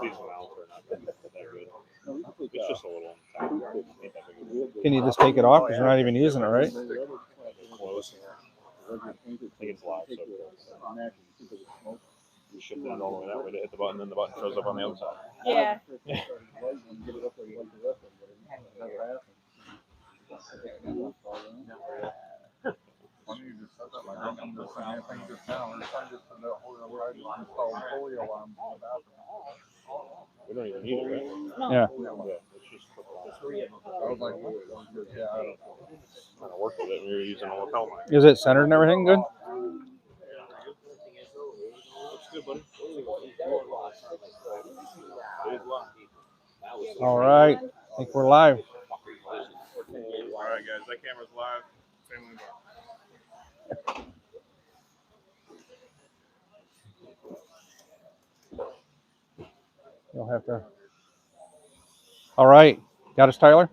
These amounts are not that good. It's just a little tiny. Can you just take it off because you're not even using it, right? Close. I think it's live, so you shift it all the way that way to hit the button, then the button shows up on the other side. Yeah. We don't even need it, right? Yeah. It's just I was like, kind of work with it when you're using a lapel mic. Is it centered and everything good? Looks good, buddy. All right. I think we're live. All right, guys. That camera's live. Family bar. You'll have to. All right. Got us, Tyler?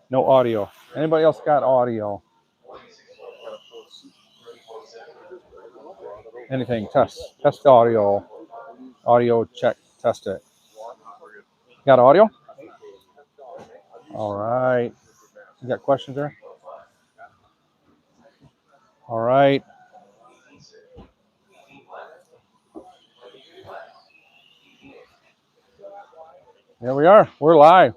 No audio. Anybody else got audio? Anything? Test the audio. Audio check. Test it. Got audio? All right. You got questions there? All right. There we are. We're live.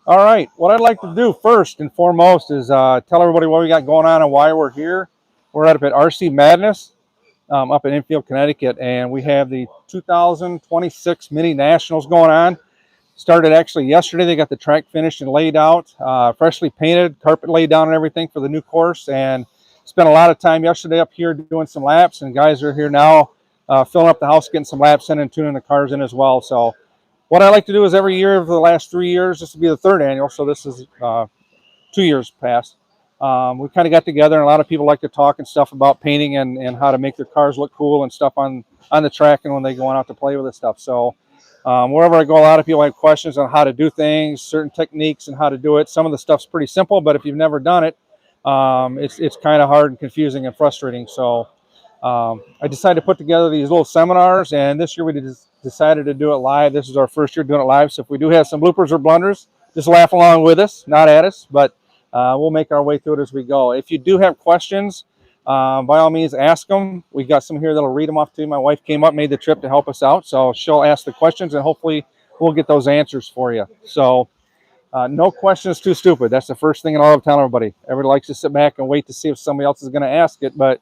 All right. What I'd like to do first and foremost is tell everybody what we got going on and why we're here. We're up at RC Madness up in Enfield, Connecticut, and we have the 2026 Mini Nationals going on. Started actually yesterday. They got the track finished and laid out, freshly painted, carpet laid down and everything for the new course, and spent a lot of time yesterday up here doing some laps, and guys are here now filling up the house, getting some laps in and tuning the cars in as well. So what I like to do is every year for the last 3 years, this will be the third annual, so this is 2 years past. We kind of got together, and a lot of people like to talk and stuff about painting and how to make their cars look cool and stuff on the track and when they go out to play with this stuff. So wherever I go, a lot of people have questions on how to do things, certain techniques and how to do it. Some of the stuff's pretty simple, but if you've never done it, it's kind of hard and confusing and frustrating. So I decided to put together these little seminars, and this year we decided to do it live. This is our first year doing it live, so if we do have some bloopers or blunders, just laugh along with us, not at us, but we'll make our way through it as we go. If you do have questions, by all means, ask them. We got some here that'll read them off to you. My wife came up, made the trip to help us out, so she'll ask the questions, and hopefully we'll get those answers for you. So no question is too stupid. That's the first thing I love telling everybody. Everybody likes to sit back and wait to see if somebody else is going to ask it, but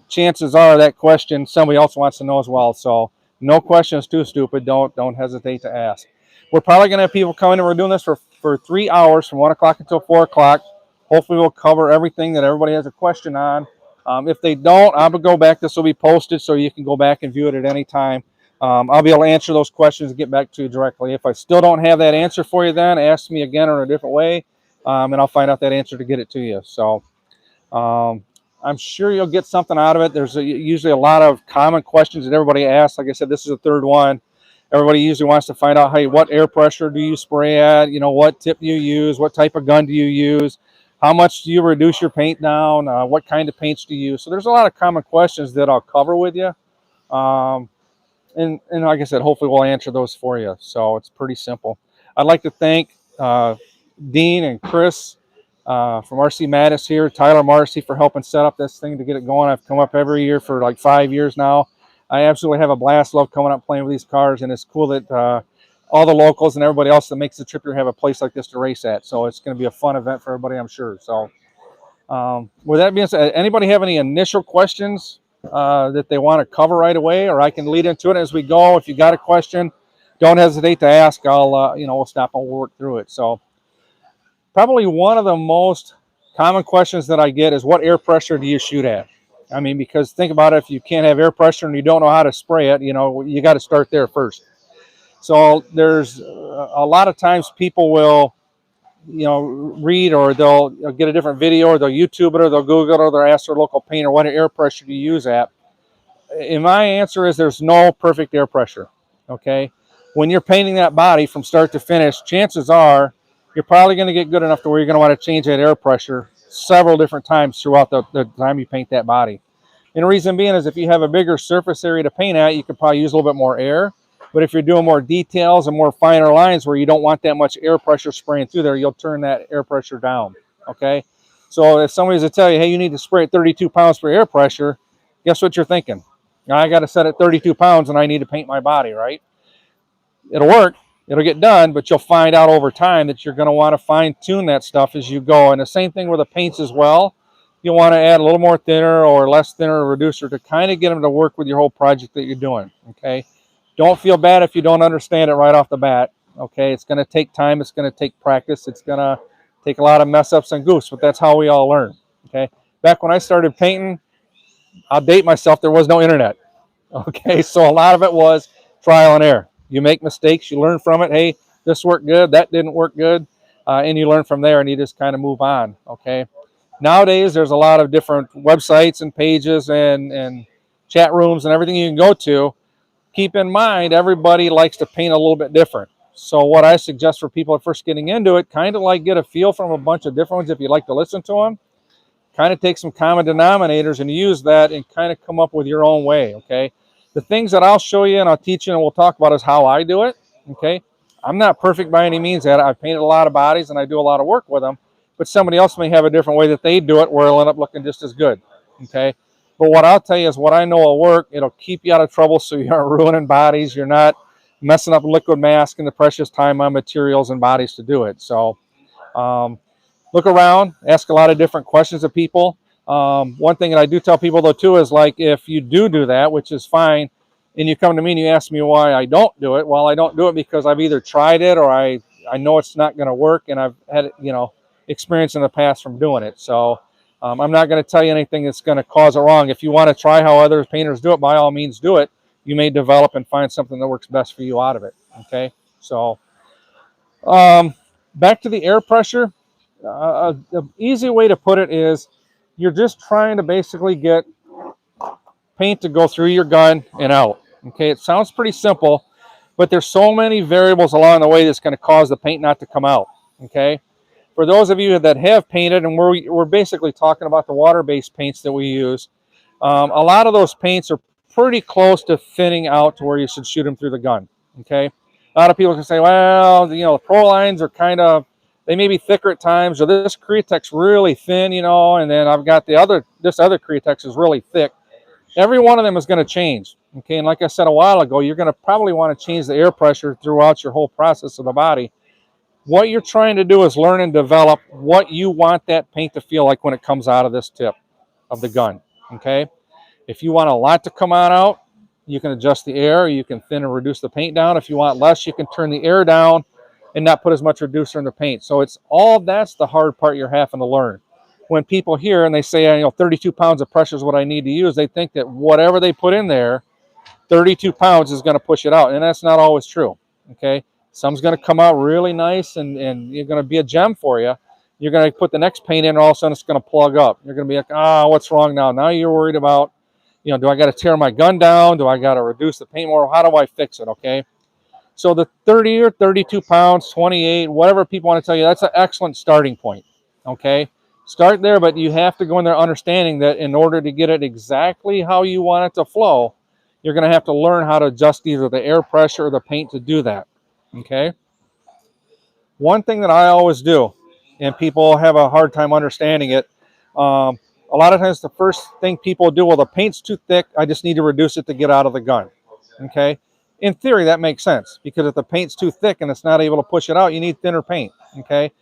chances are that question somebody else wants to know as well. So no question is too stupid. Don't hesitate to ask. We're probably going to have people come in, and we're doing this for 3 hours from 1 o'clock until 4 o'clock. Hopefully we'll cover everything that everybody has a question on. If they don't, I will go back. This will be posted so you can go back and view it at any time. I'll be able to answer those questions and get back to you directly. If I still don't have that answer for you, then ask me again or in a different way, and I'll find out that answer to get it to you. So I'm sure you'll get something out of it. There's usually a lot of common questions that everybody asks. Like I said, this is the third one. Everybody usually wants to find out, hey, what air pressure do you spray at? You know, what tip do you use? What type of gun do you use? How much do you reduce your paint down? What kind of paints do you use? So there's a lot of common questions that I'll cover with you. And like I said, hopefully we'll answer those for you. So it's pretty simple. I'd like to thank Dean and Chris from RC Madness here, Tyler Marcy for helping set up this thing to get it going. I've come up every year for like 5 years now. I absolutely have a blast, love coming up playing with these cars, and it's cool that all the locals and everybody else that makes the trip here have a place like this to race at. So it's going to be a fun event for everybody, I'm sure. So with that being said, anybody have any initial questions that they want to cover right away, or I can lead into it as we go? If you got a question, don't hesitate to ask. I'll we'll stop and we'll work through it. So probably one of the most common questions that I get is, what air pressure do you shoot at? I mean, because think about it, if you can't have air pressure and you don't know how to spray it, you got to start there first. So there's a lot of times people will, read, or they'll get a different video, or they'll YouTube it, or they'll Google it, or they'll ask their local painter, what air pressure do you use at? And my answer is, there's no perfect air pressure, okay? When you're painting that body from start to finish, chances are you're probably going to get good enough to where you're going to want to change that air pressure several different times throughout the time you paint that body. And the reason being is if you have a bigger surface area to paint at, you could probably use a little bit more air. But if you're doing more details and more finer lines where you don't want that much air pressure spraying through there, you'll turn that air pressure down, okay? So if somebody's to tell you, hey, you need to spray at 32 pounds for air pressure, guess what you're thinking? I got to set at 32 pounds and I need to paint my body, right? It'll work, it'll get done, but you'll find out over time that you're going to want to fine tune that stuff as you go. And the same thing with the paints as well. You'll want to add a little more thinner or less thinner reducer to kind of get them to work with your whole project that you're doing, okay? Don't feel bad if you don't understand it right off the bat, okay? It's going to take time. It's going to take practice. It's going to take a lot of mess ups and goofs, but that's how we all learn, okay? Back when I started painting, I'll date myself, there was no internet, okay? So a lot of it was trial and error. You make mistakes, you learn from it. Hey, this worked good, that didn't work good, and you learn from there and you just kind of move on, okay? Nowadays, there's a lot of different websites and pages and chat rooms and everything you can go to. Keep in mind, everybody likes to paint a little bit different. So what I suggest for people first getting into it, kind of like get a feel from a bunch of different ones if you like to listen to them. Kind of take some common denominators and use that and kind of come up with your own way, okay? The things that I'll show you and I'll teach you and we'll talk about is how I do it, okay? I'm not perfect by any means at it. I've painted a lot of bodies and I do a lot of work with them. But somebody else may have a different way that they do it where it'll end up looking just as good, okay? But what I'll tell you is what I know will work. It'll keep you out of trouble so you aren't ruining bodies. You're not messing up liquid mask and the precious time on materials and bodies to do it. So look around, ask a lot of different questions of people. One thing that I do tell people, though, too, is like if you do that, which is fine, and you come to me and you ask me why I don't do it, well, I don't do it because I've either tried it or I know it's not going to work and I've had, experience in the past from doing it. So I'm not going to tell you anything that's going to cause it wrong. If you want to try how other painters do it, by all means do it. You may develop and find something that works best for you out of it, okay? So back to the air pressure. The easy way to put it is you're just trying to basically get paint to go through your gun and out, okay? It sounds pretty simple, but there's so many variables along the way that's going to cause the paint not to come out, okay? For those of you that have painted, and we're basically talking about the water-based paints that we use, a lot of those paints are pretty close to thinning out to where you should shoot them through the gun, okay? A lot of people can say, well, the pro lines are kind of, they may be thicker at times, or this Createx really thin, and then I've got this other Createx is really thick. Every one of them is going to change, okay? And like I said a while ago, you're going to probably want to change the air pressure throughout your whole process of the body. What you're trying to do is learn and develop what you want that paint to feel like when it comes out of this tip of the gun, okay? If you want a lot to come out, you can adjust the air. You can thin and reduce the paint down. If you want less, you can turn the air down and not put as much reducer in the paint. So that's the hard part you're having to learn. When people hear and they say, 32 pounds of pressure is what I need to use, they think that whatever they put in there, 32 pounds is going to push it out. And that's not always true, okay? Some's going to come out really nice and you're going to be a gem for you. You're going to put the next paint in and all of a sudden it's going to plug up. You're going to be like, what's wrong now? Now you're worried about, do I got to tear my gun down? Do I got to reduce the paint more? How do I fix it, okay? So the 30 or 32 pounds, 28, whatever people want to tell you, that's an excellent starting point, okay? Start there, but you have to go in there understanding that in order to get it exactly how you want it to flow, you're going to have to learn how to adjust either the air pressure or the paint to do that. Okay. One thing that I always do, and people have a hard time understanding it, a lot of times the first thing people do, well, the paint's too thick, I just need to reduce it to get out of the gun. Okay. In theory, that makes sense because if the paint's too thick and it's not able to push it out, you need thinner paint. Okay.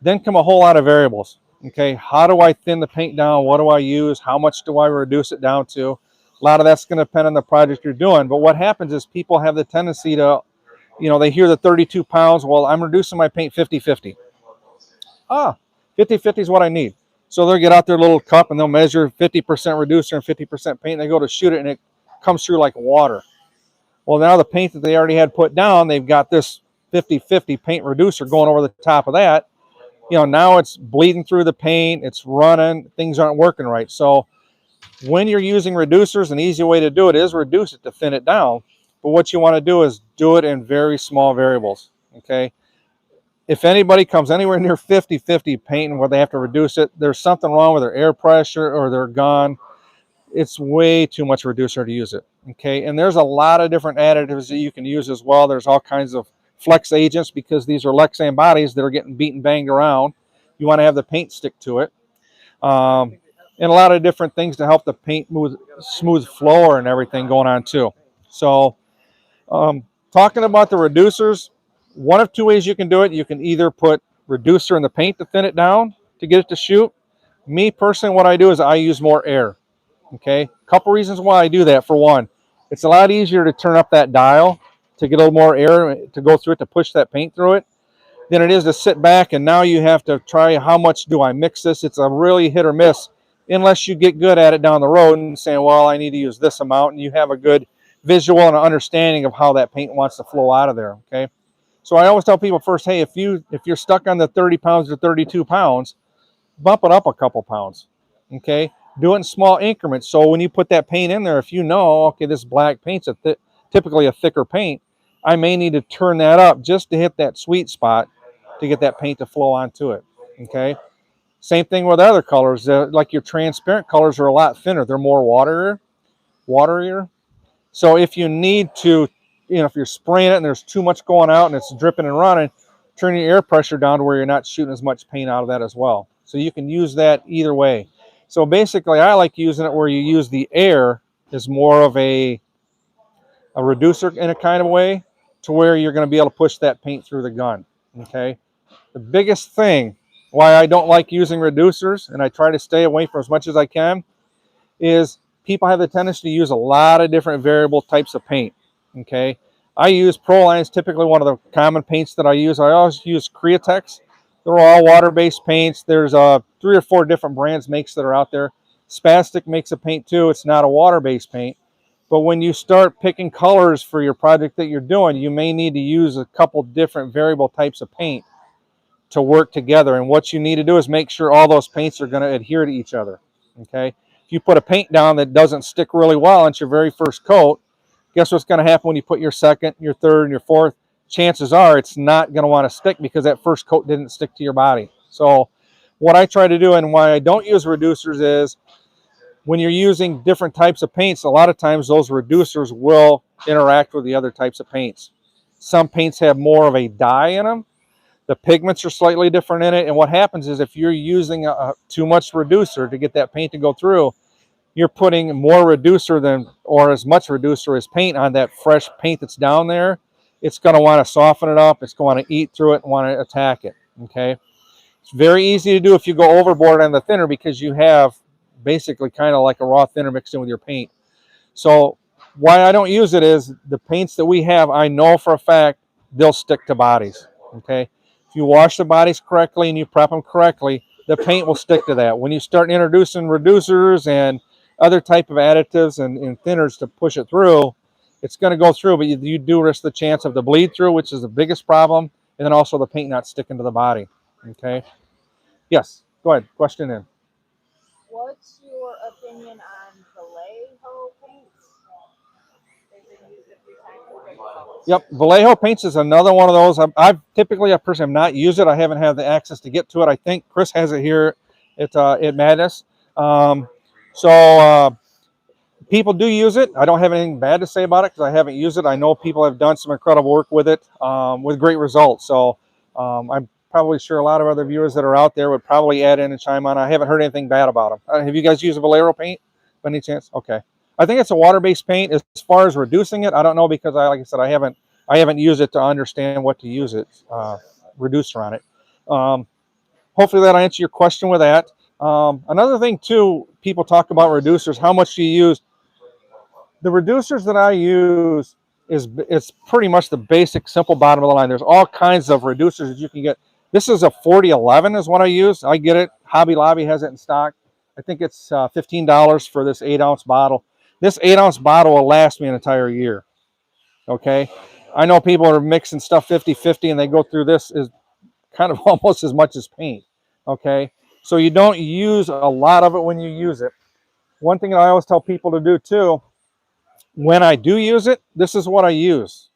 Then come a whole lot of variables. Okay. How do I thin the paint down? What do I use? How much do I reduce it down to? A lot of that's going to depend on the project you're doing. But what happens is people have the tendency to, they hear the 32 pounds. Well, I'm reducing my paint 50-50. 50-50 is what I need. So they'll get out their little cup and they'll measure 50% reducer and 50% paint. They go to shoot it and it comes through like water. Well, now the paint that they already had put down, they've got this 50-50 paint reducer going over the top of that. Now it's bleeding through the paint. It's running. Things aren't working right. So when you're using reducers, an easy way to do it is reduce it to thin it down. But what you want to do is do it in very small variables, okay? if anybody comes anywhere near 50-50 painting where they have to reduce it, there's something wrong with their air pressure or their gun. It's way too much reducer to use it. Okay, and there's a lot of different additives that you can use as well. There's all kinds of flex agents because these are Lexan bodies that are getting beaten, banged around. You want to have the paint stick to it. And a lot of different things to help the paint smooth flow and everything going on too. So talking about the reducers, one of two ways you can do it. You can either put reducer in the paint to thin it down to get it to shoot. Me personally, what I do is I use more air. Okay, a couple reasons why I do that. For one, it's a lot easier to turn up that dial to get a little more air to go through it to push that paint through it than it is to sit back and now you have to try how much do I mix this. It's a really hit or miss unless you get good at it down the road and saying, well, I need to use this amount, and you have a good visual and understanding of how that paint wants to flow out of there. Okay, so I always tell people first, hey, if you're stuck on the 30 pounds or 32 pounds, bump it up a couple pounds. Okay, do it in small increments. So when you put that paint in there, if you know, okay, this black paint's typically a thicker paint, I may need to turn that up just to hit that sweet spot to get that paint to flow onto it. Okay, same thing with other colors. Like your transparent colors are a lot thinner. They're more waterier. So if you need to, if you're spraying it and there's too much going out and it's dripping and running, turn your air pressure down to where you're not shooting as much paint out of that as well. So you can use that either way. So basically, I like using it where you use the air as more of a reducer in a kind of way to where you're going to be able to push that paint through the gun. Okay. The biggest thing why I don't like using reducers, and I try to stay away from as much as I can, is people have the tendency to use a lot of different variable types of paint. Okay. I use Proline's typically one of the common paints that I use. I always use Createx. They're all water-based paints. There's 3 or 4 different brands makes that are out there. Spastic makes a paint too. It's not a water-based paint. But when you start picking colors for your project that you're doing, you may need to use a couple different variable types of paint to work together. And what you need to do is make sure all those paints are going to adhere to each other. Okay? If you put a paint down that doesn't stick really well on your very first coat, guess what's going to happen when you put your second, your third, and your fourth? Chances are it's not going to want to stick because that first coat didn't stick to your body. So what I try to do, and why I don't use reducers, is when you're using different types of paints, a lot of times those reducers will interact with the other types of paints. Some paints have more of a dye in them. The pigments are slightly different in it. And what happens is if you're using too much reducer to get that paint to go through, you're putting more reducer or as much reducer as paint on that fresh paint that's down there. It's going to want to soften it up. It's going to eat through it and want to attack it. Okay. It's very easy to do if you go overboard on the thinner because you have basically kind of like a raw thinner mixed in with your paint. So why I don't use it is the paints that we have, I know for a fact they'll stick to bodies. Okay. If you wash the bodies correctly and you prep them correctly, the paint will stick to that. When you start introducing reducers and other type of additives and thinners to push it through, it's going to go through, but you do risk the chance of the bleed through, which is the biggest problem, and then also the paint not sticking to the body. Okay. Yes, go ahead. Question in. What's your opinion on Vallejo paints? They've been used a few times. Yep, Vallejo paints is another one of those. I've typically, I personally have not used it. I haven't had the access to get to it. I think Chris has it here at Madness. People do use it. I don't have anything bad to say about it because I haven't used it. I know people have done some incredible work with it with great results. So I'm probably sure a lot of other viewers that are out there would probably add in and chime on. I haven't heard anything bad about them. Have you guys used a Vallejo paint by any chance? Okay. I think it's a water-based paint. As far as reducing it, I don't know because like I said, I haven't used it to understand what to use it, reducer on it. Hopefully that'll answer your question with that. Another thing too, people talk about reducers. How much do you use? The reducers that I use it's pretty much the basic, simple bottom of the line. There's all kinds of reducers that you can get. This is a 4011 is what I use. I get it. Hobby Lobby has it in stock. I think it's $15 for this 8-ounce bottle. This 8-ounce bottle will last me an entire year. Okay. I know people are mixing stuff 50-50 and they go through this is kind of almost as much as paint. Okay. So you don't use a lot of it when you use it. One thing that I always tell people to do too, when I do use it, this is what I use.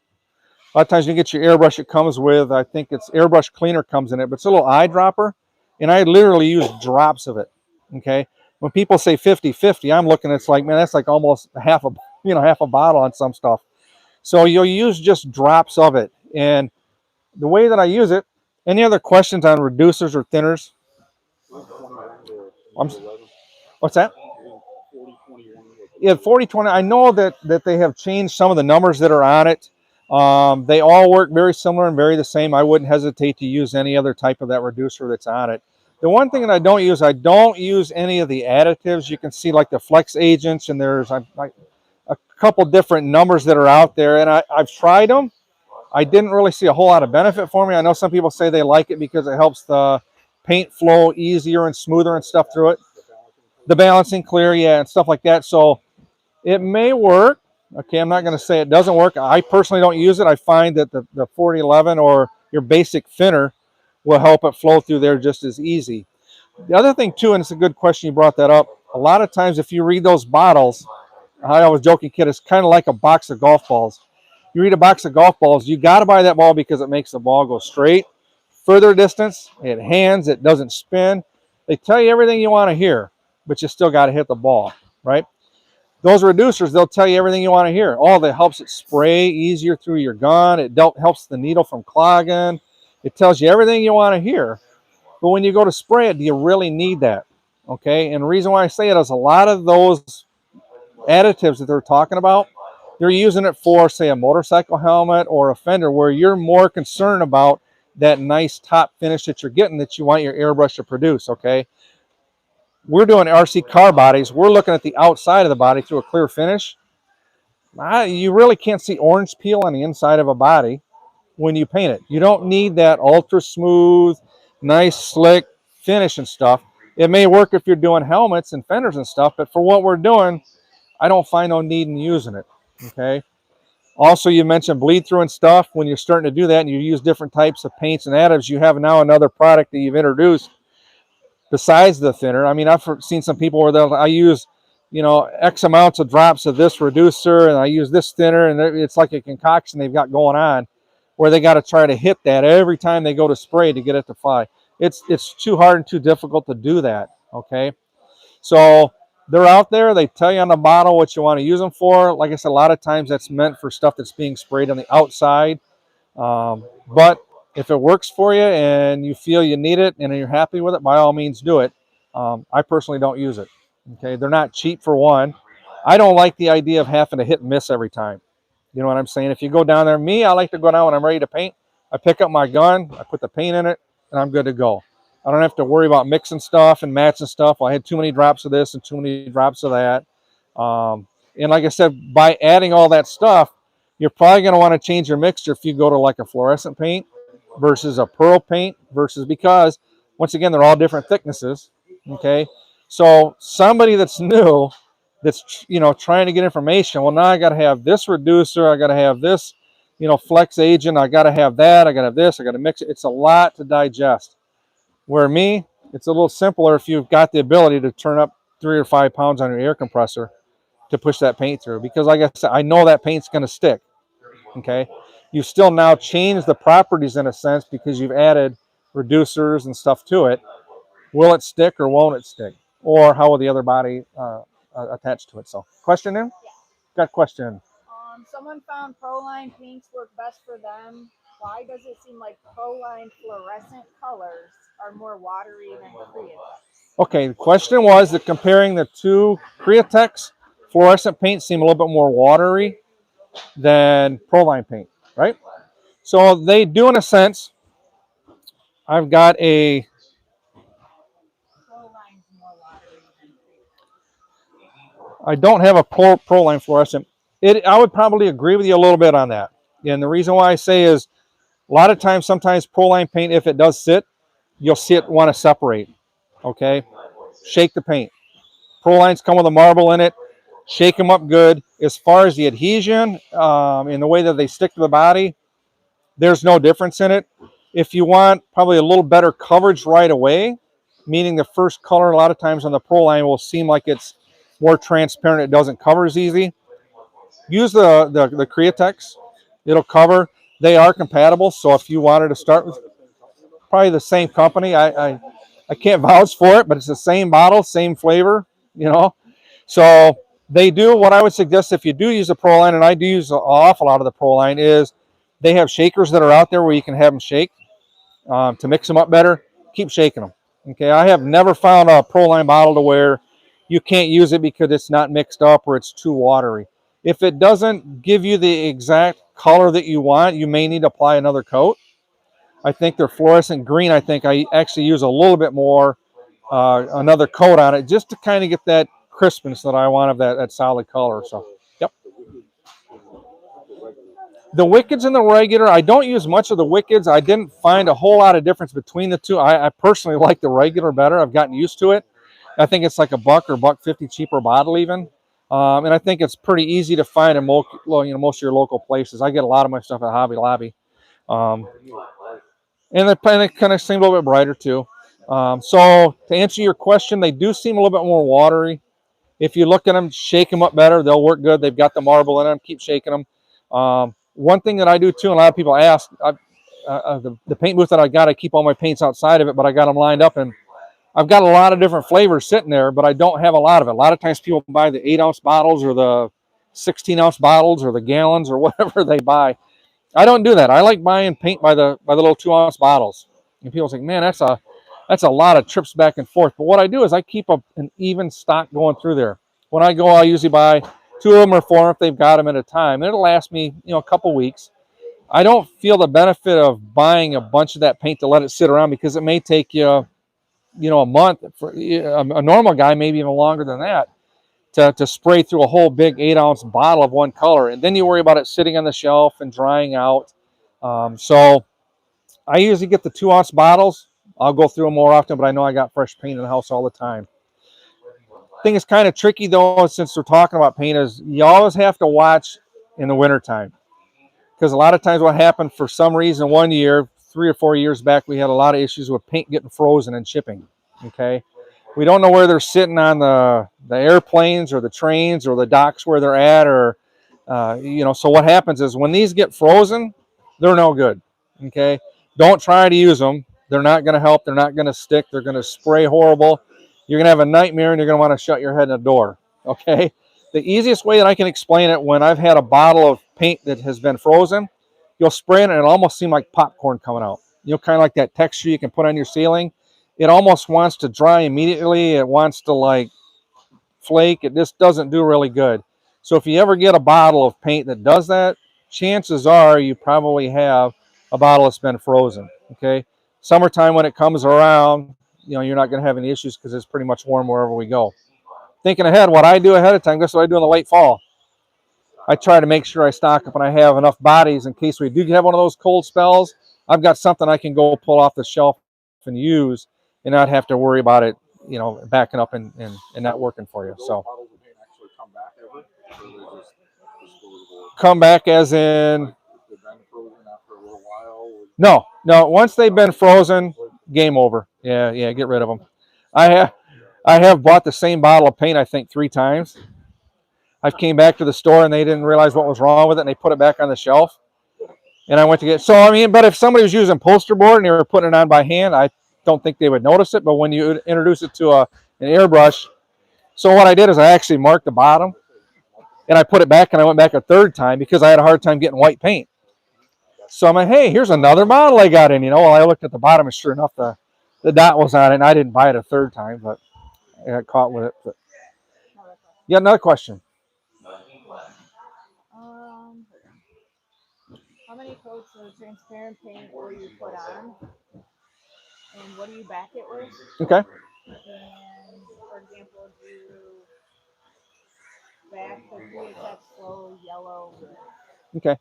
A lot of times you get your airbrush, it comes with, I think it's Airbrush cleaner comes in it, but it's a little eyedropper, and I literally use drops of it. Okay, when people say 50-50, I'm looking, it's like, man, that's like almost half a bottle on some stuff. So you'll use just drops of it. And the way that I use it, any other questions on reducers or thinners? What's that? Yeah, 40-20. I know that they have changed some of the numbers that are on it. They all work very similar and very the same. I wouldn't hesitate to use any other type of that reducer that's on it. The one thing that I don't use any of the additives. You can see like the flex agents, and there's a couple different numbers that are out there, and I've tried them. I didn't really see a whole lot of benefit for me. I know some people say they like it because it helps the paint flow easier and smoother and stuff through it. The balancing clear, yeah, and stuff like that. So it may work. Okay, I'm not going to say it doesn't work. I personally don't use it. I find that the 4011 or your basic thinner will help it flow through there just as easy. The other thing too, and it's a good question you brought that up, a lot of times if you read those bottles, I was joking, kid, it's kind of like a box of golf balls. You read a box of golf balls, you got to buy that ball because it makes the ball go straight, further distance, it hands, it doesn't spin. They tell you everything you want to hear, but you still got to hit the ball, right? Those reducers, they'll tell you everything you want to hear. Oh, that helps it spray easier through your gun. It helps the needle from clogging. It tells you everything you want to hear. But when you go to spray it, do you really need that? Okay, and the reason why I say it is a lot of those additives that they're talking about, they're using it for, say, a motorcycle helmet or a fender where you're more concerned about that nice top finish that you're getting that you want your airbrush to produce, okay? We're doing RC car bodies. We're looking at the outside of the body through a clear finish. You really can't see orange peel on the inside of a body when you paint it. You don't need that ultra smooth, nice, slick finish and stuff. It may work if you're doing helmets and fenders and stuff, but for what we're doing, I don't find no need in using it, okay? Also, you mentioned bleed through and stuff. When you're starting to do that and you use different types of paints and additives, you have now another product that you've introduced besides the thinner. I mean, I've seen some people where I use, X amounts of drops of this reducer and I use this thinner, and it's like a concoction they've got going on where they got to try to hit that every time they go to spray to get it to fly. It's too hard and too difficult to do that, okay? So they're out there. They tell you on the bottle what you want to use them for. Like I said, a lot of times that's meant for stuff that's being sprayed on the outside. But if it works for you and you feel you need it and you're happy with it, by all means do it. I personally don't use it. Okay, they're not cheap for one. I don't like the idea of having to hit and miss every time. You know what I'm saying? If you go down there, I like to go down when I'm ready to paint. I pick up my gun, I put the paint in it, and I'm good to go. I don't have to worry about mixing stuff and matching stuff. Well, I had too many drops of this and too many drops of that. And like I said, by adding all that stuff, you're probably going to want to change your mixture if you go to like a fluorescent paint versus a pearl paint because, once again, they're all different thicknesses, okay? So somebody that's new, that's, trying to get information, well, now I got to have this reducer, I got to have this, flex agent, I got to have that, I got to have this, I got to mix it. It's a lot to digest. Where me, it's a little simpler if you've got the ability to turn up 3 or 5 pounds on your air compressor to push that paint through. Because like I said, I know that paint's going to stick, okay? You still now change the properties in a sense because you've added reducers and stuff to it. Will it stick or won't it stick? Or how will the other body attach to it? So, question in? Yeah. Got question. Someone found Proline paints work best for them. Why does it seem like Proline fluorescent colors are more watery than Createx? Okay, the question was that comparing the two Createx fluorescent paints seem a little bit more watery than Proline paint, right? So they do in a sense. I've got a... Proline's more watery than Createx. I don't have a Proline fluorescent. I would probably agree with you a little bit on that. And the reason why I say is a lot of times, sometimes Proline paint, if it does sit, you'll see it want to separate, okay? Shake the paint. Prolines come with a marble in it. Shake them up good. As far as the adhesion in the way that they stick to the body, there's no difference in it. If you want probably a little better coverage right away, meaning the first color a lot of times on the Proline will seem like it's more transparent, it doesn't cover as easy, use the Createx. It'll cover. They are compatible, so if you wanted to start with probably the same company, I can't vouch for it, but it's the same bottle, same flavor, you know. So they do. What I would suggest if you do use a Proline, and I do use an awful lot of the Proline, is they have shakers that are out there where you can have them shake to mix them up better. Keep shaking them. Okay, I have never found a Proline bottle to where you can't use it because it's not mixed up or it's too watery. If it doesn't give you the exact color that you want, you may need to apply another coat. I think they're fluorescent green. I think I actually use a little bit more, another coat on it, just to kind of get that crispness that I want of that solid color. So, yep. The Wickeds and the regular, I don't use much of the Wickeds. I didn't find a whole lot of difference between the two. I personally like the regular better. I've gotten used to it. I think it's like $1 or $1.50 cheaper bottle even. And I think it's pretty easy to find in most of your local places. I get a lot of my stuff at Hobby Lobby. And they kind of seem a little bit brighter too. So to answer your question, they do seem a little bit more watery. If you look at them, shake them up better, they'll work good. They've got the marble in them. Keep shaking them. One thing that I do too, and a lot of people ask, the paint booth that I keep all my paints outside of it, but I got them lined up, and I've got a lot of different flavors sitting there, but I don't have a lot of it. A lot of times people buy the 8-ounce bottles or the 16-ounce bottles or the gallons or whatever they buy. I don't do that. I like buying paint by the little 2-ounce bottles. And people say, man, that's a lot of trips back and forth. But what I do is I keep an even stock going through there. When I go, I usually buy 2 of them or 4 if they've got them at a time. And it'll last me, a couple weeks. I don't feel the benefit of buying a bunch of that paint to let it sit around, because it may take you, a month. For a normal guy, maybe even longer than that, to spray through a whole big 8-ounce bottle of one color. And then you worry about it sitting on the shelf and drying out. So I usually get the 2-ounce bottles. I'll go through them more often, but I know I got fresh paint in the house all the time. Thing is kind of tricky though, since we're talking about paint, is you always have to watch in the wintertime. Because a lot of times what happened, for some reason, one year, 3 or 4 years back, we had a lot of issues with paint getting frozen and shipping. Okay. We don't know where they're sitting on the airplanes or the trains or the docks where they're at, or, so what happens is when these get frozen, they're no good. Okay. Don't try to use them. They're not going to help. They're not going to stick. They're going to spray horrible. You're going to have a nightmare, and you're going to want to shut your head in the door. Okay. The easiest way that I can explain it, when I've had a bottle of paint that has been frozen, you'll spray it and it'll almost seem like popcorn coming out. Kind of like that texture you can put on your ceiling. It almost wants to dry immediately. It wants to like flake. It just doesn't do really good. So if you ever get a bottle of paint that does that, chances are you probably have a bottle that's been frozen. Okay. Summertime, when it comes around, you're not going to have any issues because it's pretty much warm wherever we go. Thinking ahead, what I do ahead of time, guess what I do in the late fall? I try to make sure I stock up and I have enough bodies in case we do have one of those cold spells. I've got something I can go pull off the shelf and use and not have to worry about it, backing up and not working for you. So come back as in? No. Once they've been frozen, game over. Yeah, get rid of them. I have bought the same bottle of paint, I think, 3 times. I came back to the store and they didn't realize what was wrong with it, and they put it back on the shelf. And I went to get, but if somebody was using poster board and they were putting it on by hand, I don't think they would notice it. But when you introduce it to an airbrush, so what I did is I actually marked the bottom and I put it back, and I went back a 3rd time because I had a hard time getting white paint. So I'm like, hey, here's another bottle I got in. Well, I looked at the bottom and sure enough, the dot was on it, and I didn't buy it a 3rd time, but I got caught with it. But yeah, another question. How many coats of transparent paint will you put on? And what do you back it with? Okay. And, for example, do you back the VHX flow yellow? Okay.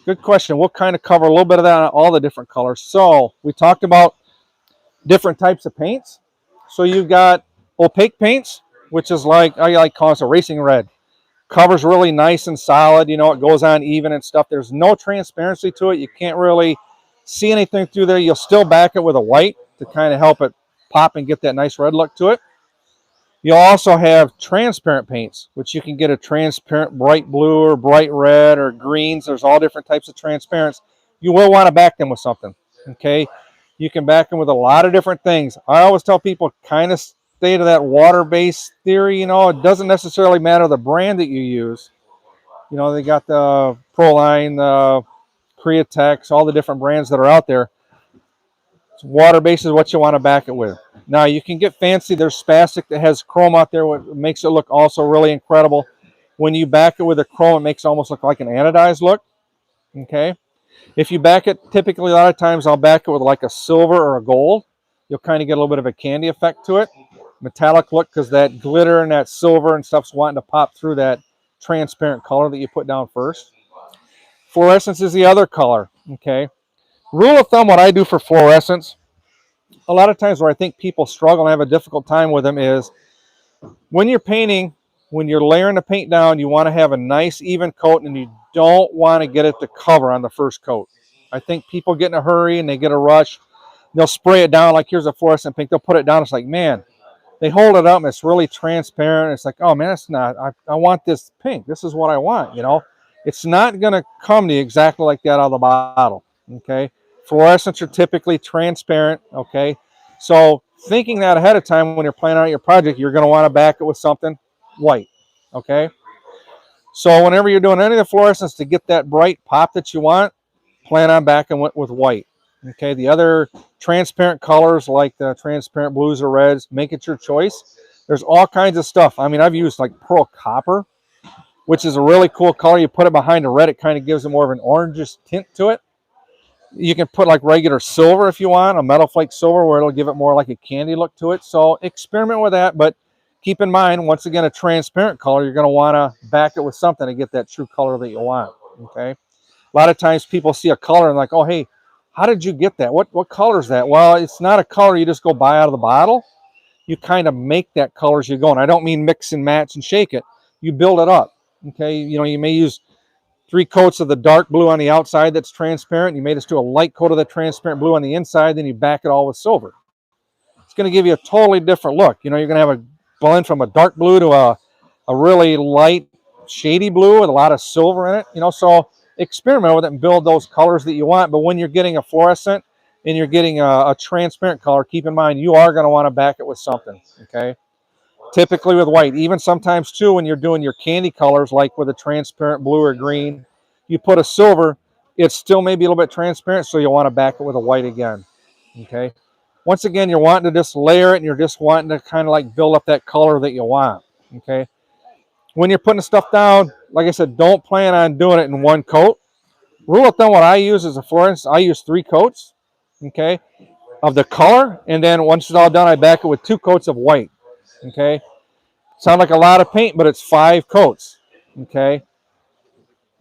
Good question. We'll kind of cover a little bit of that on all the different colors. So we talked about different types of paints. So you've got opaque paints, which is like, I like calling it a racing red. Covers really nice and solid. It goes on even and stuff. There's no transparency to it. You can't really see anything through there. You'll still back it with a white to kind of help it pop and get that nice red look to it. You'll also have transparent paints, which you can get a transparent bright blue or bright red or greens. There's all different types of transparents. you will want to back them with something. Okay, you can back them with a lot of different things. I always tell people kind of stay to that water-based theory. You know, it doesn't necessarily matter the brand that you use. You know, they got the Proline, the Createx, all the different brands that are out there. Water-based is what you want to back it with. Now, you can get fancy. There's Spastic that has chrome out there, what makes it look also really incredible. When you back it with a chrome, it makes it almost look like an anodized look. Okay. If you back it, typically a lot of times I'll back it with like a silver or a gold. You'll kind of get a little bit of a candy effect to it. Metallic look, because that glitter and that silver and stuff's wanting to pop through that transparent color that you put down first. Fluorescence is the other color. Okay. Rule of thumb, what I do for fluorescence, a lot of times where I think people struggle and have a difficult time with them is when you're painting, when you're layering the paint down, you want to have a nice even coat, and you don't want to get it to cover on the first coat. I think people get in a hurry and they get a rush. They'll spray it down like here's a fluorescent pink. They'll put it down. It's like, man, they hold it up and it's really transparent. It's like, oh man, it's not. I want this pink. This is what I want. You know, it's not going to come to you exactly like that out of the bottle. Okay. Fluorescents are typically transparent. Okay. So thinking that ahead of time when you're planning out your project, you're going to want to back it with something white. Okay. So whenever you're doing any of the fluorescents to get that bright pop that you want, plan on backing with white. Okay. The other transparent colors like the transparent blues or reds, make it your choice. There's all kinds of stuff. I mean, I've used like pearl copper, which is a really cool color. You put it behind a red, it kind of gives it more of an orangish tint to it. You can put like regular silver if you want, a metal flake silver, where it'll give it more like a candy look to it. So experiment with that, but keep in mind, once again, a transparent color, you're going to want to back it with something to get that true color that you want. Okay. A lot of times people see a color and like, oh, hey, how did you get that? What color is that? Well, it's not a color you just go buy out of the bottle. You kind of make that color as you go. And I don't mean mix and match and shake it. You build it up. Okay. You know, you may use 3 coats of the dark blue on the outside that's transparent. You may just do a light coat of the transparent blue on the inside, then you back it all with silver. It's going to give you a totally different look. You know, you're going to have a blend from a dark blue to a really light, shady blue with a lot of silver in it. You know, so experiment with it and build those colors that you want. But when you're getting a fluorescent and you're getting a transparent color, keep in mind you are going to want to back it with something. Okay. Typically with white. Even sometimes too when you're doing your candy colors like with a transparent blue or green, you put a silver, it still may be a little bit transparent, so you'll want to back it with a white again. Okay. Once again, you're wanting to just layer it and you're just wanting to kind of like build up that color that you want. Okay. When you're putting stuff down, like I said, don't plan on doing it in one coat. Rule of thumb, what I use is a fluorescent, I use 3 coats, okay, of the color, and then once it's all done, I back it with 2 coats of white. Okay. Sound like a lot of paint, but it's 5 coats. Okay.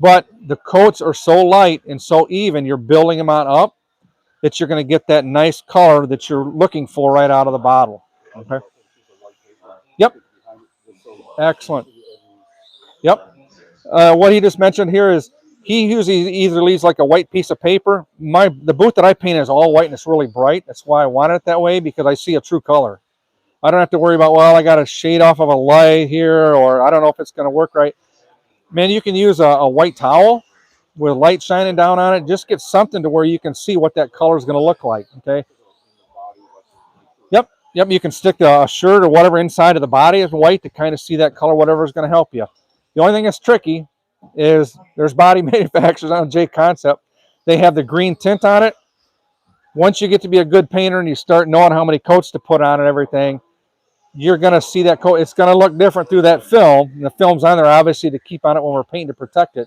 But the coats are so light and so even, you're building them on up that you're going to get that nice color that you're looking for right out of the bottle. Okay. Yep. Excellent. Yep. What he just mentioned here is he usually either leaves like a white piece of paper. The booth that I paint is all white and it's really bright. That's why I want it that way, because I see a true color. I don't have to worry about, well, I got a shade off of a light here, or I don't know if it's going to work right. Man, you can use a white towel with light shining down on it. Just get something to where you can see what that color is going to look like, okay? Yep, you can stick a shirt or whatever inside of the body is white to kind of see that color, whatever is going to help you. The only thing that's tricky is there's body manufacturers on J Concept. They have the green tint on it. Once you get to be a good painter and you start knowing how many coats to put on and everything, you're going to see that coat. It's going to look different through that film. The film's on there, obviously, to keep on it when we're painting to protect it.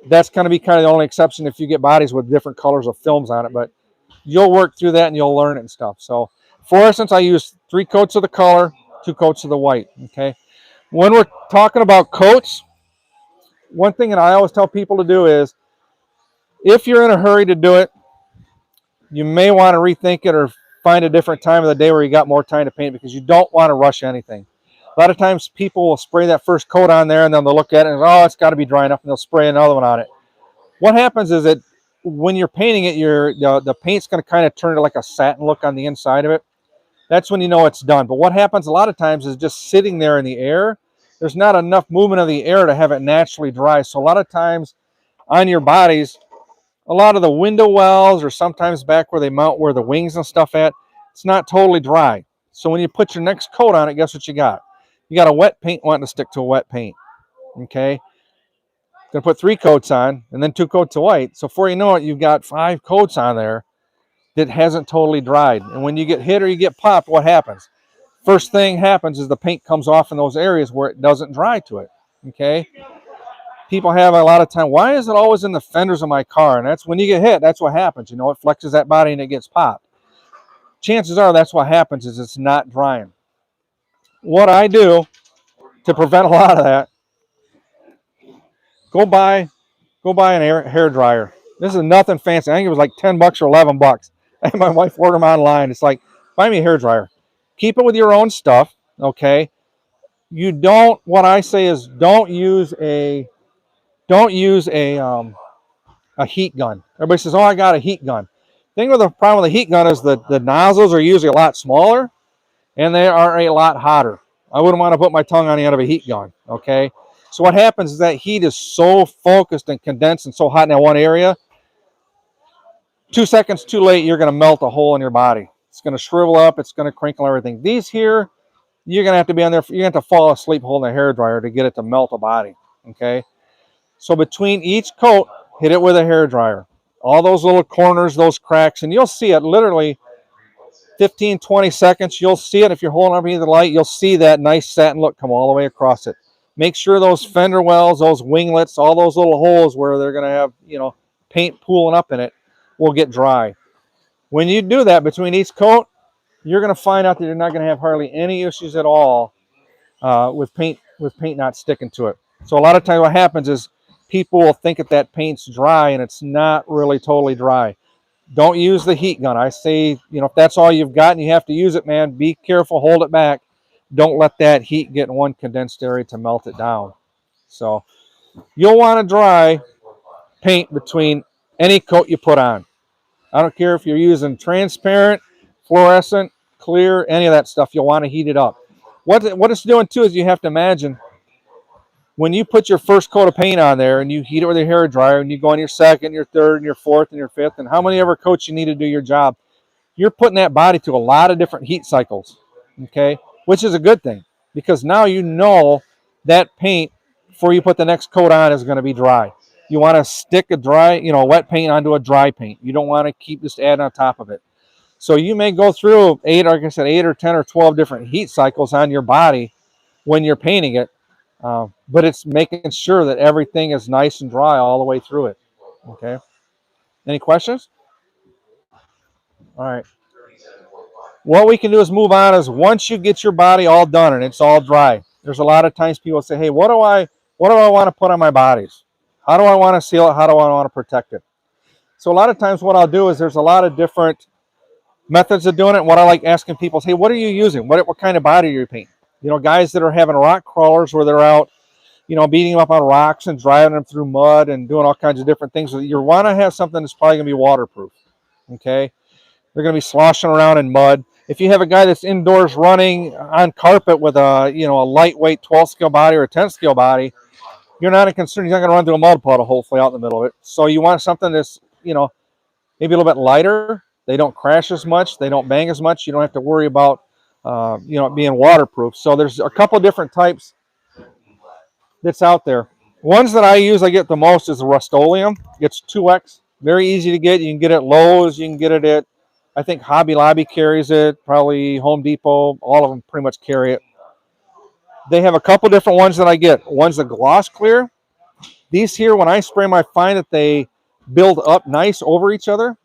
That's going to be kind of the only exception if you get bodies with different colors of films on it. But you'll work through that and you'll learn it and stuff. So, fluorescence, I use 3 coats of the color, 2 coats of the white. Okay. When we're talking about coats, one thing that I always tell people to do is, if you're in a hurry to do it, you may want to rethink it or find a different time of the day where you got more time to paint, because you don't want to rush anything. A lot of times people will spray that first coat on there and then they'll look at it and, oh, it's got to be dry enough, and they'll spray another one on it. What happens is that when you're painting it, the paint's going to kind of turn to like a satin look on the inside of it. That's when you know it's done. But what happens a lot of times is just sitting there in the air. There's not enough movement of the air to have it naturally dry. So a lot of times on your bodies, a lot of the window wells, or sometimes back where they mount where the wings and stuff at, it's not totally dry. So when you put your next coat on it, guess what you got? You got a wet paint wanting to stick to a wet paint. Okay, gonna put 3 coats on and then 2 coats of white. So before you know it, you've got 5 coats on there that hasn't totally dried. And when you get hit or you get popped, what happens? First thing happens is the paint comes off in those areas where it doesn't dry to it. Okay, people have a lot of time, why is it always in the fenders of my car? And that's when you get hit, that's what happens. You know, it flexes that body and it gets popped. Chances are that's what happens, is it's not drying. What I do to prevent a lot of that, go buy an hair dryer. This is nothing fancy. I think it was like 10 bucks or 11 bucks. I had my wife order them online. It's like, buy me a hair dryer. Keep it with your own stuff, okay? You don't, what I say is don't use a heat gun. Everybody says, oh, I got a heat gun. The thing with the problem with the heat gun is that the nozzles are usually a lot smaller and they are a lot hotter. I wouldn't want to put my tongue on the end of a heat gun, okay? So what happens is that heat is so focused and condensed and so hot in that one area, 2 seconds too late, you're going to melt a hole in your body. It's going to shrivel up. It's going to crinkle everything. These here, you're going to have to be on there. You're going to have to fall asleep holding a hair dryer to get it to melt a body, okay? So between each coat, hit it with a hair dryer. All those little corners, those cracks, and you'll see it literally 15, 20 seconds. You'll see it if you're holding underneath the light. You'll see that nice satin look come all the way across it. Make sure those fender wells, those winglets, all those little holes where they're going to have, you know, paint pooling up in it will get dry. When you do that between each coat, you're going to find out that you're not going to have hardly any issues at all with paint not sticking to it. So a lot of times what happens is people will think that paint's dry and it's not really totally dry. Don't use the heat gun. I say, you know, if that's all you've got and you have to use it, man, be careful, hold it back. Don't let that heat get in one condensed area to melt it down. So you'll want to dry paint between any coat you put on. I don't care if you're using transparent, fluorescent, clear, any of that stuff. You'll want to heat it up. What it's doing too is you have to imagine when you put your first coat of paint on there and you heat it with a hair dryer and you go on your second, your third, and your fourth, and your fifth, and how many ever coats you need to do your job, you're putting that body to a lot of different heat cycles, okay? Which is a good thing because now you know that paint before you put the next coat on is going to be dry. You want to stick a dry, you know, wet paint onto a dry paint. You don't want to keep just adding on top of it. So you may go through 8 or 10 or 12 different heat cycles on your body when you're painting it. But it's making sure that everything is nice and dry all the way through it. Okay. Any questions? All right. What we can do is move on is once you get your body all done and it's all dry, there's a lot of times people say, hey, what do I want to put on my bodies? How do I want to seal it? How do I want to protect it? So a lot of times what I'll do is there's a lot of different methods of doing it. What I like asking people is, hey, what are you using? What kind of body are you painting? You know, guys that are having rock crawlers where they're out, you know, beating them up on rocks and driving them through mud and doing all kinds of different things. You want to have something that's probably going to be waterproof, okay? They're going to be sloshing around in mud. If you have a guy that's indoors running on carpet with a, you know, a lightweight 12 scale body or a 10 scale body, you're not concerned. He's not going to run through a mud puddle, hopefully, out in the middle of it. So you want something that's, you know, maybe a little bit lighter. They don't crash as much. They don't bang as much. You don't have to worry about, you know, being waterproof. So there's a couple different types that's out there. Ones that I use, I get the most is the Rust-Oleum. It's 2X, very easy to get. You can get it at Lowe's, you can get it at, I think Hobby Lobby carries it, probably Home Depot, all of them pretty much carry it. They have a couple different ones that I get. One's the gloss clear. These here, when I spray them, I find that they build up nice over each other.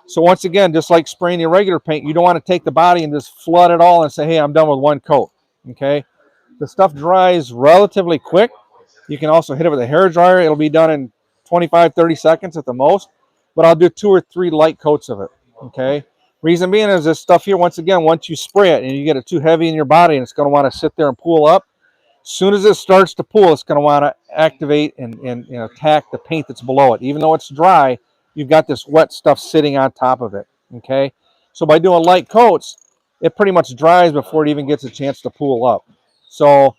So once again, just like spraying your regular paint, you don't want to take the body and just flood it all and say, hey, I'm done with one coat, okay? The stuff dries relatively quick. You can also hit it with a hair dryer. It'll be done in 25, 30 seconds at the most, but I'll do 2 or 3 light coats of it, okay? Reason being is this stuff here, once again, once you spray it and you get it too heavy in your body and it's going to want to sit there and pool up, as soon as it starts to pool, it's going to want to activate and you know, attack the paint that's below it. Even though it's dry, you've got this wet stuff sitting on top of it, okay? So by doing light coats, it pretty much dries before it even gets a chance to pool up. So,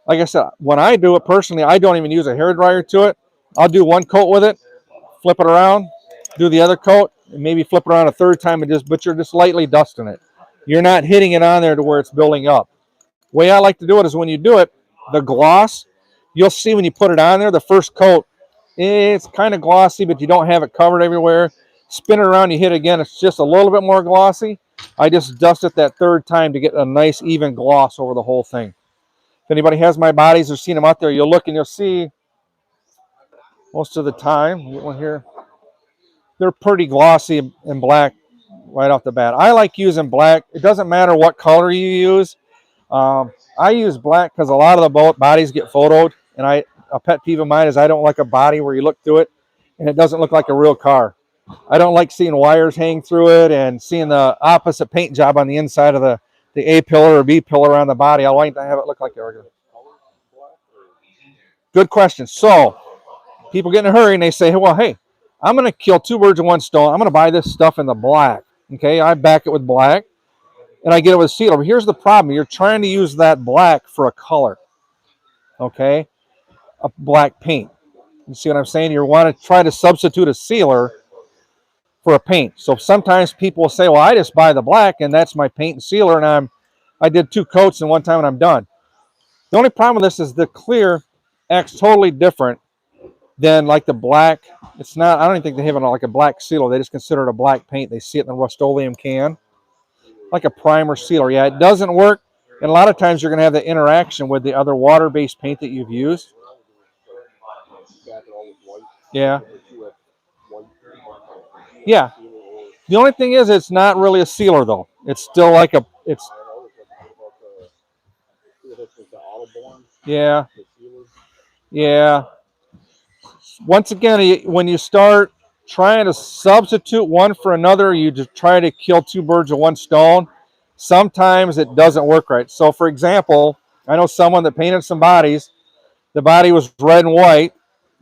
like I said, when I do it personally, I don't even use a hair dryer to it. I'll do one coat with it, flip it around, do the other coat, and maybe flip it around a third time, but you're just lightly dusting it. You're not hitting it on there to where it's building up. The way I like to do it is when you do it, the gloss, you'll see when you put it on there, the first coat, it's kind of glossy, but you don't have it covered everywhere. Spin it around, you hit it again, it's just a little bit more glossy. I just dust it that third time to get a nice even gloss over the whole thing. If anybody has my bodies or seen them out there, you'll look and you'll see most of the time, get one here, they're pretty glossy and black right off the bat. I like using black. It doesn't matter what color you use. I use black because a lot of the bodies get photoed, and a pet peeve of mine is I don't like a body where you look through it and it doesn't look like a real car. I don't like seeing wires hang through it and seeing the opposite paint job on the inside of the A pillar or B pillar on the body. I like to have it look like a regular. Good question. So people get in a hurry and they say, well, hey, I'm going to kill two birds with one stone. I'm going to buy this stuff in the black. Okay, I back it with black and I get it with sealer. But here's the problem. You're trying to use that black for a color. Okay, a black paint. You see what I'm saying? You want to try to substitute a sealer for a paint. So sometimes people will say, well, I just buy the black and that's my paint and sealer, and I did two coats in one time and I'm done. The only problem with this is the clear acts totally different than like the black. It's not, I don't even think they have it like a black sealer. They just consider it a black paint. They see it in the Rust-Oleum can. Like a primer sealer. Yeah, it doesn't work. And a lot of times you're going to have the interaction with the other water-based paint that you've used. Yeah. Yeah. The only thing is it's not really a sealer though. It's still like a, it's. Yeah. Yeah. Once again, when you start trying to substitute one for another, you just try to kill two birds with one stone. Sometimes it doesn't work right. So for example, I know someone that painted some bodies. The body was red and white,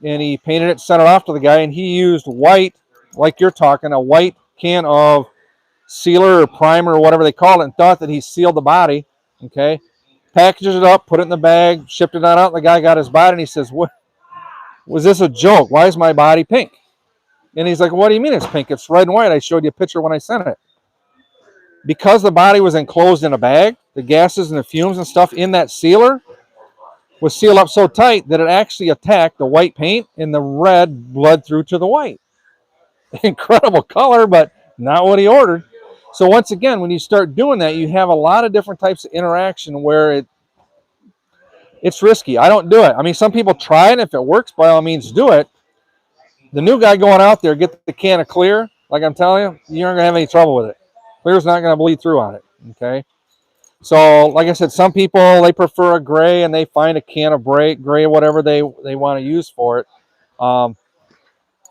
and he painted it, sent it off to the guy, and he used white, like you're talking, a white can of sealer or primer or whatever they call it, and thought that he sealed the body. Okay, packages it up, put it in the bag, shipped it on out. The guy got his body, and he says, "What was this a joke? Why is my body pink?" And he's like, "What do you mean it's pink? It's red and white. I showed you a picture when I sent it." Because the body was enclosed in a bag, the gases and the fumes and stuff in that sealer was sealed up so tight that it actually attacked the white paint, and the red bled through to the white. Incredible color, but not what he ordered. So once again, when you start doing that, you have a lot of different types of interaction where it's risky. I don't do it. I mean, some people try it. If it works, by all means, do it. The new guy going out there, get the can of clear. Like I'm telling you, you aren't going to have any trouble with it. Clear's not going to bleed through on it. Okay. So, like I said, some people, they prefer a gray and they find a can of gray, whatever they want to use for it.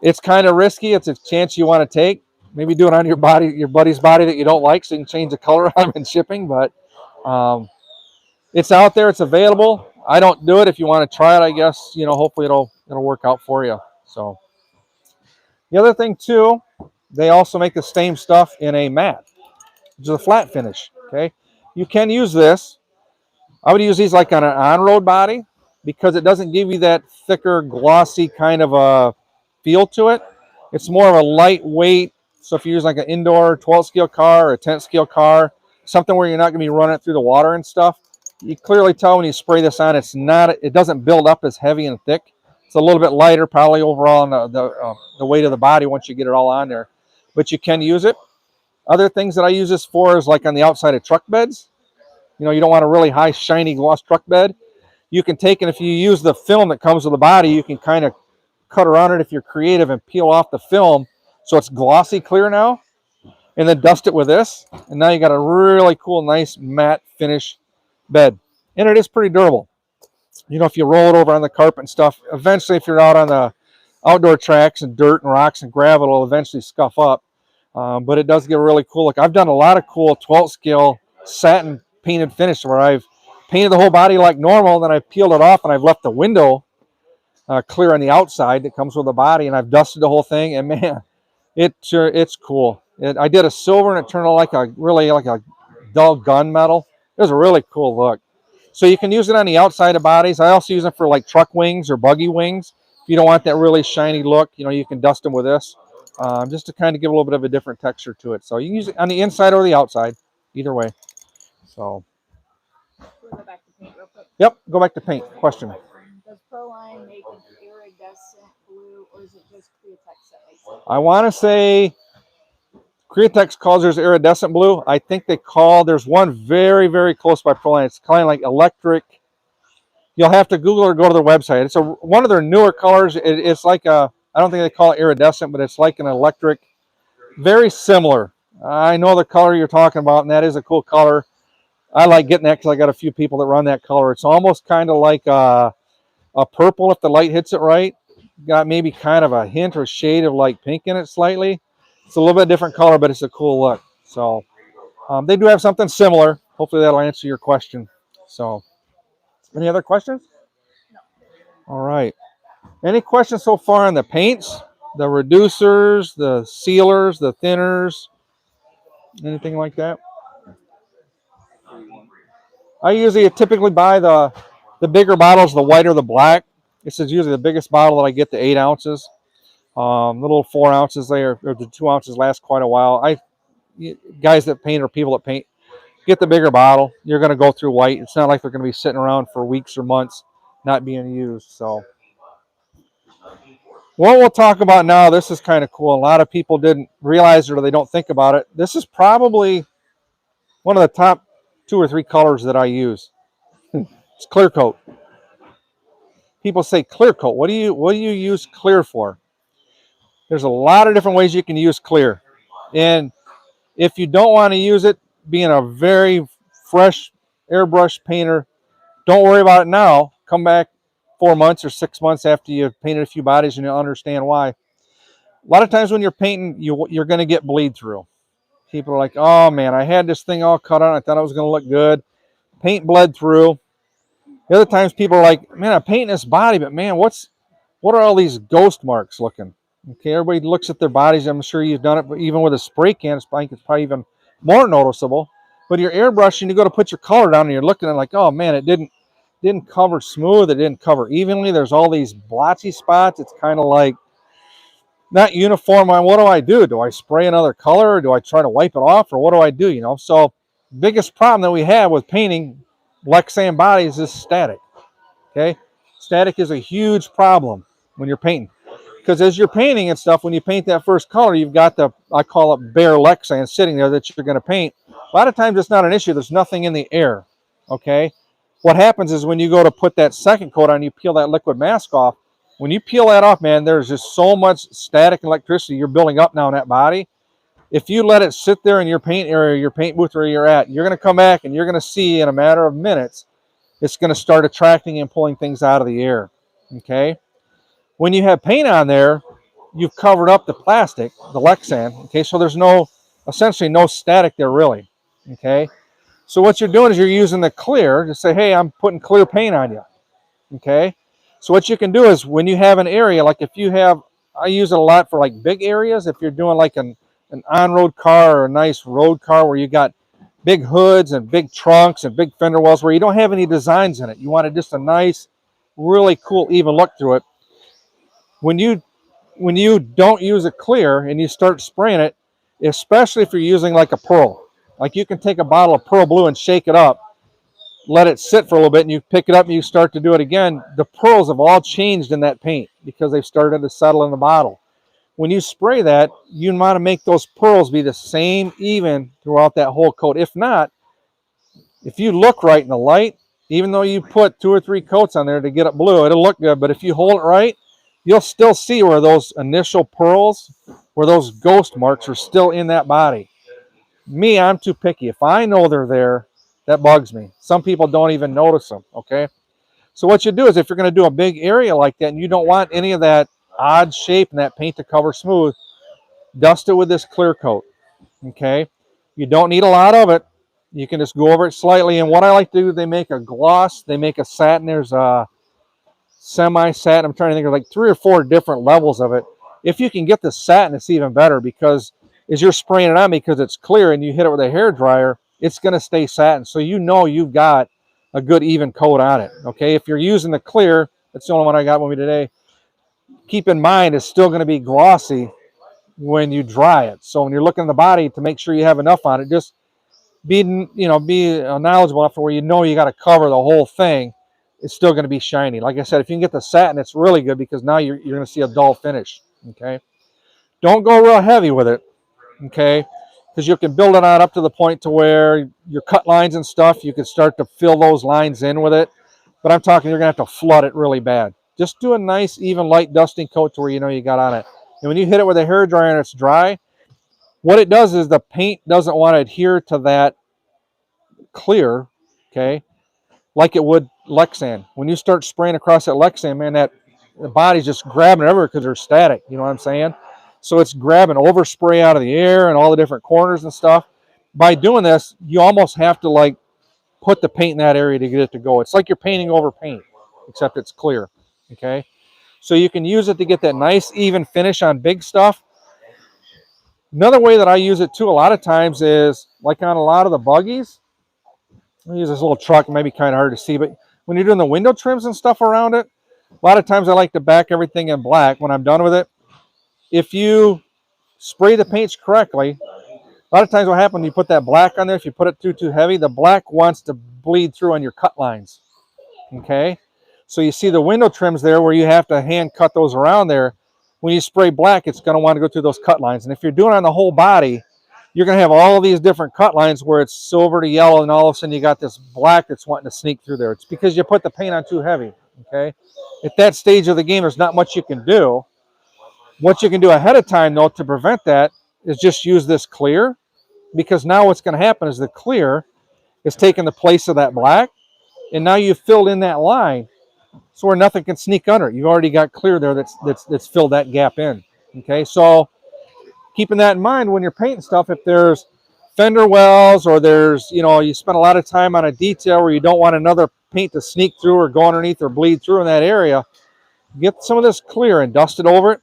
It's kind of risky. It's a chance you want to take. Maybe do it on your buddy's body that you don't like, so you can change the color on them in shipping. But it's out there. It's available. I don't do it. If you want to try it, I guess, hopefully it'll work out for you. So the other thing too, they also make the same stuff in a matte, which is a flat finish. Okay, you can use this. I would use these like on an on-road body because it doesn't give you that thicker, glossy kind of a feel to it. It's more of a lightweight. So if you use like an indoor 12 scale car or a 10 scale car, something where you're not going to be running it through the water and stuff, you clearly tell when you spray this on, it doesn't build up as heavy and thick. It's a little bit lighter, probably overall on the weight of the body once you get it all on there. But you can use it. Other things that I use this for is like on the outside of truck beds. You don't want a really high, shiny, gloss truck bed. You can take, and if you use the film that comes with the body, you can kind of cut around it if you're creative and peel off the film so it's glossy clear now, and then dust it with this. And now you got a really cool, nice matte finish bed. And it is pretty durable. If you roll it over on the carpet and stuff, eventually if you're out on the outdoor tracks and dirt and rocks and gravel, it'll eventually scuff up. But it does give a really cool look. I've done a lot of cool 12 scale satin painted finish where I've painted the whole body like normal, then I've peeled it off and I've left the window clear on the outside that comes with the body, and I've dusted the whole thing, and man, it's cool. I did a silver and it turned out like a dull gunmetal. It was a really cool look. So you can use it on the outside of bodies. I also use it for like truck wings or buggy wings. If you don't want that really shiny look, you can dust them with this. just to kind of give a little bit of a different texture to it. So you can use it on the inside or the outside, either way. So. We'll go back to paint real quick. Yep, go back to paint. Question. Does Proline make an iridescent blue, or is it just Createx that makes it? I want to say Createx calls theirs iridescent blue. I think they call, there's one very, very close by Proline. It's kind of like electric. You'll have to Google or go to their website. It's one of their newer colors. It's like a, I don't think they call it iridescent, but it's like an electric, very similar. I know the color you're talking about, and that is a cool color. I like getting that because I got a few people that run that color. It's almost kind of like a purple if the light hits it right. Got maybe kind of a hint or shade of like pink in it slightly. It's a little bit different color, but it's a cool look. So they do have something similar. Hopefully that'll answer your question. So any other questions? No. All right. Any questions so far on the paints, the reducers, the sealers, the thinners, anything like that? I typically buy the bigger bottles, the white or the black. This is usually the biggest bottle that I get, the 8 ounces. The little 4 ounces there, or the 2 ounces last quite a while. Guys that paint or people that paint, get the bigger bottle. You're going to go through white. It's not like they're going to be sitting around for weeks or months not being used. So what we'll talk about now, this is kind of cool. A lot of people didn't realize it or they don't think about it. This is probably one of the top 2 or 3 colors that I use. It's clear coat. People say clear coat. What do you use clear for? There's a lot of different ways you can use clear. And if you don't want to use it, being a very fresh airbrush painter, don't worry about it now. Come back 4 months or 6 months after you've painted a few bodies and you'll understand why. A lot of times when you're painting, you're going to get bleed through. People are like, oh man, I had this thing all cut out. I thought it was going to look good. Paint bled through. The other times people are like, man, I'm painting this body, but man, what are all these ghost marks looking? Okay, everybody looks at their bodies. I'm sure you've done it, but even with a spray can, it's probably even more noticeable. But your airbrush, and you go to put your color down, and you're looking at it like, oh man, it didn't cover smooth. It didn't cover evenly. There's all these blotchy spots. It's kind of like not uniform. What do I do? Do I spray another color? Or do I try to wipe it off? Or what do I do? You know, so biggest problem that we have with painting Lexan bodies is static. Okay, static is a huge problem when you're painting. Because as you're painting and stuff, when you paint that first color, you've got I call it bare Lexan sitting there that you're going to paint. A lot of times it's not an issue. There's nothing in the air, okay? What happens is when you go to put that second coat on, you peel that liquid mask off. When you peel that off, man, there's just so much static electricity you're building up now in that body. If you let it sit there in your paint area, your paint booth where you're at, you're going to come back and you're going to see in a matter of minutes, it's going to start attracting and pulling things out of the air, okay? When you have paint on there, you've covered up the plastic, the Lexan, okay? So there's essentially no static there really, okay? So what you're doing is you're using the clear to say, hey, I'm putting clear paint on you, okay? So what you can do is when you have an area, like if you have, I use it a lot for like big areas. If you're doing like an on-road car or a nice road car where you got big hoods and big trunks and big fender wells where you don't have any designs in it. You want just a nice, really cool, even look through it. When you don't use it clear and you start spraying it, especially if you're using like a pearl, like you can take a bottle of pearl blue and shake it up, let it sit for a little bit, and you pick it up and you start to do it again, the pearls have all changed in that paint because they've started to settle in the bottle. When you spray that, you want to make those pearls be the same even throughout that whole coat. If not, if you look right in the light, even though you put 2 or 3 coats on there to get it blue, it'll look good, but if you hold it right, you'll still see where those initial pearls, where those ghost marks are still in that body. Me, I'm too picky. If I know they're there, that bugs me. Some people don't even notice them, okay? So what you do is if you're going to do a big area like that and you don't want any of that odd shape and that paint to cover smooth, dust it with this clear coat, okay? You don't need a lot of it. You can just go over it slightly. And what I like to do, they make a gloss, they make a satin. There's a semi-satin. I'm trying to think of like 3 or 4 different levels of it. If you can get the satin, it's even better because as you're spraying it on because it's clear and you hit it with a hair dryer, it's going to stay satin. So you know you've got a good even coat on it, okay? If you're using the clear, that's the only one I got with me today, keep in mind it's still going to be glossy when you dry it. So when you're looking at the body to make sure you have enough on it, just be knowledgeable enough to where you know you got to cover the whole thing. It's still going to be shiny. Like I said, if you can get the satin, it's really good because now you're going to see a dull finish. Okay, don't go real heavy with it. Okay, because you can build it on up to the point to where your cut lines and stuff, you can start to fill those lines in with it. But I'm talking you're going to have to flood it really bad. Just do a nice, even, light dusting coat to where you know you got on it. And when you hit it with a hairdryer and it's dry, what it does is the paint doesn't want to adhere to that clear, okay, like it would Lexan. When you start spraying across that Lexan, man, the body's just grabbing everywhere because they're static. You know what I'm saying? So it's grabbing overspray out of the air and all the different corners and stuff. By doing this, you almost have to like put the paint in that area to get it to go. It's like you're painting over paint, except it's clear. Okay, so you can use it to get that nice even finish on big stuff. Another way that I use it too a lot of times is like on a lot of the buggies. I use this little truck, it may be kind of hard to see, but when you're doing the window trims and stuff around it, a lot of times I like to back everything in black when I'm done with it. If you spray the paints correctly, a lot of times what happens when you put that black on there, if you put it too heavy, the black wants to bleed through on your cut lines. Okay? So you see the window trims there where you have to hand cut those around there. When you spray black, it's going to want to go through those cut lines. And if you're doing it on the whole body, you're going to have all of these different cut lines where it's silver to yellow, and all of a sudden you got this black that's wanting to sneak through there. It's because you put the paint on too heavy. Okay? At that stage of the game, there's not much you can do. What you can do ahead of time, though, to prevent that is just use this clear, because now what's going to happen is the clear is taking the place of that black, and now you've filled in that line so where nothing can sneak under it. You've already got clear there that's filled that gap in. Okay, so keeping that in mind when you're painting stuff, if there's fender wells or there's, you spend a lot of time on a detail where you don't want another paint to sneak through or go underneath or bleed through in that area, get some of this clear and dust it over it,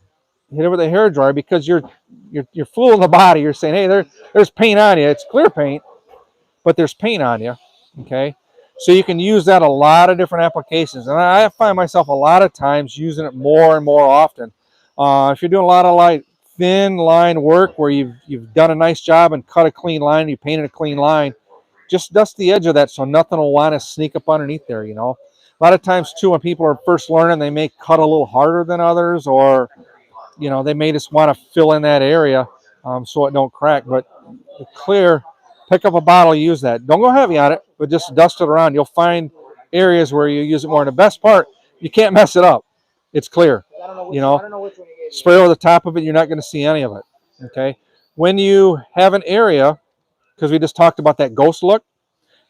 hit it with a hairdryer, because you're fooling the body. You're saying, hey, there's paint on you. It's clear paint, but there's paint on you. Okay, so you can use that a lot of different applications, and I find myself a lot of times using it more and more often. If you're doing a lot of like thin line work where you've done a nice job and cut a clean line, you painted a clean line, just dust the edge of that so nothing will want to sneak up underneath there. A lot of times too, when people are first learning, they may cut a little harder than others, or they may just want to fill in that area so it don't crack. But the clear, pick up a bottle, use that. Don't go heavy on it, but just dust it around. You'll find areas where you use it more. And the best part, you can't mess it up. It's clear. I don't know which one you gave me. Spray over the top of it, you're not going to see any of it. Okay. When you have an area, because we just talked about that ghost look,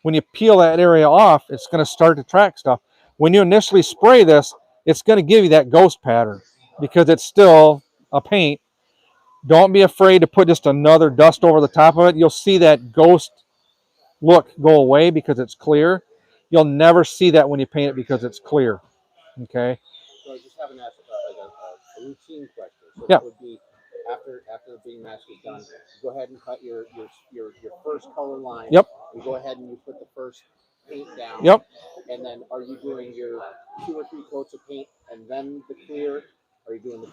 when you peel that area off, it's going to start to track stuff. When you initially spray this, it's going to give you that ghost pattern because it's still a paint. Don't be afraid to put just another dust over the top of it. You'll see that ghost look go away because it's clear. You'll never see that when you paint it because it's clear. Okay. So I just have a routine question. So yeah. That would be after the beam mask is done, you go ahead and cut your first color line. Yep. You go ahead and you put the first paint down. Yep. And then are you doing your 2 or 3 coats of paint and then the clear? Are you doing the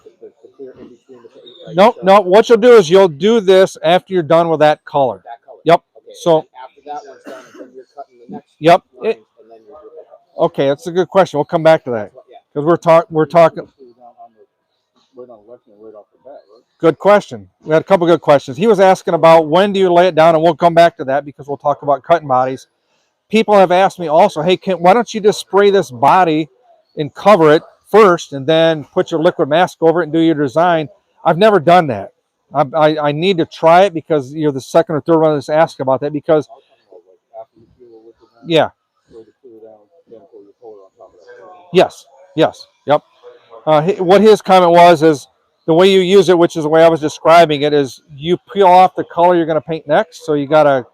clear in between the paint? No. What you'll do is you'll do this after you're done with that color. That color. Yep. Okay. So after that one's done, then you're cutting the next. Yep. Lines, and then you're doing okay, that's a good question. We'll come back to that because we're talking. Good question. We had a couple good questions. He was asking about when do you lay it down, and we'll come back to that because we'll talk about cutting bodies. People have asked me also, hey, why don't you just spray this body and cover it first and then put your liquid mask over it and do your design? I've never done that. I need to try it because you're the second or third one that's asked about that because, yeah. Yes. Yep. What his comment was is the way you use it, which is the way I was describing it, is you peel off the color you're going to paint next. So you got a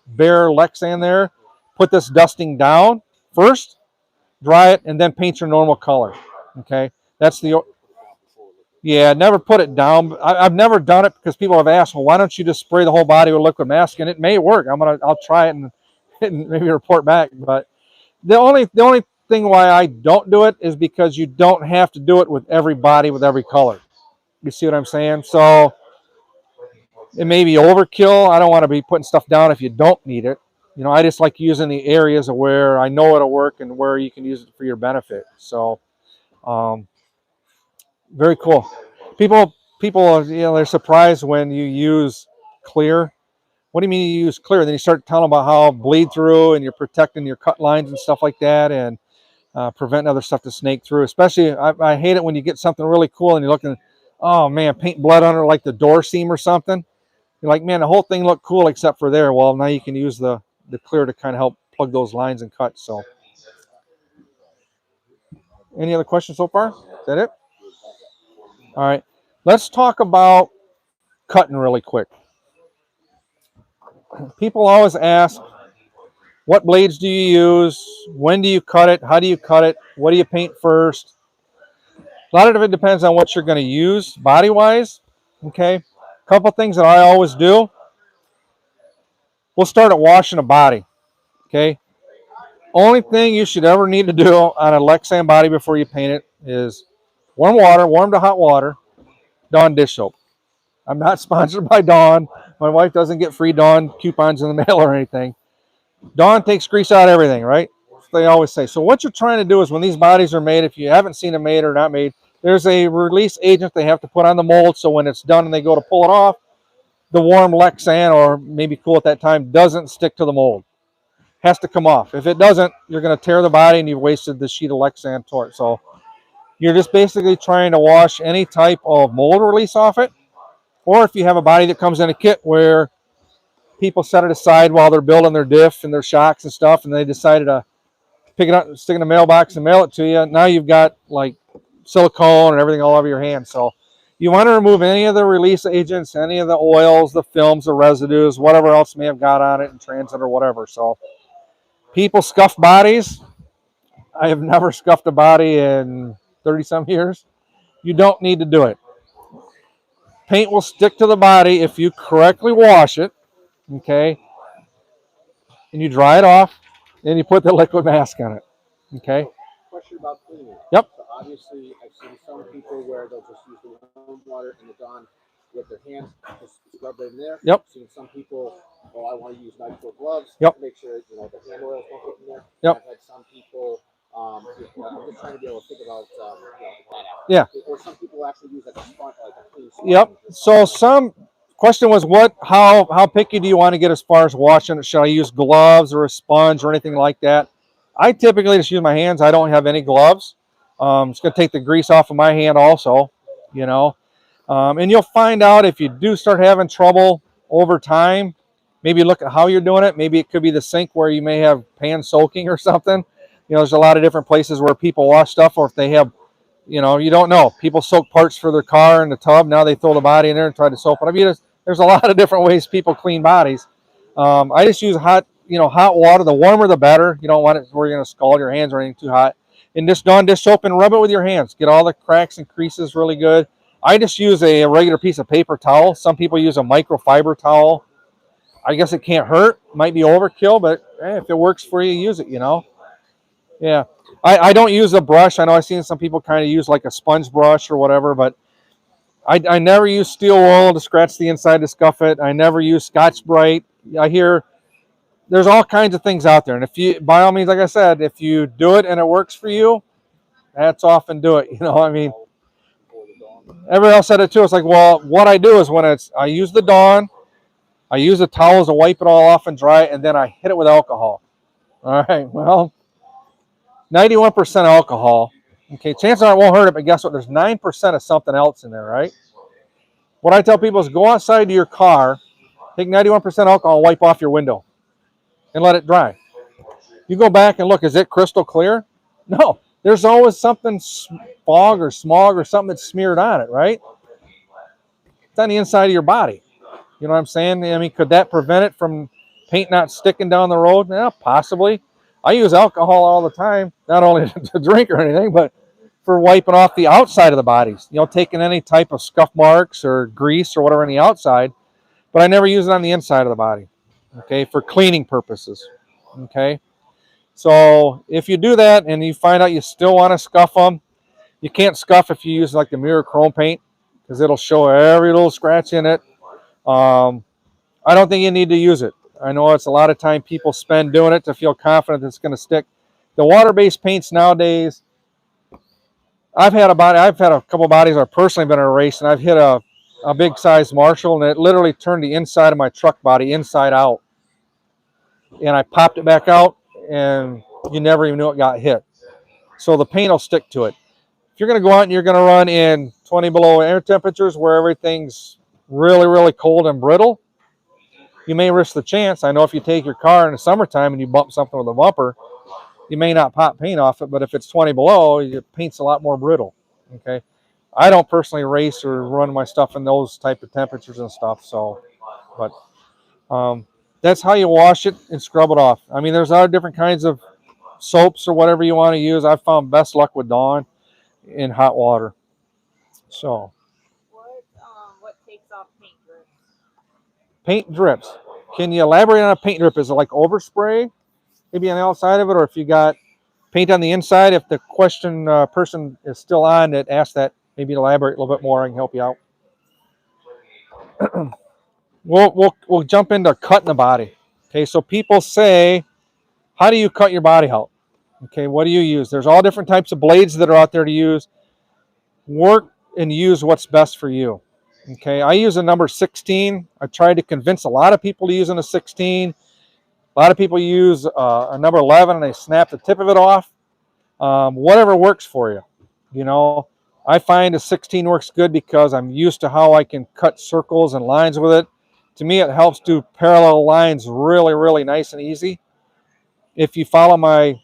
bare Lexan there. Put this dusting down first, dry it, and then paint your normal color. Okay, that's the. Yeah, never put it down. I've never done it because people have asked, well, why don't you just spray the whole body with liquid mask? And it may work. I'll try it and maybe report back. But the only thing why I don't do it is because you don't have to do it with every body with every color. You see what I'm saying? So it may be overkill. I don't want to be putting stuff down if you don't need it. You know, I just like using the areas where I know it'll work and where you can use it for your benefit. So, very cool. People, you know, they're surprised when you use clear. What do you mean you use clear? Then you start telling them about how bleed through and you're protecting your cut lines and stuff like that, and preventing other stuff to snake through. Especially, I hate it when you get something really cool and you're looking, oh man, paint blood under like the door seam or something. You're like, man, the whole thing looked cool except for there. Well, now you can use the clear to kind of help plug those lines and cuts. So, any other questions so far? Is that it? All right, let's talk about cutting really quick. People always ask, what blades do you use? When do you cut it? How do you cut it? What do you paint first? A lot of it depends on what you're going to use body-wise. Okay, a couple things that I always do. We'll start at washing a body. Okay, only thing you should ever need to do on a Lexan body before you paint it is warm water, warm to hot water, Dawn dish soap. I'm not sponsored by Dawn. My wife doesn't get free Dawn coupons in the mail or anything. Dawn takes grease out of everything, right? They always say. So what you're trying to do is when these bodies are made, if you haven't seen them made or not made, there's a release agent they have to put on the mold, so when it's done and they go to pull it off, the warm Lexan, or maybe cool at that time, doesn't stick to the mold. Has to come off. If it doesn't, you're going to tear the body and you've wasted the sheet of Lexan tort. So you're just basically trying to wash any type of mold release off it. Or if you have a body that comes in a kit where people set it aside while they're building their diff and their shocks and stuff, and they decided to pick it up, stick it in the mailbox and mail it to you, now you've got like silicone and everything all over your hand. So you want to remove any of the release agents, any of the oils, the films, the residues, whatever else may have got on it in transit or whatever. So people scuff bodies. I have never scuffed a body in 30-some years. You don't need to do it. Paint will stick to the body if you correctly wash it, okay, and you dry it off, and you put the liquid mask on it, okay? Question about cleaning. Yep. So obviously, I've seen some people where they'll just use the warm water and the Dawn with their hands, just scrub it in there. Yep. I've seen some people, oh, I want to use nitrile gloves. Yep. To make sure the hand oils don't get in there. Yep. I've had some people. I'm just trying to be able to think about yeah. Or some people actually use like a sponge, like a clean sponge. Yep. So some question was how picky do you want to get as far as washing it? Should I use gloves or a sponge or anything like that? I typically just use my hands. I don't have any gloves. It's going to take the grease off of my hand also, and you'll find out if you do start having trouble over time. Maybe look at how you're doing it. Maybe it could be the sink where you may have pan soaking or something. There's a lot of different places where people wash stuff, or if they have, you don't know. People soak parts for their car in the tub. Now they throw the body in there and try to soap it up. There's a lot of different ways people clean bodies. I just use hot water. The warmer, the better. You don't want it where you're going to scald your hands or anything too hot. And just Dawn dish soap and rub it with your hands. Get all the cracks and creases really good. I just use a regular piece of paper towel. Some people use a microfiber towel. I guess it can't hurt. Might be overkill, but if it works for you, use it, Yeah. I don't use a brush. I know I've seen some people kind of use like a sponge brush or whatever, but I never use steel wool to scratch the inside to scuff it. I never use Scotch-Brite. I hear there's all kinds of things out there. And if you, by all means, like I said, if you do it and it works for you, hats off and do it. Everyone else said it too. It's like, well, what I do is I use the Dawn, I use the towels to wipe it all off and dry it, and then I hit it with alcohol. All right, well, 91% alcohol. Okay, chances are it won't hurt it, but guess what? There's 9% of something else in there, right? What I tell people is go outside to your car, take 91% alcohol, wipe off your window, and let it dry. You go back and look, is it crystal clear? No, there's always something, fog or smog or something that's smeared on it, right? It's on the inside of your body. You know what I'm saying? I mean, could that prevent it from paint not sticking down the road? Yeah, possibly. I use alcohol all the time, not only to drink or anything, but for wiping off the outside of the bodies. Taking any type of scuff marks or grease or whatever on the outside, but I never use it on the inside of the body, okay, for cleaning purposes, okay? So if you do that and you find out you still want to scuff them, you can't scuff if you use like the mirror chrome paint because it'll show every little scratch in it. I don't think you need to use it. I know it's a lot of time people spend doing it to feel confident it's going to stick. The water-based paints nowadays, I've had a couple bodies I've personally been in a race, and I've hit a big size Marshall, and it literally turned the inside of my truck body inside out. And I popped it back out, and you never even knew it got hit. So the paint will stick to it. If you're going to go out and you're going to run in 20 below air temperatures where everything's really, really cold and brittle, you may risk the chance. I know if you take your car in the summertime and you bump something with a bumper, you may not pop paint off it, but if it's 20 below, your paint's a lot more brittle. Okay, I don't personally race or run my stuff in those type of temperatures and stuff. So, but that's how you wash it and scrub it off. I mean, there's other different kinds of soaps or whatever you want to use. I've found best luck with Dawn in hot water. So, what takes off paint drips? Paint drips. Can you elaborate on a paint drip? Is it like overspray, maybe on the outside of it, or if you got paint on the inside? If the question person is still on that asked that, maybe elaborate a little bit more. I can help you out. We'll jump into cutting the body. Okay, so people say, how do you cut your body out? Okay, what do you use? There's all different types of blades that are out there to use. Work and use what's best for you. Okay, I use a number 16. I tried to convince a lot of people to use a 16. A lot of people use a number 11 and they snap the tip of it off. Whatever works for you. You know, I find a 16 works good because I'm used to how I can cut circles and lines with it. To me, it helps do parallel lines really, really nice and easy. If you follow my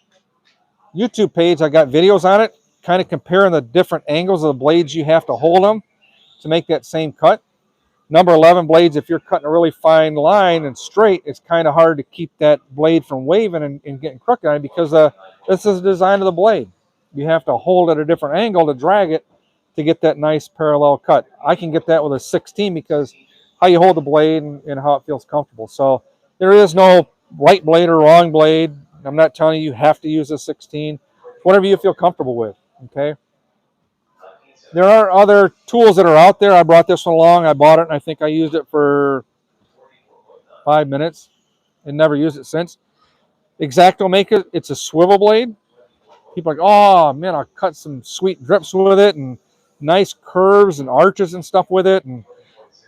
YouTube page, I got videos on it, kind of comparing the different angles of the blades you have to hold them to make that same cut. Number 11 blades, if you're cutting a really fine line and straight, it's kind of hard to keep that blade from waving and getting crooked on it because this is the design of the blade. You have to hold at a different angle to drag it to get that nice parallel cut. I can get that with a 16 because how you hold the blade and how it feels comfortable. So there is no right blade or wrong blade. I'm not telling you have to use a 16. Whatever you feel comfortable with, okay? There are other tools that are out there. I brought this one along. I bought it, and I think I used it for 5 minutes and never used it since. X-Acto make it. It's a swivel blade. People are like, oh, man, I'll cut some sweet drips with it and nice curves and arches and stuff with it. And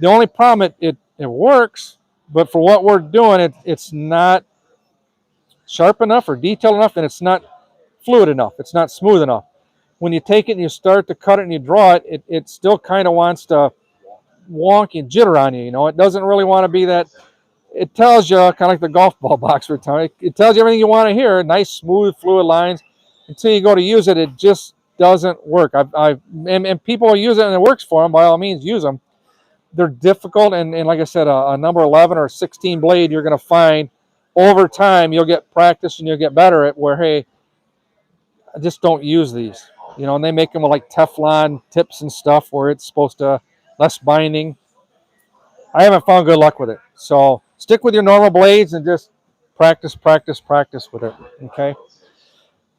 the only problem, it works, but for what we're doing, it's not sharp enough or detailed enough, and it's not fluid enough. It's not smooth enough. When you take it and you start to cut it and you draw it, it still kind of wants to wonk and jitter on you. You know, it doesn't really want to be that. It tells you, kind of like the golf ball box for time. It tells you everything you want to hear. Nice, smooth, fluid lines. Until you go to use it, it just doesn't work. And people use it and it works for them. By all means, use them. They're difficult, and like I said, a number 11 or 16 blade, you're going to find over time you'll get practice and you'll get better at where, hey, I just don't use these. You know, and they make them with like Teflon tips and stuff where it's supposed to less binding. I haven't found good luck with it. So stick with your normal blades and just practice with it, okay?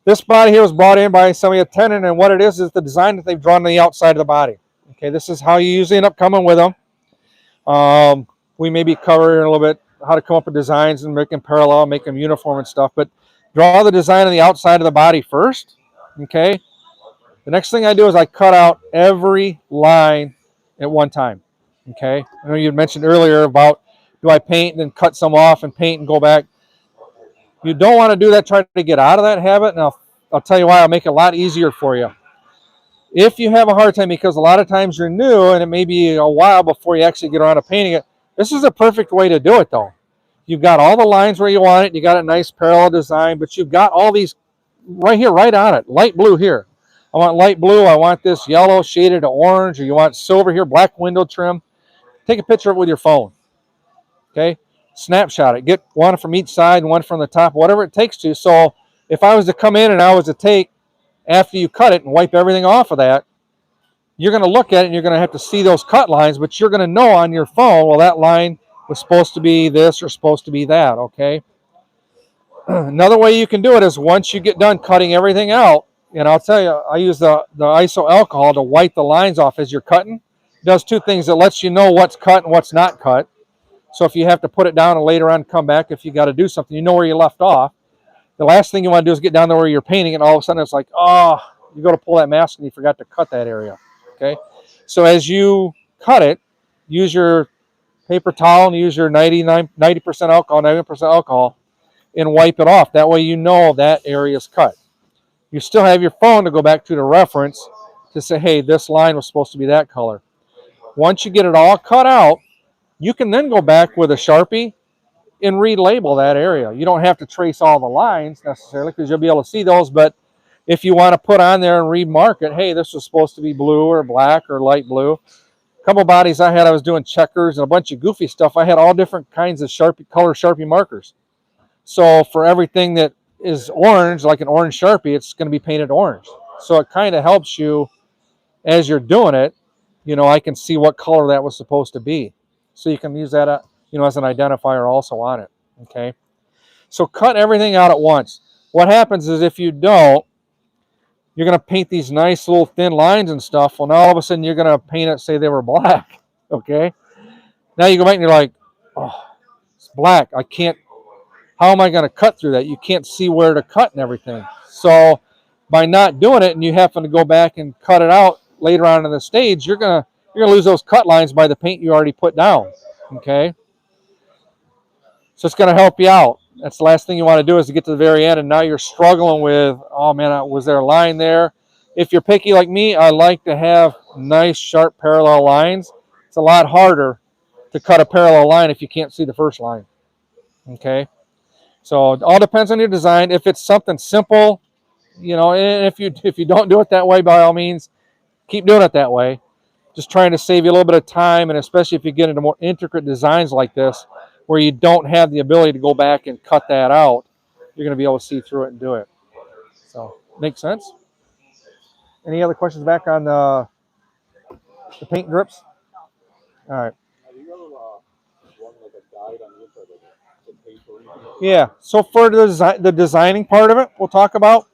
This body here was brought in by somebody at Tenon, and what it is the design that they've drawn on the outside of the body. Okay, this is how you usually end up coming with them. We maybe cover a little bit how to come up with designs and make them parallel, make them uniform and stuff, but draw the design on the outside of the body first, okay? The next thing I do is I cut out every line at one time, okay? I know you mentioned earlier about do I paint and then cut some off and paint and go back. You don't want to do that. Try to get out of that habit, and I'll tell you why. I'll make it a lot easier for you. If you have a hard time, because a lot of times you're new and it may be a while before you actually get around to painting it, this is a perfect way to do it, though. You've got all the lines where you want it. You got a nice parallel design, but you've got all these right here, right on it. Light blue here. I want light blue. I want this yellow shaded to orange, or you want silver here, black window trim. Take a picture of it with your phone, okay? Snapshot it. Get one from each side and one from the top, whatever it takes to. So if I was to come in and I was to take, after you cut it and wipe everything off of that, you're going to look at it and you're going to have to see those cut lines, but you're going to know on your phone, well, that line was supposed to be this or supposed to be that, okay? Another way you can do it is once you get done cutting everything out, and I'll tell you, I use the iso alcohol to wipe the lines off as you're cutting. does two things. It lets you know what's cut and what's not cut. So if you have to put it down and later on come back, if you got to do something, you know where you left off. The last thing you want to do is get down there where you're painting and all of a sudden it's like, oh, you go to pull that mask and you forgot to cut that area. Okay. So as you cut it, use your paper towel and use your 90% alcohol, 90% alcohol, and wipe it off. That way you know that area is cut. You still have your phone to go back to the reference to say, hey, this line was supposed to be that color. Once you get it all cut out, you can then go back with a Sharpie and relabel that area. You don't have to trace all the lines necessarily because you'll be able to see those, but if you want to put on there and remark it, hey, this was supposed to be blue or black or light blue. A couple bodies I was doing checkers and a bunch of goofy stuff. I had all different kinds of color Sharpie markers. So for everything that is orange, like an orange Sharpie, it's going to be painted orange. So it kind of helps you as you're doing it. I can see what color that was supposed to be. So you can use that, as an identifier also on it. Okay. So cut everything out at once. What happens is if you don't, you're going to paint these nice little thin lines and stuff. Well, now all of a sudden you're going to paint it, say they were black. Okay. Now you go back and you're like, oh, it's black. How am I going to cut through that? You can't see where to cut and everything. So by not doing it and you happen to go back and cut it out later on in the stage, you're going to lose those cut lines by the paint you already put down. Okay. So it's going to help you out. That's the last thing you want to do is to get to the very end and now you're struggling with, oh man, was there a line there? If you're picky like me, I like to have nice, sharp, parallel lines. It's a lot harder to cut a parallel line if you can't see the first line. Okay? So it all depends on your design. If it's something simple, and if you don't do it that way, by all means, keep doing it that way. Just trying to save you a little bit of time, and especially if you get into more intricate designs like this, where you don't have the ability to go back and cut that out, you're going to be able to see through it and do it. So, makes sense? Any other questions back on the paint drips? All right. Have you ever run like a guide on the inside of the paper? Yeah. So for the designing part of it, we'll talk about.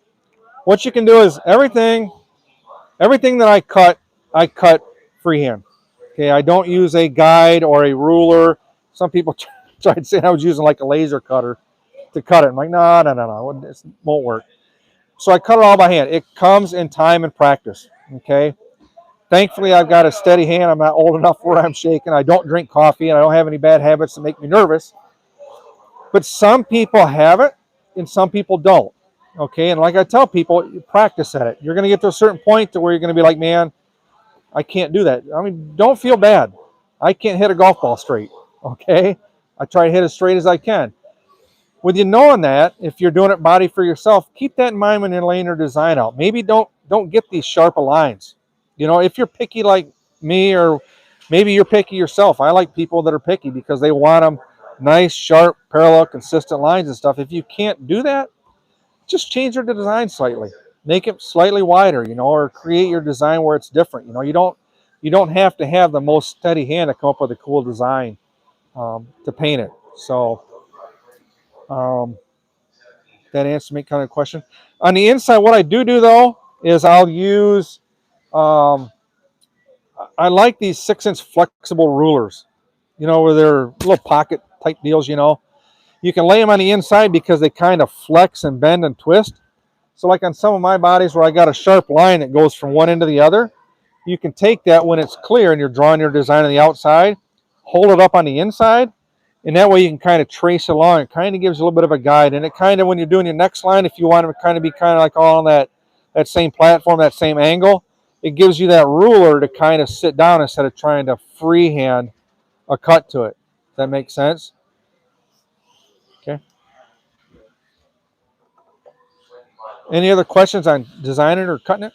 What you can do is everything that I cut freehand. Okay. I don't use a guide or a ruler. Some people tried saying I was using like a laser cutter to cut it. I'm like, no, it won't work. So I cut it all by hand. It comes in time and practice. Okay. Thankfully, I've got a steady hand. I'm not old enough where I'm shaking. I don't drink coffee, and I don't have any bad habits that make me nervous. But some people have it, and some people don't. Okay, and like I tell people, you practice at it. You're going to get to a certain point to where you're going to be like, man, I can't do that. I mean, don't feel bad. I can't hit a golf ball straight. Okay, I try to hit as straight as I can. With you knowing that, if you're doing it body for yourself, keep that in mind when you're laying your design out. Maybe don't get these sharp lines. If you're picky like me, or maybe you're picky yourself. I like people that are picky because they want them nice, sharp, parallel, consistent lines and stuff. If you can't do that, just change your design slightly. Make it slightly wider, or create your design where it's different. You don't have to have the most steady hand to come up with a cool design to paint it. So that answers me kind of question. On the inside, what I do though is I'll use I like these 6-inch flexible rulers, where they're little pocket type deals, You can lay them on the inside because they kind of flex and bend and twist. So like on some of my bodies where I got a sharp line that goes from one end to the other, you can take that when it's clear and you're drawing your design on the outside, hold it up on the inside, and that way you can kind of trace along. It kind of gives you a little bit of a guide. And it kind of, when you're doing your next line, if you want to kind of be kind of like all on that same platform, that same angle, it gives you that ruler to kind of sit down instead of trying to freehand a cut to it. Does that make sense? Okay. Any other questions on designing or cutting it?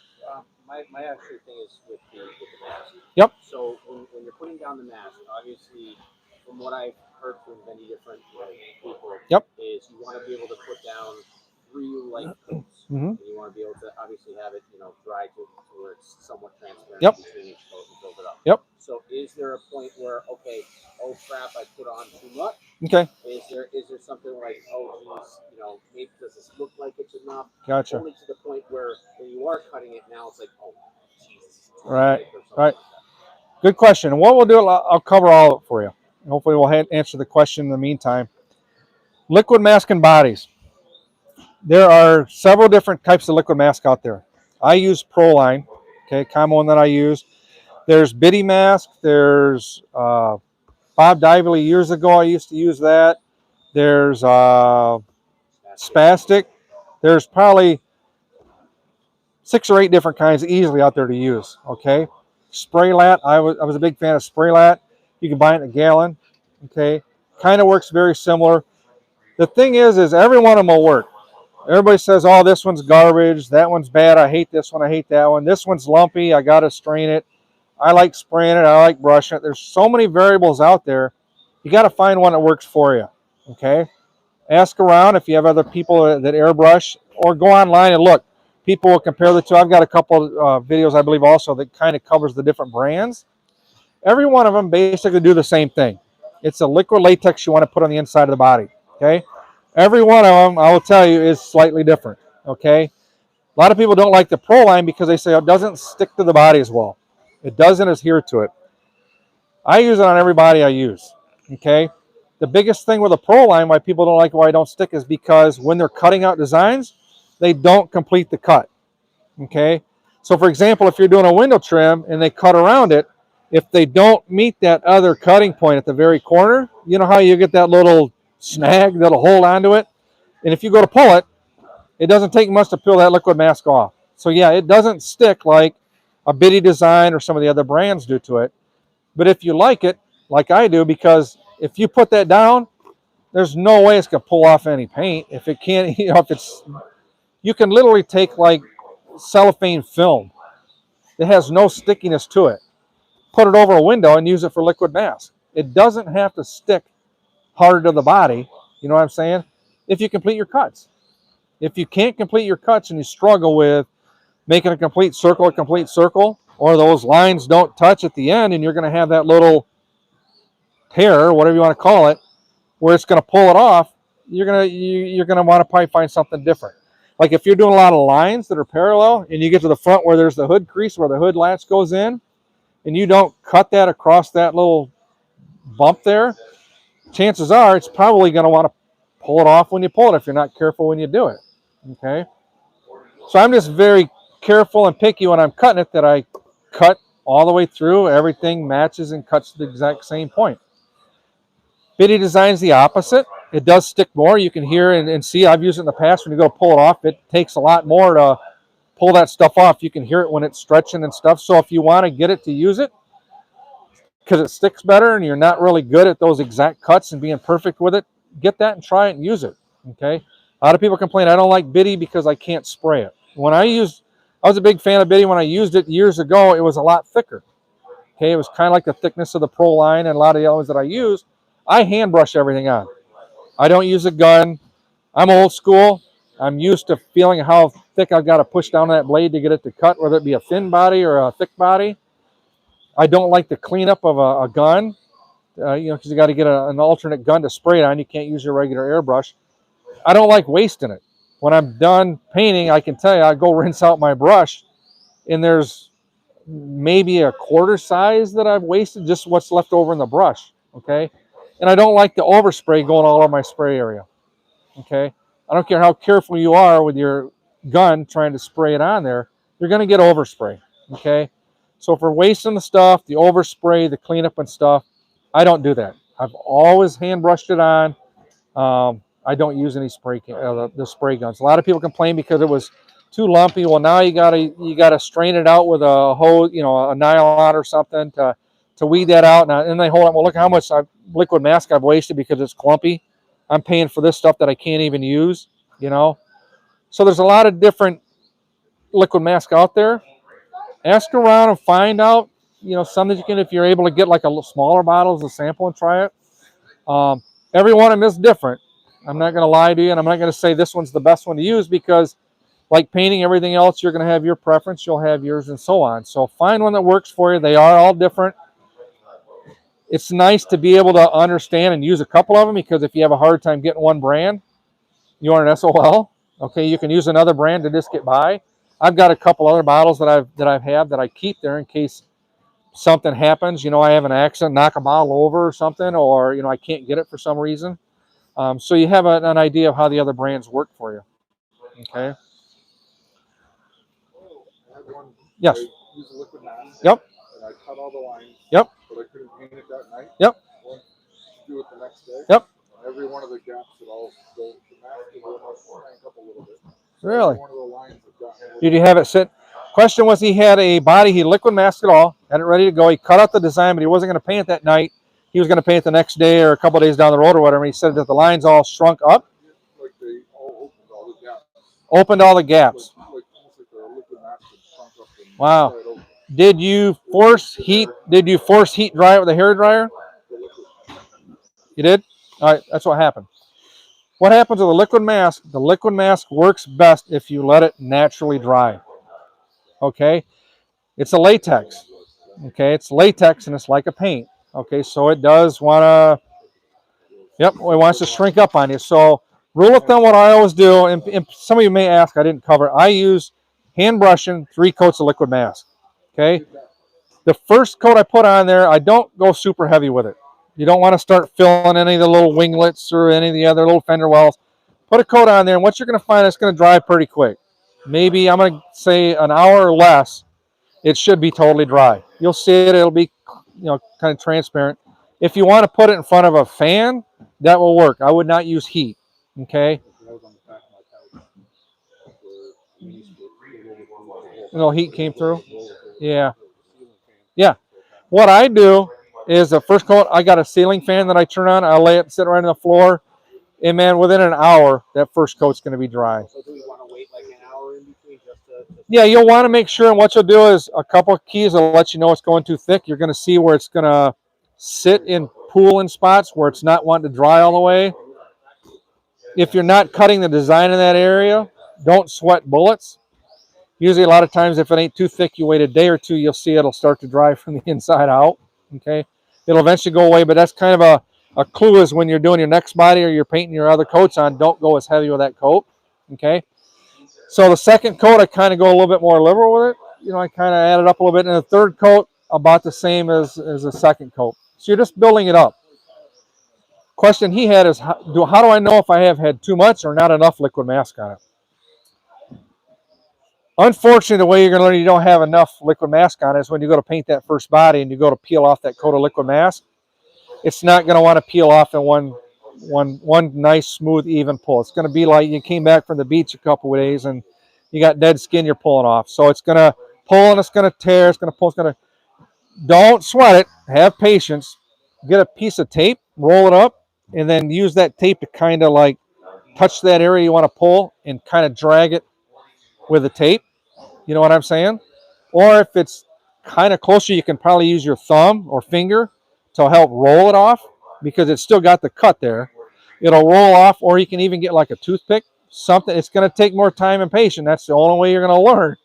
My actual thing is with the mask. Yep. So when you're putting down the mask, obviously, from what I've heard from many different people, Yep. is you want to be able to put down 3 light coats. Mm-hmm. And you want to be able to obviously have it, dry to where it's somewhat transparent Yep. between each coat and build it up. Yep. So is there a point where, okay, oh crap, I put on too much? Okay. Is there something like, oh geez, maybe does this look like it's enough? Gotcha. Only to the point where when you are cutting it now, it's like, oh Jesus. Right. Right. Good question. And what we'll do, I'll cover all of it for you. Hopefully we'll answer the question in the meantime. Liquid masking bodies. There are several different types of liquid mask out there. I use Proline, okay, common one that I use. There's Bitty mask. There's Bob Dively years ago. I used to use that. There's Spastic. There's probably 6 or 8 different kinds easily out there to use. Okay, Spraylat. I was a big fan of Spraylat. You can buy it in a gallon. Okay, kind of works very similar. The thing is every one of them will work. Everybody says, oh, this one's garbage, that one's bad, I hate this one, I hate that one. This one's lumpy, I got to strain it. I like spraying it, I like brushing it. There's so many variables out there. You got to find one that works for you, okay? Ask around if you have other people that airbrush, or go online and look. People will compare the two. I've got a couple of videos, I believe, also that kind of covers the different brands. Every one of them basically do the same thing. It's a liquid latex you want to put on the inside of the body, okay? Every one of them, I will tell you, is slightly different, okay? A lot of people don't like the Proline because they say it doesn't stick to the body as well. It doesn't adhere to it. I use it on every body I use, okay? The biggest thing with a Proline, why people don't like why it don't stick, is because when they're cutting out designs, they don't complete the cut, okay? So, for example, if you're doing a window trim and they cut around it, if they don't meet that other cutting point at the very corner, you know how you get that little snag that'll hold onto it, and if you go to pull it, it doesn't take much to peel that liquid mask off. So yeah, it doesn't stick like a Bitty design or some of the other brands do to it. But if you like it, like I do, because if you put that down, there's no way it's gonna pull off any paint. If it can't, if it's, you can literally take like cellophane film that has no stickiness to it, put it over a window and use it for liquid mask. It doesn't have to stick hard to the body, you know what I'm saying, if you complete your cuts. If you can't complete your cuts and you struggle with making a complete circle, or those lines don't touch at the end and you're going to have that little tear, whatever you want to call it, where it's going to pull it off, you're going to want to probably find something different. Like if you're doing a lot of lines that are parallel and you get to the front where there's the hood crease where the hood latch goes in, and you don't cut that across that little bump there, chances are it's probably going to want to pull it off when you pull it if you're not careful when you do it, okay? So I'm just very careful and picky when I'm cutting it that I cut all the way through, everything matches and cuts to the exact same point. Bitty design's the opposite. It does stick more. You can hear and see, I've used it in the past, when you go to pull it off, it takes a lot more to pull that stuff off. You can hear it when it's stretching and stuff. So if you want to get it to use it, because it sticks better and you're not really good at those exact cuts and being perfect with it, get that and try it and use it, okay? A lot of people complain, I don't like Bitty because I can't spray it. I was a big fan of Bitty when I used it years ago. It was a lot thicker, okay? It was kind of like the thickness of the Proline and a lot of the other ones that I use. I hand brush everything on. I don't use a gun. I'm old school. I'm used to feeling how thick I've got to push down that blade to get it to cut, whether it be a thin body or a thick body. I don't like the cleanup of a gun, because you got to get an alternate gun to spray it on. You can't use your regular airbrush. I don't like wasting it. When I'm done painting, I can tell you, I go rinse out my brush, and there's maybe a quarter size that I've wasted, just what's left over in the brush, okay? And I don't like the overspray going all over my spray area, okay? I don't care how careful you are with your gun trying to spray it on there, you're going to get overspray, okay? So if we're wasting the stuff, the overspray, the cleanup and stuff, I don't do that. I've always hand brushed it on. I don't use any the spray guns. A lot of people complain because it was too lumpy. Well, now you gotta strain it out with a hose, a nylon or something to weed that out. And they hold on. Well, look how much liquid mask I've wasted because it's clumpy. I'm paying for this stuff that I can't even use. So there's a lot of different liquid mask out there. Ask around and find out, some that you can, if you're able to get like a smaller bottle as a sample and try it. Every one of them is different. I'm not going to lie to you, and I'm not going to say this one's the best one to use, because like painting, everything else, you're going to have your preference, you'll have yours, and so on. So find one that works for you. They are all different. It's nice to be able to understand and use a couple of them, because if you have a hard time getting one brand, you want an SOL, okay, you can use another brand to just get by. I've got a couple other bottles that I keep there in case something happens, you know, I have an accident, knock a bottle over or something, or, you know, I can't get it for some reason. So you have an idea of how the other brands work for you. Okay. I had one. Yes. I used a liquid mask. Yep. And I cut all the lines. Yep. But I couldn't paint it that night. Yep. Went to do it the next day. Yep. Every one of the gaps at all, the mask had almost shrank up a little bit. So Really? every one of the lines had gotten. Did you have it sit? Question was, he had a body, he liquid masked it all, had it ready to go. He cut out the design, but he wasn't going to paint it that night. He was going to paint it the next day or a couple days down the road or whatever. And he said that the lines all shrunk up. Like they all opened all the gaps. Opened all the gaps. Like almost like the liquid mask had shrunk up. And wow. Open. Did you force heat? Did you force heat dry it with a hair dryer? You did? All right, that's what happened. What happens with a liquid mask? The liquid mask works best if you let it naturally dry. Okay? It's a latex. Okay? It's latex and it's like a paint. Okay? So it does want to, yep, it wants to shrink up on you. So rule of thumb, what I always do, and some of you may ask, I didn't cover it. I use hand brushing 3 coats of liquid mask. Okay? The first coat I put on there, I don't go super heavy with it. You don't want to start filling any of the little winglets or any of the other little fender wells. Put a coat on there, and what you're going to find is it's going to dry pretty quick. Maybe, I'm going to say an hour or less, it should be totally dry. You'll see it. It'll be, you know, kind of transparent. If you want to put it in front of a fan, that will work. I would not use heat. Okay? No heat came through? Yeah. Yeah. What I do is the first coat, I got a ceiling fan that I turn on. I lay it, sit right on the floor. And man, within an hour, that first coat's going to be dry. So do we want to wait like an hour in between just to yeah, you'll want to make sure. And what you'll do is a couple of keys will let you know it's going too thick. You're going to see where it's going to sit in pool in spots where it's not wanting to dry all the way. If you're not cutting the design in that area, don't sweat bullets. Usually, a lot of times, if it ain't too thick, you wait a day or two, you'll see it'll start to dry from the inside out. Okay, it'll eventually go away, but that's kind of a clue is when you're doing your next body or you're painting your other coats on, don't go as heavy with that coat. Okay, so the second coat, I kind of go a little bit more liberal with it. You know, I kind of add it up a little bit, and the third coat, about the same as the second coat. So you're just building it up. Question he had is, how do I know if I have had too much or not enough liquid mask on it? Unfortunately, the way you're going to learn you don't have enough liquid mask on it is when you go to paint that first body and you go to peel off that coat of liquid mask. It's not going to want to peel off in one nice, smooth, even pull. It's going to be like you came back from the beach a couple of days and you got dead skin you're pulling off. So it's going to pull and it's going to tear. It's going to pull. It's going to. Don't sweat it. Have patience. Get a piece of tape, roll it up, and then use that tape to kind of like touch that area you want to pull and kind of drag it with the tape. You know what I'm saying? Or if it's kind of closer, you can probably use your thumb or finger to help roll it off because it's still got the cut there. It'll roll off, or you can even get like a toothpick, something. It's going to take more time and patience. That's the only way you're going to learn.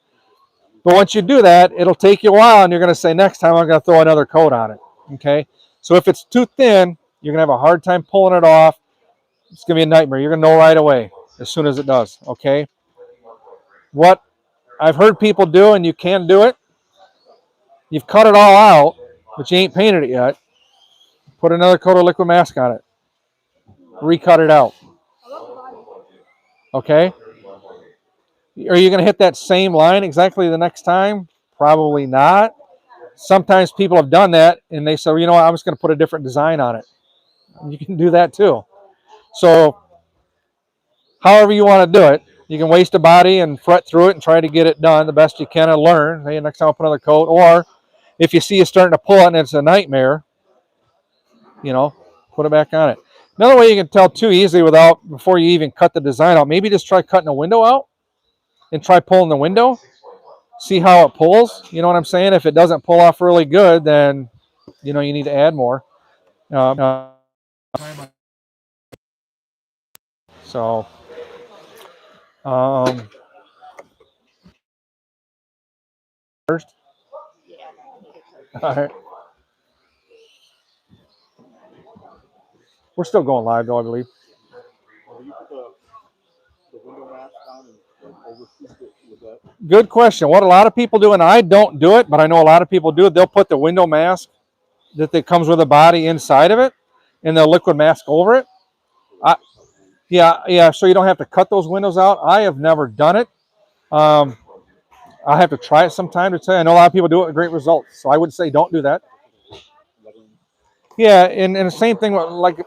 But once you do that, it'll take you a while, and you're going to say, next time I'm going to throw another coat on it. Okay? So if it's too thin, you're going to have a hard time pulling it off. It's going to be a nightmare. You're going to know right away as soon as it does. Okay? What I've heard people do, and you can do it, you've cut it all out, but you ain't painted it yet. Put another coat of liquid mask on it. Recut it out. Okay? Are you going to hit that same line exactly the next time? Probably not. Sometimes people have done that, and they say, well, you know what, I'm just going to put a different design on it. You can do that too. So however you want to do it, you can waste a body and fret through it and try to get it done the best you can and learn. Hey, next time I'll put another coat. Or if you see you starting to pull it and it's a nightmare, you know, put it back on it. Another way you can tell too easily before you even cut the design out, maybe just try cutting a window out and try pulling the window. See how it pulls. You know what I'm saying? If it doesn't pull off really good, then, you know, you need to add more. So, first. All right. We're still going live, though, I believe. You put the window mask on and overshoot it with that? Good question. What a lot of people do, and I don't do it, but I know a lot of people do it. They'll put the window mask that comes with a body inside of it, and they'll liquid mask over it. Yeah. So you don't have to cut those windows out. I have never done it. I have to try it sometime to tell you. I know a lot of people do it with great results, so I would say don't do that. Yeah, and the same thing with, like,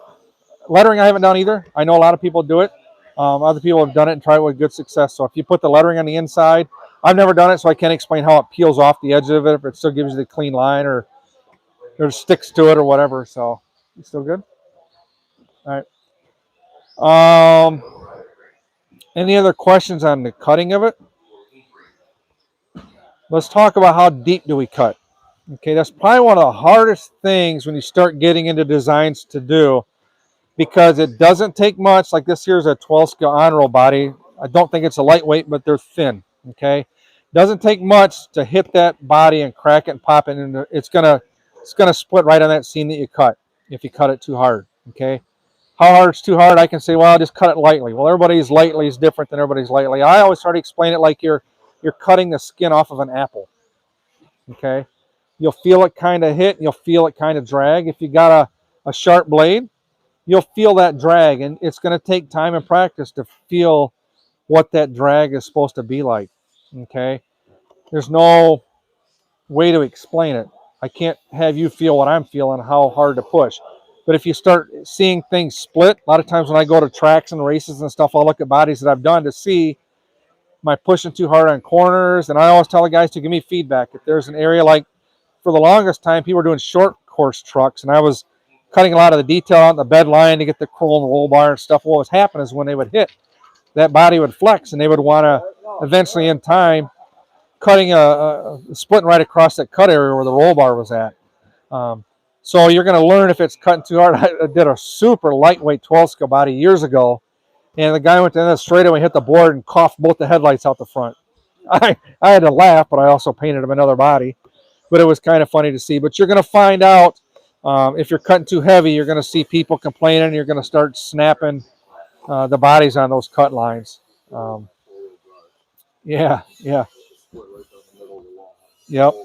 lettering I haven't done either. I know a lot of people do it. Other people have done it and tried it with good success. So if you put the lettering on the inside, I've never done it, so I can't explain how it peels off the edge of it, if it still gives you the clean line or sticks to it or whatever. So it's still good. All right. Any other questions on the cutting of it? Let's talk about how deep do we cut. Okay, that's probably one of the hardest things when you start getting into designs to do, because it doesn't take much. Like this here's a 12 scale on roll body. I don't think it's a lightweight, but they're thin. Okay, doesn't take much to hit that body and crack it and pop it, and it's gonna split right on that seam that you cut if you cut it too hard. Okay, how hard is too hard? I can say, well, I'll just cut it lightly. Well, everybody's lightly is different than everybody's lightly. I always try to explain it like you're cutting the skin off of an apple. Okay, you'll feel it kind of hit, you'll feel it kind of drag. If you got a sharp blade, you'll feel that drag, and it's going to take time and practice to feel what that drag is supposed to be like. Okay, there's no way to explain it. I can't have you feel what I'm feeling, how hard to push. But if you start seeing things split, a lot of times when I go to tracks and races and stuff, I'll look at bodies that I've done to see, am I pushing too hard on corners? And I always tell the guys to give me feedback. If there's an area, like for the longest time, people were doing short course trucks, and I was cutting a lot of the detail on the bed line to get the curl and roll bar and stuff. What was happening is when they would hit, that body would flex, and they would want to eventually, in time, cutting splitting right across that cut area where the roll bar was at. So you're going to learn if it's cutting too hard. I did a super lightweight 12 scale body years ago, and the guy went to the end of the straightaway, hit the board, and coughed both the headlights out the front. I had to laugh, but I also painted him another body. But it was kind of funny to see. But you're going to find out if you're cutting too heavy, you're going to see people complaining. You're going to start snapping the bodies on those cut lines. Yeah. Yep.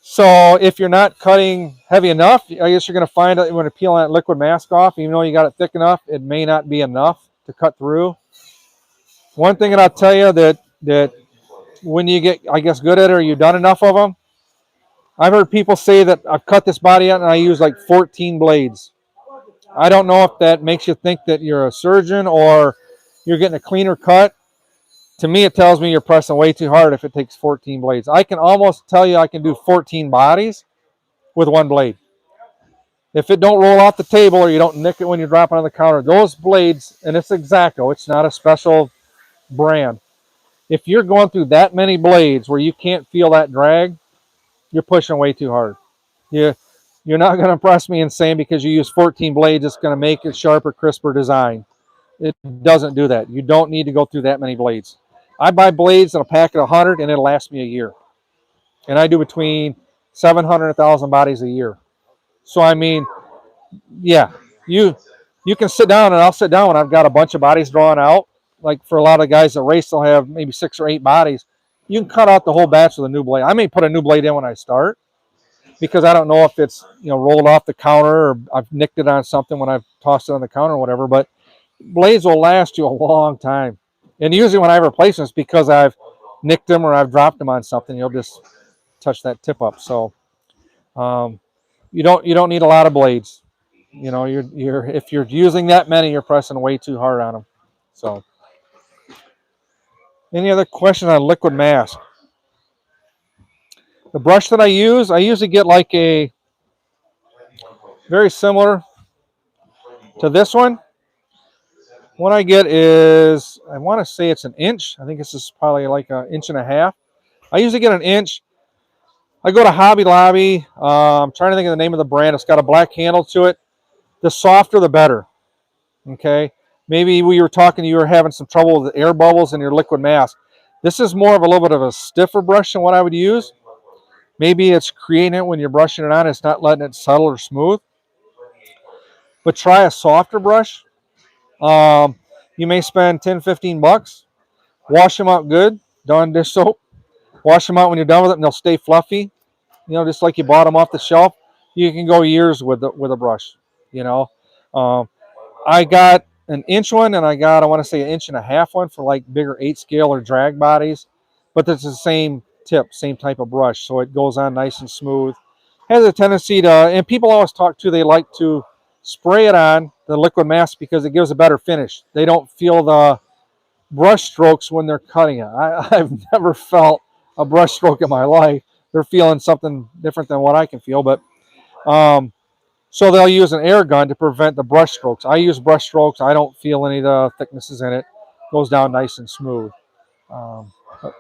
So if you're not cutting heavy enough, I guess you're going to find that when you peel that liquid mask off, even though you got it thick enough, it may not be enough to cut through. One thing that I'll tell you that when you get, I guess, good at it, or you've done enough of them, I've heard people say that I've cut this body out and I use like 14 blades. I don't know if that makes you think that you're a surgeon or you're getting a cleaner cut. To me, it tells me you're pressing way too hard if it takes 14 blades. I can almost tell you I can do 14 bodies with one blade. If it don't roll off the table or you don't nick it when you drop it on the counter, those blades, and it's X-Acto, it's not a special brand. If you're going through that many blades where you can't feel that drag, you're pushing way too hard. You're not going to impress me in saying because you use 14 blades, it's going to make it sharper, crisper design. It doesn't do that. You don't need to go through that many blades. I buy blades in a pack of 100, and it'll last me a year. And I do between 700 and 1,000 bodies a year. So, I mean, yeah, you can sit down, and I'll sit down when I've got a bunch of bodies drawn out. Like for a lot of guys that race, they'll have maybe 6 or 8 bodies. You can cut out the whole batch with a new blade. I may put a new blade in when I start because I don't know if it's rolled off the counter or I've nicked it on something when I've tossed it on the counter or whatever. But blades will last you a long time. And usually when I replace them, it's because I've nicked them or I've dropped them on something. You'll just touch that tip up. So you don't need a lot of blades. If you're using that many, you're pressing way too hard on them. So any other questions on liquid mask? The brush that I usually get like a very similar to this one. What I get is, I want to say it's an inch. I think this is probably like an inch and a half. I usually get an inch. I go to Hobby Lobby. I'm trying to think of the name of the brand. It's got a black handle to it. The softer, the better. Okay. Maybe we were talking, you were having some trouble with the air bubbles in your liquid mask. This is more of a little bit of a stiffer brush than what I would use. Maybe it's creating it when you're brushing it on. It's not letting it settle or smooth. But try a softer brush. You may spend $10, $15. Wash them out good. Dawn dish soap. Wash them out when you're done with it, and they'll stay fluffy. You know, just like you bought them off the shelf. You can go years with a brush. You know, um, I got an inch one, and I got, I want to say, an inch and a half one for like bigger 8 scale or drag bodies. But it's the same tip, same type of brush, so it goes on nice and smooth. Has a tendency to, and people always talk to, they like to spray it on the liquid mask because it gives a better finish. They don't feel the brush strokes when they're cutting it. I've never felt a brush stroke in my life. They're feeling something different than what I can feel, but so they'll use an air gun to prevent the brush strokes. I use brush strokes. I don't feel any of the thicknesses in it. Goes down nice and smooth.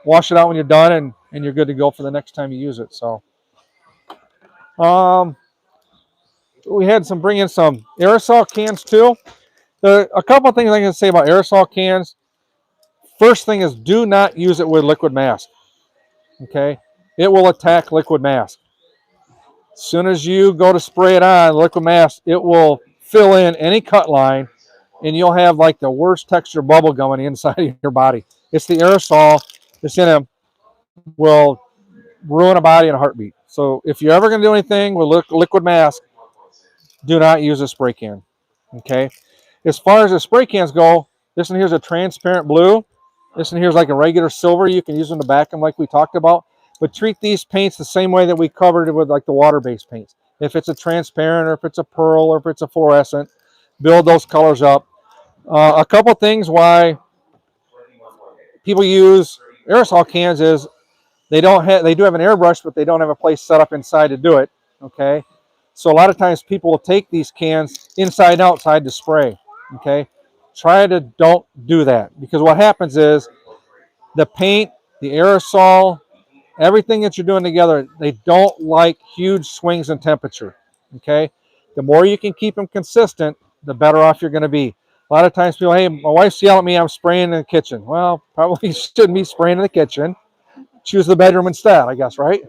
Wash it out when you're done, and you're good to go for the next time you use it. So we had some, bring in some aerosol cans too. A couple of things I can say about aerosol cans. First thing is, do not use it with liquid mask. Okay, it will attack liquid mask. As soon as you go to spray it on liquid mask, it will fill in any cut line, and you'll have like the worst texture bubble gum on the inside of your body. It's the aerosol that's in them will ruin a body in a heartbeat. So if you're ever going to do anything with liquid mask, do not use a spray can. Okay. As far as the spray cans go, this one here's a transparent blue. This one here's like a regular silver. You can use them to back them like we talked about. But treat these paints the same way that we covered it with like the water-based paints. If it's a transparent, or if it's a pearl, or if it's a fluorescent, build those colors up. A couple things why people use aerosol cans is they do have an airbrush, but they don't have a place set up inside to do it. Okay, so a lot of times people will take these cans inside and outside to spray. Okay, try to don't do that, because what happens is the paint, the aerosol, everything that you're doing together, they don't like huge swings in temperature. Okay, the more you can keep them consistent, the better off you're going to be. A lot of times people, hey, my wife's yelling at me, I'm spraying in the kitchen. Well, probably shouldn't be spraying in the kitchen. Choose the bedroom instead, I guess, right?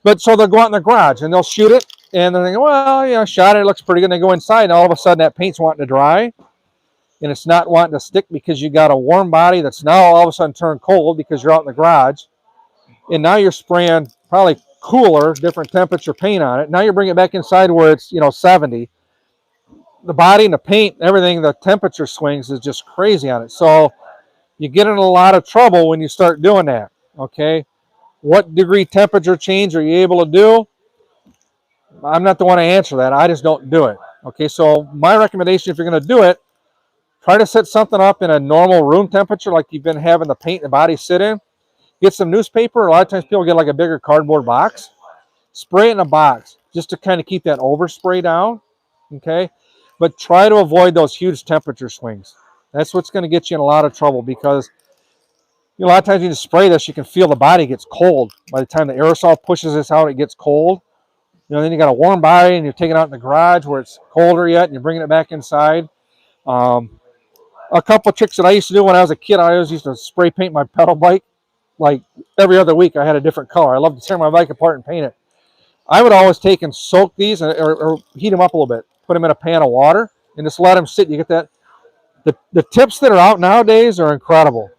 But so they'll go out in the garage and they'll shoot it, and they're thinking, well, yeah, shot it, it looks pretty good. And they go inside, and all of a sudden that paint's wanting to dry, and it's not wanting to stick because you got a warm body that's now all of a sudden turned cold because you're out in the garage. And now you're spraying probably cooler, different temperature paint on it. Now you bring it back inside where it's 70. The body and the paint, everything, the temperature swings is just crazy on it. So you get in a lot of trouble when you start doing that. Okay, what degree temperature change are you able to do? I'm not the one to answer that. I just don't do it. Okay, so my recommendation, if you're going to do it, try to set something up in a normal room temperature like you've been having the paint and the body sit in. Get some newspaper. A lot of times people get like a bigger cardboard box. Spray it in a box just to kind of keep that overspray down. Okay, but try to avoid those huge temperature swings. That's what's going to get you in a lot of trouble, because a lot of times you just spray this, you can feel the body gets cold. By the time the aerosol pushes this out, it gets cold. Then you got a warm body, and you're taking it out in the garage where it's colder yet, and you're bringing it back inside. A couple of tricks that I used to do when I was a kid, I always used to spray paint my pedal bike. Like every other week, I had a different color. I love to tear my bike apart and paint it. I would always take and soak these or heat them up a little bit, put them in a pan of water, and just let them sit. You get that. The tips that are out nowadays are incredible.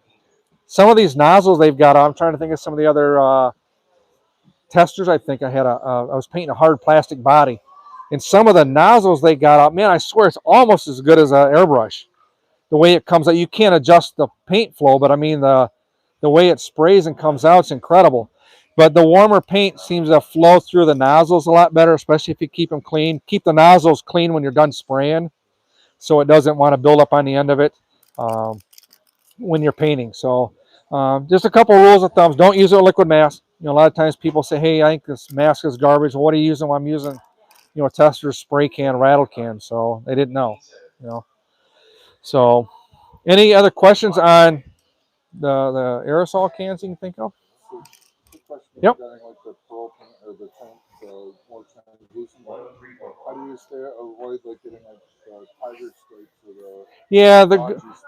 Some of these nozzles they've got, I'm trying to think of some of the other testers. I think I was painting a hard plastic body, and some of the nozzles they got out, man, I swear it's almost as good as an airbrush. The way it comes out, you can't adjust the paint flow, but I mean the way it sprays and comes out, it's incredible. But the warmer paint seems to flow through the nozzles a lot better, especially if you keep them clean. Keep the nozzles clean when you're done spraying, so it doesn't want to build up on the end of it when you're painting. So just a couple rules of thumbs. Don't use a liquid mask. A lot of times people say, hey, I think this mask is garbage. Well, what are you using? Well, I'm using a tester, spray can, rattle can. So they didn't know. So any other questions on the aerosol cans you can think of? So, quick question Yep. regarding like the pearl paint or the more translucent one. How do you avoid like getting like tiger stripes or the Yeah, blotchy spots?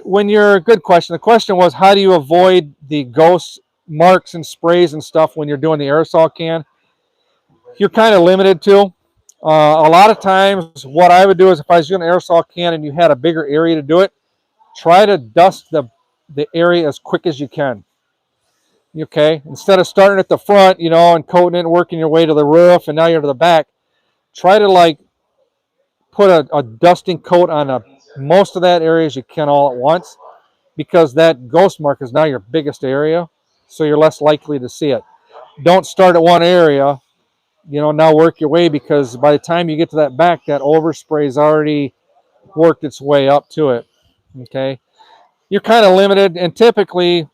when you're good question. The question was, how do you avoid the ghost marks and sprays and stuff when you're doing the aerosol can? You're kind of limited to. A lot of times, what I would do is if I was doing an aerosol can and you had a bigger area to do it, try to dust the the area as quick as you can. Okay, instead of starting at the front, you know, and coating it and working your way to the roof, and now you're to the back, try to like put a dusting coat on most of that area as you can all at once, because that ghost mark is now your biggest area, so you're less likely to see it. Don't start at one area, you know, now work your way, because by the time you get to that back, that overspray's already worked its way up to it. Okay, you're kind of limited, and typically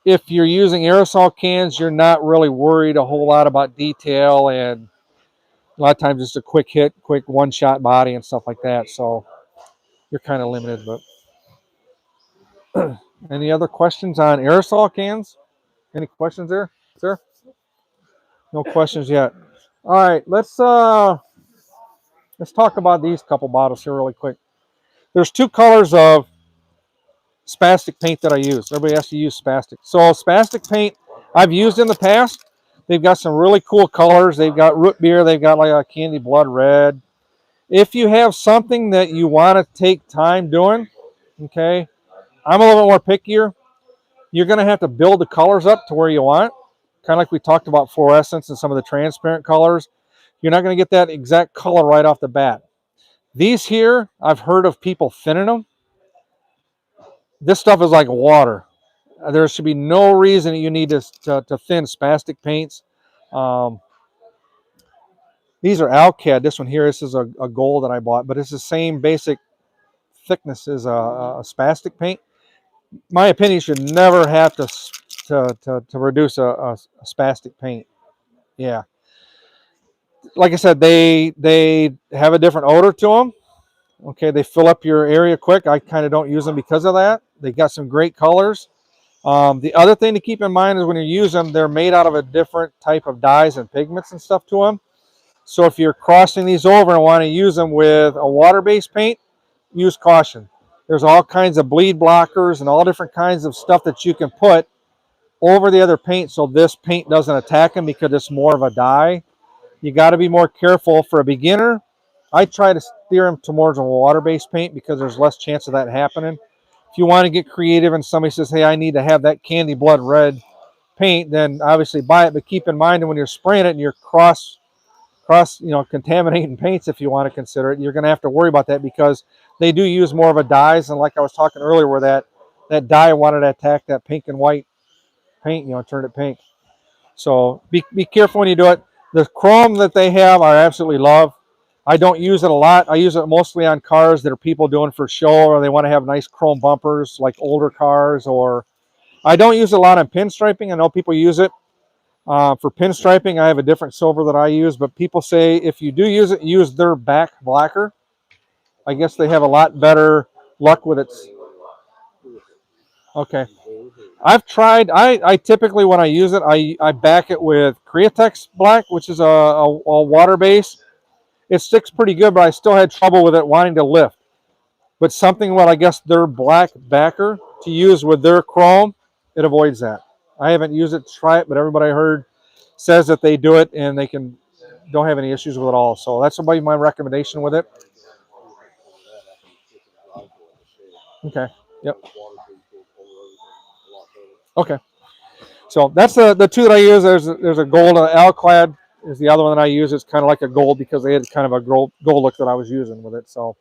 if you're using aerosol cans, you're not really worried a whole lot about detail, and a lot of times it's a quick hit, quick one-shot body and stuff like that, so you're kind of limited. But any other questions on aerosol cans? Any questions there, sir? No questions yet. All right, let's talk about these couple bottles here really quick. There's two colors of spastic paint that I use. Everybody has to use spastic. So spastic paint I've used in the past. They've got some really cool colors. They've got root beer. They've got like a candy blood red. If you have something that you want to take time doing, okay, I'm a little bit more pickier. You're going to have to build the colors up to where you want. Kind of like we talked about fluorescence and some of the transparent colors. You're not going to get that exact color right off the bat. These here, I've heard of people thinning them. This stuff is like water. There should be no reason you need to thin spastic paints. These are Alcad. This one here, this is a gold that I bought, but it's the same basic thickness as a spastic paint. My opinion, you should never have to reduce a spastic paint. Yeah. Like I said, they have a different odor to them. Okay, they fill up your area quick. I kind of don't use them because of that. They got some great colors. The other thing to keep in mind is when you use them, they're made out of a different type of dyes and pigments and stuff to them. So if you're crossing these over and want to use them with a water-based paint, use caution. There's all kinds of bleed blockers and all different kinds of stuff that you can put over the other paint so this paint doesn't attack them because it's more of a dye. You got to be more careful. For a beginner, I try to steer them towards a water-based paint because there's less chance of that happening. If you want to get creative and somebody says, hey, I need to have that candy blood red paint, then obviously buy it. But keep in mind that when you're spraying it and you're cross contaminating paints, if you want to consider it, you're going to have to worry about that because they do use more of a dyes. And like I was talking earlier, where that dye wanted to attack that pink and white paint, turn it pink. So be careful when you do it. The chrome that they have, I absolutely love. I don't use it a lot. I use it mostly on cars that are people doing for show, or they want to have nice chrome bumpers like older cars. Or I don't use it a lot on pinstriping. I know people use it. For pinstriping, I have a different silver that I use, but people say if you do use it, use their back blacker. I guess they have a lot better luck with it. Okay. I've tried, I typically, when I use it, I back it with Createx black, which is a water base. It sticks pretty good, but I still had trouble with it wanting to lift. But something what I guess their black backer to use with their chrome, it avoids that. I haven't used it to try it, but everybody I heard says that they do it and they don't have any issues with it all. So that's my recommendation with it. Okay. Yep. Okay. So that's the two that I use. There's a gold Alclad is the other one that I use. It's kind of like a gold because they had kind of a gold look that I was using with it. So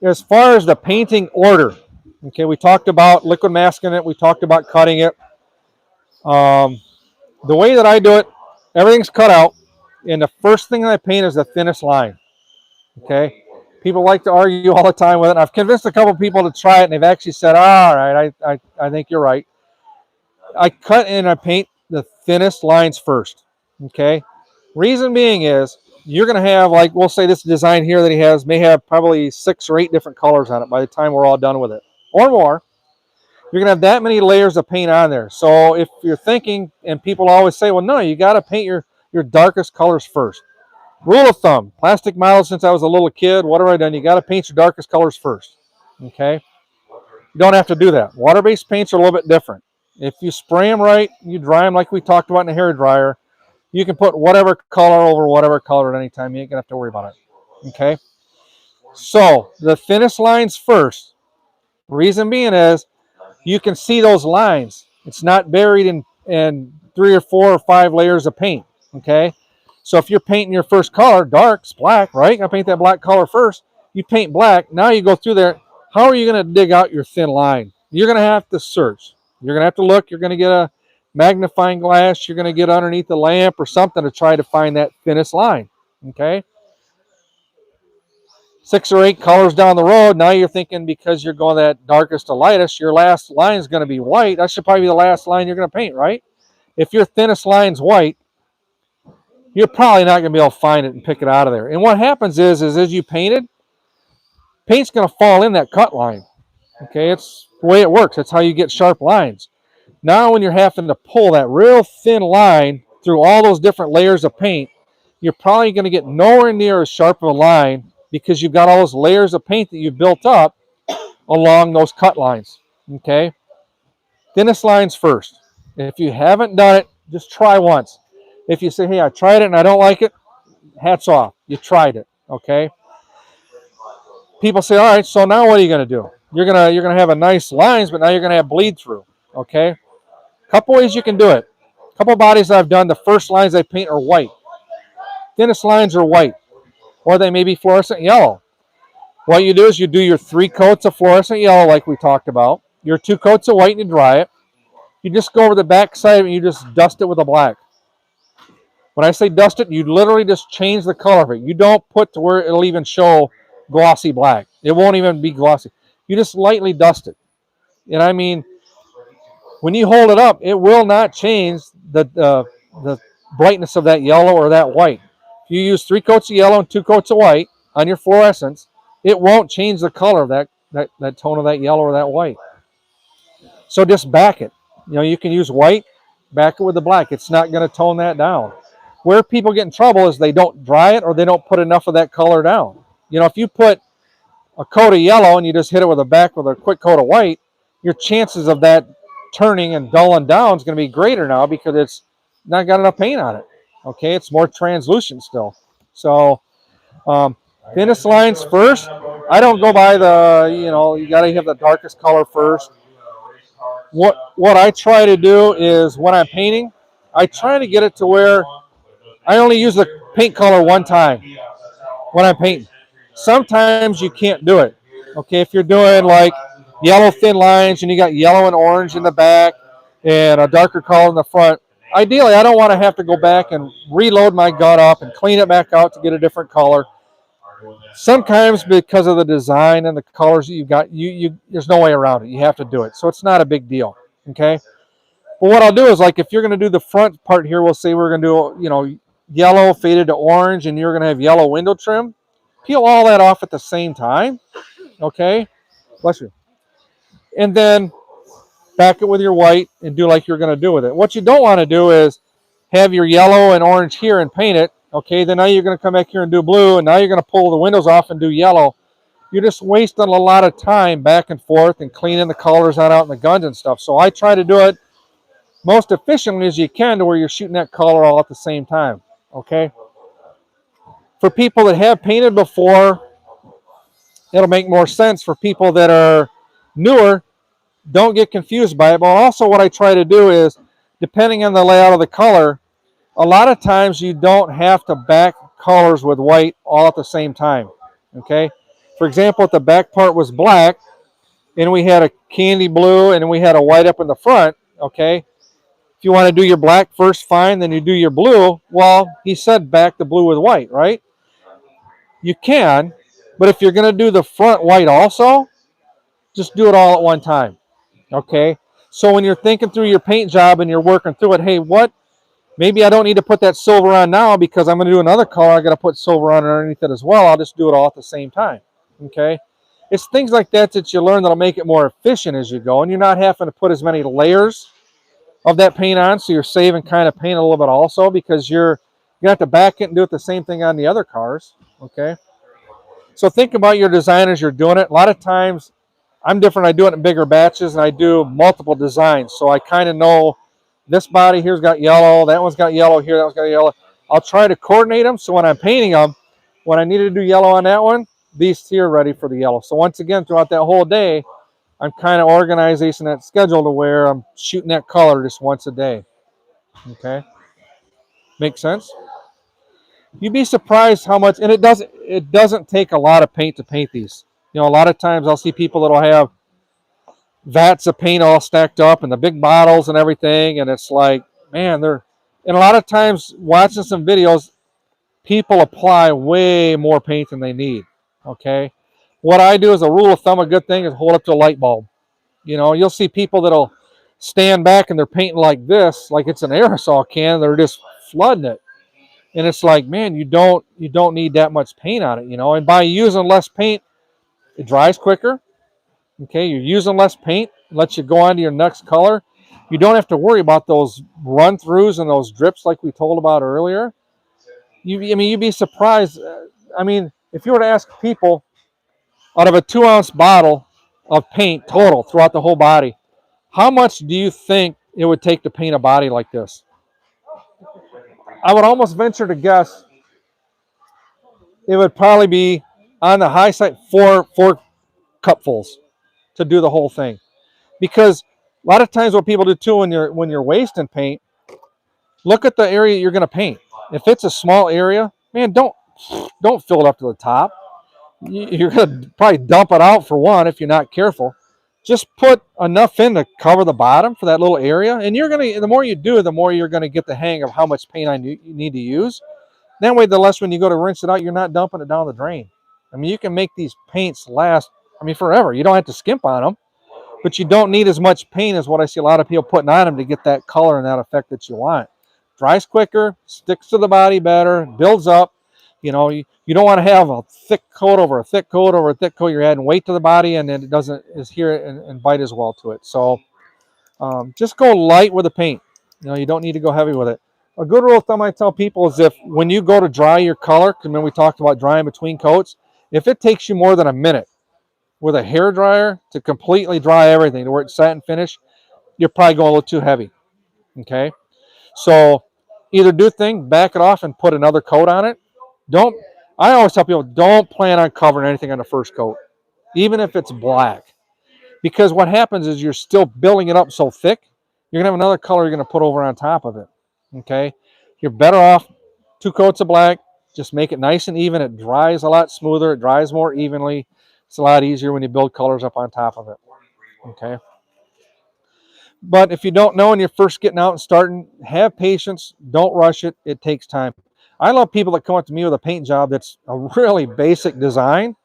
as far as the painting order, okay, we talked about liquid masking it. We talked about cutting it. The way that I do it, everything's cut out, and the first thing I paint is the thinnest line. Okay, people like to argue all the time with it. I've convinced a couple people to try it, and they've actually said, all right, I think you're right. I cut and I paint the thinnest lines first. Okay, reason being is you're going to have, like, we'll say this design here that he has may have probably 6 or 8 different colors on it by the time we're all done with it, or more. You're going to have that many layers of paint on there. So if you're thinking, and people always say, well, no, you got to paint your darkest colors first. Rule of thumb, plastic models since I was a little kid, what have I done? You got to paint your darkest colors first. Okay? You don't have to do that. Water-based paints are a little bit different. If you spray them right, you dry them like we talked about in the hair dryer, you can put whatever color over whatever color at any time. You ain't going to have to worry about it. Okay? So the thinnest lines first. Reason being is you can see those lines. It's not buried in 3 or 4 or 5 layers of paint, okay? So if you're painting your first color, darks, black, right? I paint that black color first. You paint black. Now you go through there. How are you going to dig out your thin line? You're going to have to search. You're going to have to look. You're going to get a magnifying glass. You're going to get underneath the lamp or something to try to find that thinnest line, okay? 6 or 8 colors down the road, now you're thinking because you're going that darkest to lightest, your last line is going to be white. That should probably be the last line you're going to paint, right? If your thinnest line's white, you're probably not going to be able to find it and pick it out of there. And what happens is as you paint it, paint's going to fall in that cut line. Okay, it's the way it works. That's how you get sharp lines. Now when you're having to pull that real thin line through all those different layers of paint, you're probably going to get nowhere near as sharp of a line because you've got all those layers of paint that you've built up along those cut lines. Okay, thinnest lines first. If you haven't done it, just try once. If you say, hey, I tried it and I don't like it, hats off. You tried it, okay? People say, all right, so now what are you going to do? You're gonna have a nice lines, but now you're going to have bleed through, okay? Couple ways you can do it. Couple bodies I've done, the first lines I paint are white. Thinnest lines are white, or they may be fluorescent yellow. What you do is you do your 3 coats of fluorescent yellow like we talked about, your 2 coats of white and you dry it. You just go over the back side and you just dust it with a black. When I say dust it, you literally just change the color of it. You don't put to where it'll even show glossy black. It won't even be glossy. You just lightly dust it. And I mean, when you hold it up, it will not change the brightness of that yellow or that white. If you use 3 coats of yellow and 2 coats of white on your fluorescence, it won't change the color of that tone of that yellow or that white. So just back it. You know, you can use white, back it with the black. It's not going to tone that down. Where people get in trouble is they don't dry it or they don't put enough of that color down. You know, if you put a coat of yellow and you just hit it with a back with a quick coat of white, your chances of that turning and dulling down is going to be greater now because it's not got enough paint on it. Okay, it's more translucent still. So thinnest lines first. I don't go by you got to have the darkest color first. What I try to do is when I'm painting, I try to get it to where I only use the paint color one time when I'm painting. Sometimes you can't do it. Okay, if you're doing like yellow thin lines and you got yellow and orange in the back and a darker color in the front, ideally I don't want to have to go back and reload my gun up and clean it back out to get a different color. Sometimes because of the design and the colors that you've got, there's no way around it. You have to do it. So it's not a big deal. Okay. But what I'll do is, like, if you're going to do the front part here, we'll say we're going to do, yellow faded to orange, and you're going to have yellow window trim. Peel all that off at the same time. Okay. Bless you. And then back it with your white and do like you're going to do with it. What you don't want to do is have your yellow and orange here and paint it. Okay, then now you're going to come back here and do blue, and now you're going to pull the windows off and do yellow. You're just wasting a lot of time back and forth and cleaning the colors out in the guns and stuff. So I try to do it most efficiently as you can to where you're shooting that color all at the same time. Okay? For people that have painted before, it'll make more sense. For people that are newer, don't get confused by it. But also what I try to do is, depending on the layout of the color, a lot of times you don't have to back colors with white all at the same time. Okay? For example, if the back part was black and we had a candy blue and we had a white up in the front, okay? If you want to do your black first, fine, then you do your blue. Well, he said back the blue with white, right? You can, but if you're going to do the front white also, just do it all at one time. Okay? So when you're thinking through your paint job and you're working through it, hey, maybe I don't need to put that silver on now because I'm going to do another color. I got to put silver on underneath it as well. I'll just do it all at the same time. Okay, it's things like that you learn that'll make it more efficient as you go, and you're not having to put as many layers of that paint on, so you're saving kind of paint a little bit also because you're going to have to back it and do it the same thing on the other cars. Okay, so think about your design as you're doing it. A lot of times I'm different. I do it in bigger batches and I do multiple designs, so I kind of know this body here's got yellow, that one's got yellow here, that one's got yellow. I'll try to coordinate them so when I'm painting them, when I need to do yellow on that one, these two are ready for the yellow. So once again, throughout that whole day, I'm kind of organizing that schedule to where I'm shooting that color just once a day. Okay, make sense? You'd be surprised how much, and it doesn't take a lot of paint to paint these. You know, a lot of times I'll see people that'll have vats of paint all stacked up and the big bottles and everything, and it's like, man, and a lot of times watching some videos, people apply way more paint than they need. Okay, what I do as a rule of thumb, a good thing is hold up to a light bulb. You know, you'll see people that'll stand back and they're painting like this, like it's an aerosol can. They're just flooding it, and it's like, man, you don't need that much paint on it. You know, and by using less paint, it dries quicker. Okay, you're using less paint, lets you go on to your next color. You don't have to worry about those run-throughs and those drips like we told about earlier. I mean, you'd be surprised. I mean, if you were to ask people, out of a 2-ounce bottle of paint total throughout the whole body, how much do you think it would take to paint a body like this? I would almost venture to guess it would probably be on the high side four cupfuls to do the whole thing. Because a lot of times what people do too when you're wasting paint, look at the area you're going to paint. If it's a small area, man, don't fill it up to the top. You're going to probably dump it out for one if you're not careful. Just put enough in to cover the bottom for that little area, and the more you do, the more you're going to get the hang of how much paint you need to use. That way, the less when you go to rinse it out, you're not dumping it down the drain. I mean, you can make these paints last, forever. You don't have to skimp on them, but you don't need as much paint as what I see a lot of people putting on them to get that color and that effect that you want. Dries quicker, sticks to the body better, builds up. You know, you don't want to have a thick coat over a thick coat over a thick coat. You're adding weight to the body, and then it doesn't adhere and bite as well to it. So just go light with the paint. You know, you don't need to go heavy with it. A good rule of thumb I tell people is if when you go to dry your color, because when we talked about drying between coats, if it takes you more than a minute with a hair dryer to completely dry everything to where it's satin finish, you're probably going a little too heavy. Okay, so either do thing, back it off and put another coat on it. I always tell people, don't plan on covering anything on the first coat, even if it's black, because what happens is you're still building it up so thick, you're gonna have another color you're gonna put over on top of it. Okay, you're better off 2 coats of black. Just make it nice and even. It dries a lot smoother. It dries more evenly. It's a lot easier when you build colors up on top of it. Okay. But if you don't know and you're first getting out and starting, have patience. Don't rush it. It takes time. I love people that come up to me with a paint job that's a really basic design,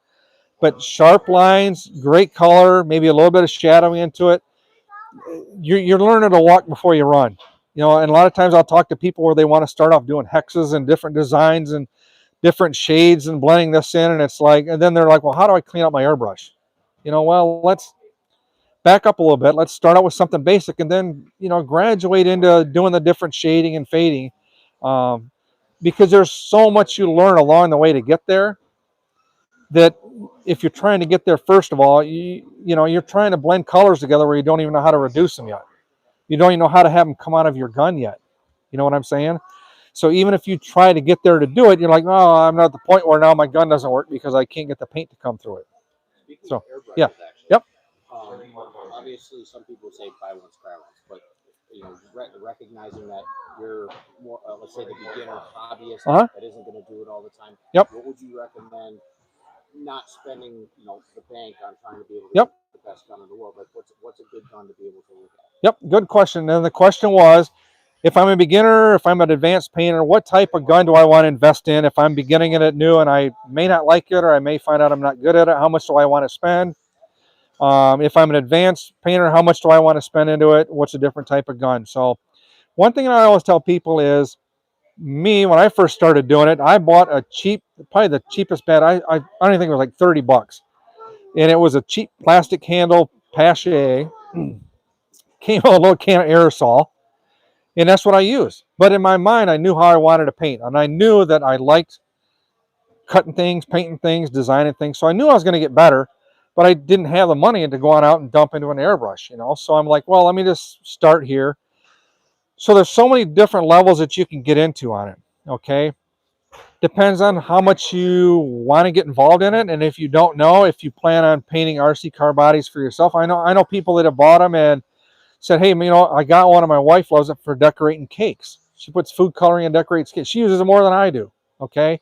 but sharp lines, great color, maybe a little bit of shadowing into it. You're learning to walk before you run. You know, and a lot of times I'll talk to people where they want to start off doing hexes and different designs and different shades and blending this in, and it's like, and then they're like, well, how do I clean up my airbrush? You know, well, let's back up a little bit. Let's start out with something basic, and then, you know, graduate into doing the different shading and fading, because there's so much you learn along the way to get there, that if you're trying to get there, first of all, you're trying to blend colors together where you don't even know how to reduce them yet. You don't even know how to have them come out of your gun yet. You know what I'm saying? So even if you try to get there to do it, you're like, oh, I'm not at the point where now my gun doesn't work because I can't get the paint to come through it. Speaking So, of airbrushes, yeah. actually, Yep. Obviously, some people say buy one, try once, but you know, recognizing that you're more, let's say, the beginner hobbyist that isn't going to do it all the time. Yep. What would you recommend? Not spending, the bank on trying to be able to Yep. get the best gun in the world, but what's a good gun to be able to look at? Yep. Good question. And the question was, if I'm a beginner, if I'm an advanced painter, what type of gun do I want to invest in? If I'm beginning in it new and I may not like it, or I may find out I'm not good at it, how much do I want to spend? If I'm an advanced painter, how much do I want to spend into it? What's a different type of gun? So one thing I always tell people is, when I first started doing it, I bought a cheap, probably the cheapest bat. I don't even think it was like $30. And it was a cheap plastic handle Pache. Came with a little can of aerosol. And that's what I used. But in my mind, I knew how I wanted to paint. And I knew that I liked cutting things, painting things, designing things. So I knew I was going to get better, but I didn't have the money to go on out and dump into an airbrush, So I'm like, well, let me just start here. So there's so many different levels that you can get into on it, okay? Depends on how much you want to get involved in it, and if you don't know, if you plan on painting RC car bodies for yourself. I know people that have bought them and said, hey, I got one, and my wife loves it for decorating cakes. She puts food coloring and decorates cakes. She uses it more than I do. Okay,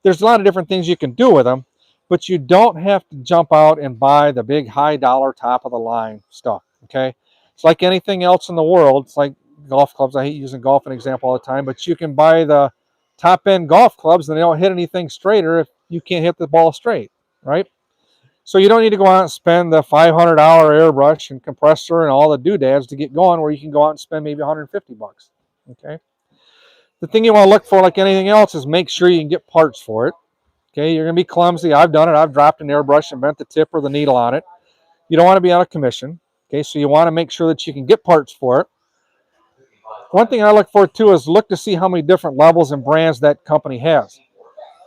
there's a lot of different things you can do with them, but you don't have to jump out and buy the big high dollar top of the line stuff. Okay, it's like anything else in the world. It's like golf clubs. I hate using golf an example all the time, but you can buy the top end golf clubs and they don't hit anything straighter if you can't hit the ball straight, right? So you don't need to go out and spend the $500 airbrush and compressor and all the doodads to get going, where you can go out and spend maybe 150 bucks. Okay. The thing you want to look for, like anything else, is make sure you can get parts for it. Okay, you're going to be clumsy. I've done it. I've dropped an airbrush and bent the tip or the needle on it. You don't want to be out of commission. Okay, so you want to make sure that you can get parts for it. One thing I look for too is look to see how many different levels and brands that company has.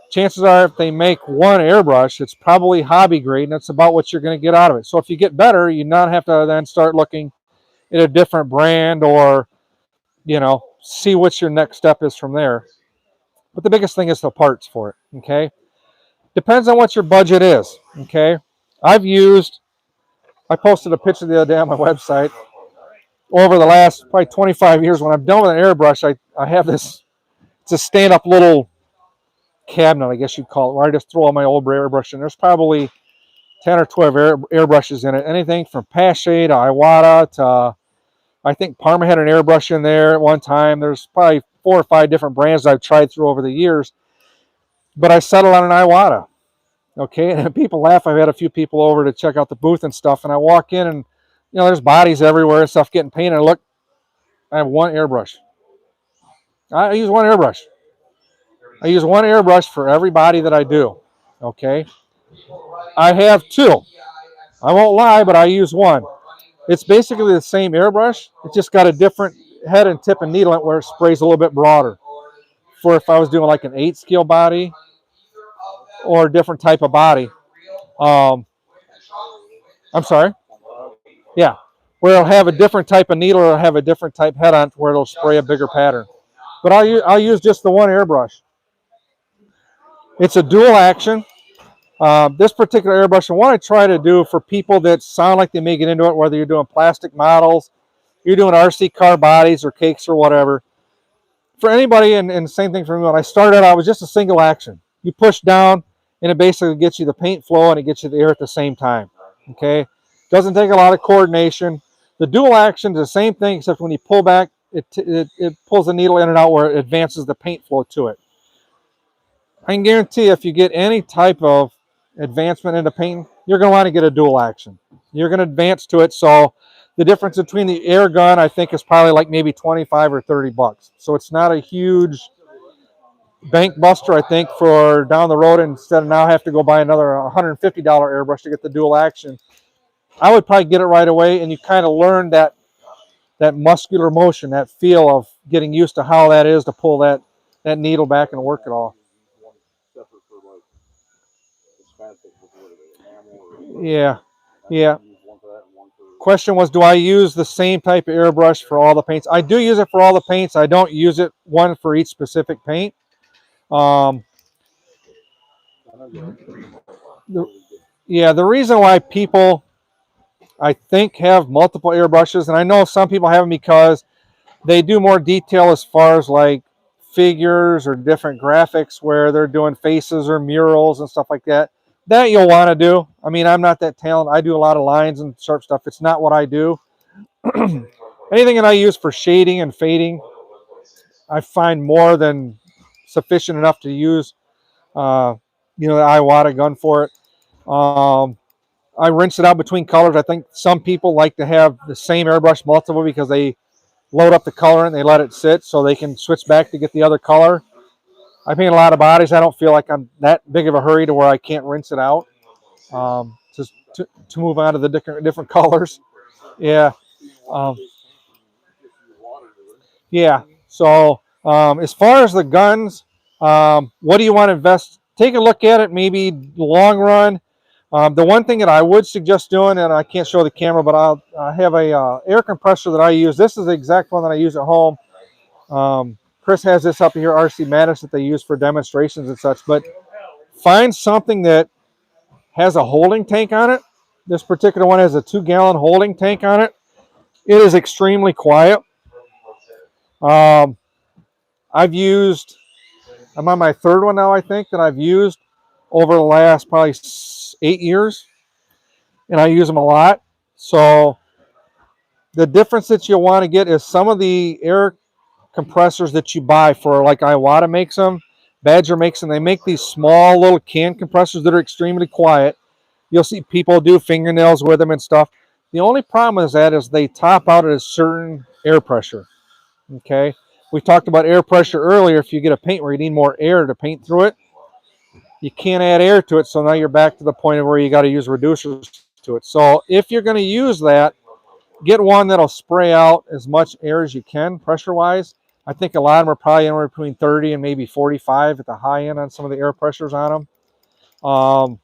Chances are, if they make one airbrush, it's probably hobby grade, and that's about what you're going to get out of it. So if you get better, you not have to then start looking at a different brand, or see what your next step is from there. But the biggest thing is the parts for it. Okay, depends on what your budget is. Okay, I posted a picture the other day on my website. Over the last probably 25 years, when I'm done with an airbrush, I have this, it's a stand-up little cabinet, I guess you'd call it, where I just throw all my old airbrush in. There's probably 10 or 12 airbrushes in it. Anything from Pache to Iwata to, I think Parma had an airbrush in there at one time. There's probably 4 or 5 different brands I've tried through over the years. But I settled on an Iwata. Okay, and people laugh. I've had a few people over to check out the booth and stuff, and I walk in and there's bodies everywhere and stuff getting painted. And look, I have one airbrush. I use one airbrush. I use one airbrush for every body that I do. Okay, I have 2. I won't lie, but I use one. It's basically the same airbrush. It's just got a different head and tip and needle where it sprays a little bit broader. For if I was doing like an 8 scale body or a different type of body. I'm sorry. Yeah, where it'll have a different type of needle, or it'll have a different type head on, where it'll spray a bigger pattern. But I'll use just the one airbrush. It's a dual action. This particular airbrush, and what I try to do for people that sound like they may get into it, whether you're doing plastic models, you're doing RC car bodies or cakes or whatever. For anybody, and same thing for me, when I started out, it was just a single action. You push down, and it basically gets you the paint flow, and it gets you the air at the same time. Okay? Doesn't take a lot of coordination. The dual action is the same thing, except when you pull back, it pulls the needle in and out where it advances the paint flow to it. I can guarantee if you get any type of advancement into painting, you're going to want to get a dual action. You're going to advance to it. So the difference between the air gun, I think, is probably like maybe 25 or 30 bucks. So it's not a huge bank buster, I think, for down the road. Instead of now have to go buy another $150 airbrush to get the dual action, I would probably get it right away, and you kind of learn that muscular motion, that feel of getting used to how that is to pull that needle back and work it all. Yeah. Question was, do I use the same type of airbrush for all the paints? I do use it for all the paints. I don't use it one for each specific paint. The reason why people, I think, have multiple airbrushes, and I know some people have them because they do more detail as far as like figures or different graphics where they're doing faces or murals and stuff like that. That you'll want to do. I mean, I'm not that talented. I do a lot of lines and sharp stuff. It's not what I do. Anything that I use for shading and fading, I find more than sufficient enough to use, the Iwata gun for it. I rinse it out between colors. I think some people like to have the same airbrush multiple because they load up the color and they let it sit so they can switch back to get the other color. I paint a lot of bodies. I don't feel like I'm that big of a hurry to where I can't rinse it out, just to move on to the different colors. Yeah. So as far as the guns, what do you want to invest? Take a look at it, maybe long run. The one thing that I would suggest doing, and I can't show the camera, but I have a air compressor that I use. This is the exact one that I use at home. Chris has this up here, RC Madness, that they use for demonstrations and such. But find something that has a holding tank on it. This particular one has a 2-gallon holding tank on it. It is extremely quiet. I'm on my 3rd one now, I think, that I've used over the last probably 8 years. And I use them a lot. So the difference that you'll want to get is some of the air compressors that you buy for, like Iwata makes them, Badger makes them. They make these small little can compressors that are extremely quiet. You'll see people do fingernails with them and stuff. The only problem is that they top out at a certain air pressure. Okay, we talked about air pressure earlier. If you get a paint where you need more air to paint through it, you can't add air to it. So now you're back to the point of where you got to use reducers to it. So if you're going to use that, get one that'll spray out as much air as you can pressure-wise. I think a lot of them are probably anywhere between 30 and maybe 45 at the high end on some of the air pressures on them.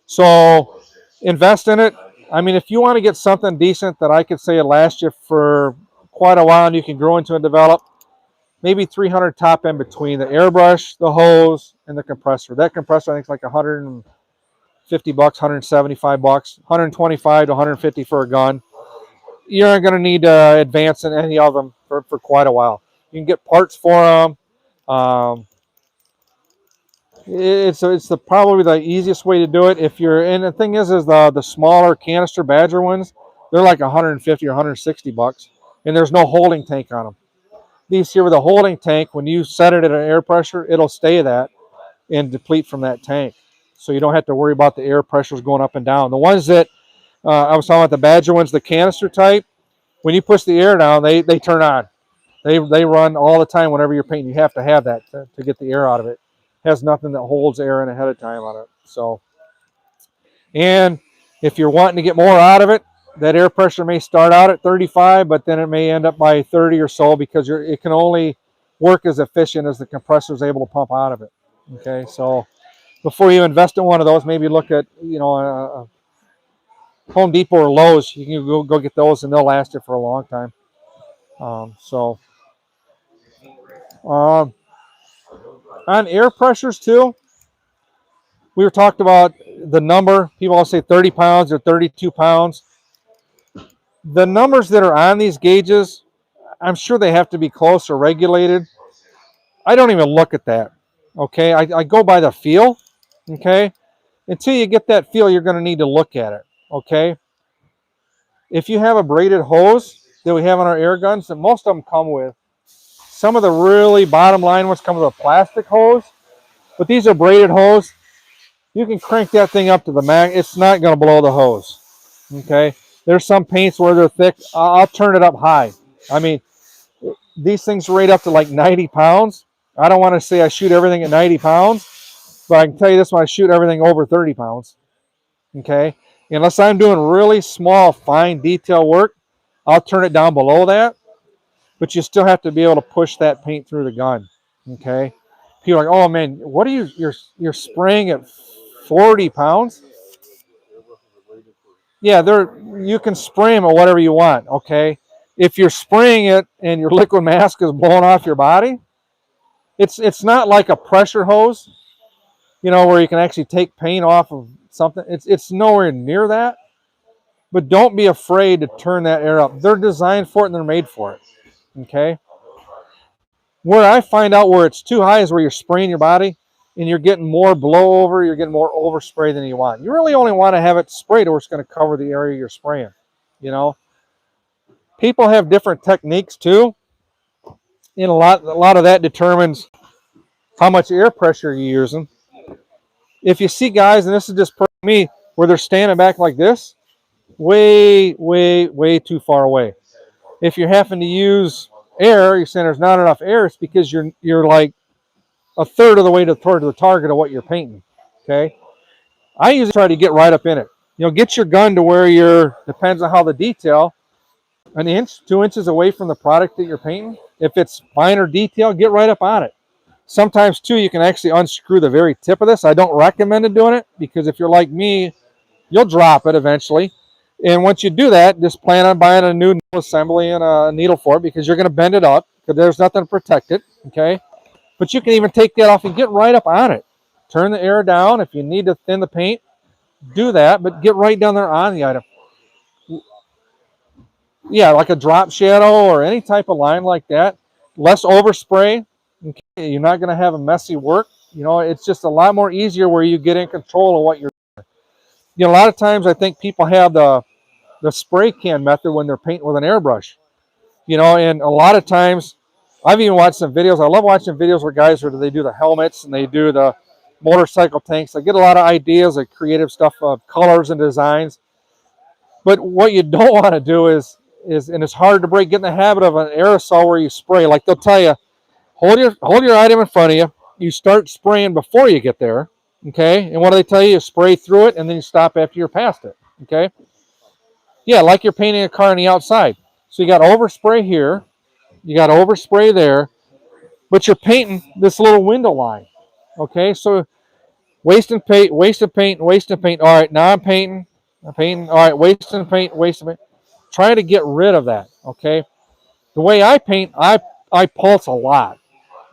So invest in it. I mean, if you want to get something decent that I could say will last you for quite a while and you can grow into and develop, maybe 300 top end between the airbrush, the hose, and the compressor. That compressor I think is like $150, $175, 125 to 150 for a gun. You're not going to need to advance in any of them for quite a while. You can get parts for them. It's probably the easiest way to do it. And the thing is the smaller canister Badger ones, they're like 150 or 160 bucks, and there's no holding tank on them. These here with a holding tank, when you set it at an air pressure, it'll stay that and deplete from that tank. So you don't have to worry about the air pressures going up and down. The ones that I was talking about, the Badger ones, the canister type, when you push the air down, they turn on. They run all the time whenever you're painting. You have to have that to get the air out of it. It has nothing that holds air in ahead of time on it. So, and if you're wanting to get more out of it, that air pressure may start out at 35, but then it may end up by 30 or so because it can only work as efficient as the compressor is able to pump out of it. Okay, so before you invest in one of those, maybe look at Home Depot or Lowe's. You can go get those, and they'll last you for a long time. On air pressures too, we were talked about the number. People all say 30 pounds or 32 pounds. The numbers that are on these gauges, I'm sure they have to be close or regulated. I don't even look at that. Okay, I go by the feel. Okay, until you get that feel, you're going to need to look at it. Okay, if you have a braided hose that we have on our air guns, and most of them come with, some of the really bottom line ones come with a plastic hose, but these are braided hose. You can crank that thing up to the max. It's not going to blow the hose. Okay, there's some paints where they're thick. I'll turn it up high. I mean, these things rate up to like 90 pounds. I don't want to say I shoot everything at 90 pounds, but I can tell you this one, I shoot everything over 30 pounds. Okay, unless I'm doing really small, fine detail work, I'll turn it down below that. But you still have to be able to push that paint through the gun. Okay, people are like, oh man, what are you're spraying at 40 pounds? Yeah, you can spray them at whatever you want. Okay, if you're spraying it and your liquid mask is blowing off your body, it's not like a pressure hose, where you can actually take paint off of something. It's nowhere near that. But don't be afraid to turn that air up. They're designed for it and they're made for it. Okay. Where I find out where it's too high is where you're spraying your body and you're getting more blowover, you're getting more overspray than you want. You really only want to have it sprayed where it's going to cover the area you're spraying. People have different techniques too. And a lot of that determines how much air pressure you're using. If you see guys, and this is just per me, where they're standing back like this, way, way, way too far away. If you're having to use air, you're saying there's not enough air, it's because you're like a third of the way toward the target of what you're painting. Okay, I usually try to get right up in it. Get your gun to where depends on how the detail, an inch, 2 inches away from the product that you're painting. If it's finer detail, get right up on it. Sometimes too, you can actually unscrew the very tip of this. I don't recommend doing it because if you're like me, you'll drop it eventually. And once you do that, just plan on buying a new assembly and a needle for it because you're going to bend it up because there's nothing to protect it, okay? But you can even take that off and get right up on it. Turn the air down. If you need to thin the paint, do that, but get right down there on the item. Yeah, like a drop shadow or any type of line like that. Less overspray. Okay? You're not going to have a messy work. You know, it's just a lot more easier where you get in control of what you're doing. You know, a lot of times I think people have the spray can method when they're painting with an airbrush. You know, and a lot of times I've even watched some videos. I love watching videos where guys where they do the helmets and they do the motorcycle tanks. I get a lot of ideas, like creative stuff of colors and designs. But what you don't want to do is and it's hard to get in the habit of an aerosol where you spray. Like they'll tell you, hold your item in front of you. You start spraying before you get there, okay? And what do they tell you? You spray through it and then you stop after you're past it, okay? Yeah, like you're painting a car on the outside. So you got overspray here, you got overspray there, but you're painting this little window line, okay? So wasting paint, wasting paint, wasting paint. All right, now I'm painting. All right, wasting paint, wasting paint. Try to get rid of that, okay? The way I paint, I pulse a lot,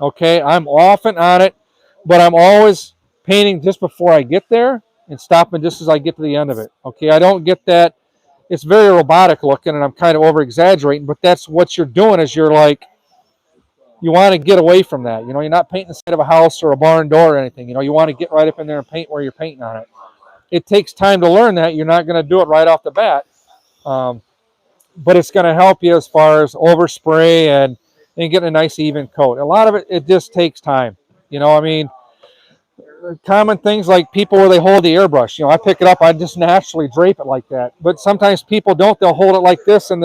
okay? I'm often on it, but I'm always painting just before I get there and stopping just as I get to the end of it, okay? I don't get that. It's very robotic looking, and I'm kind of over-exaggerating, but that's what you're doing is you're like, you want to get away from that. You know, you're not painting the side of a house or a barn door or anything. You know, you want to get right up in there and paint where you're painting on it. It takes time to learn that. You're not going to do it right off the bat. But it's going to help you as far as overspray and getting a nice even coat. A lot of it just takes time. You know, I mean, common things like people where they hold the airbrush. You know, I pick it up, I just naturally drape it like that. But sometimes people don't. They'll hold it like this and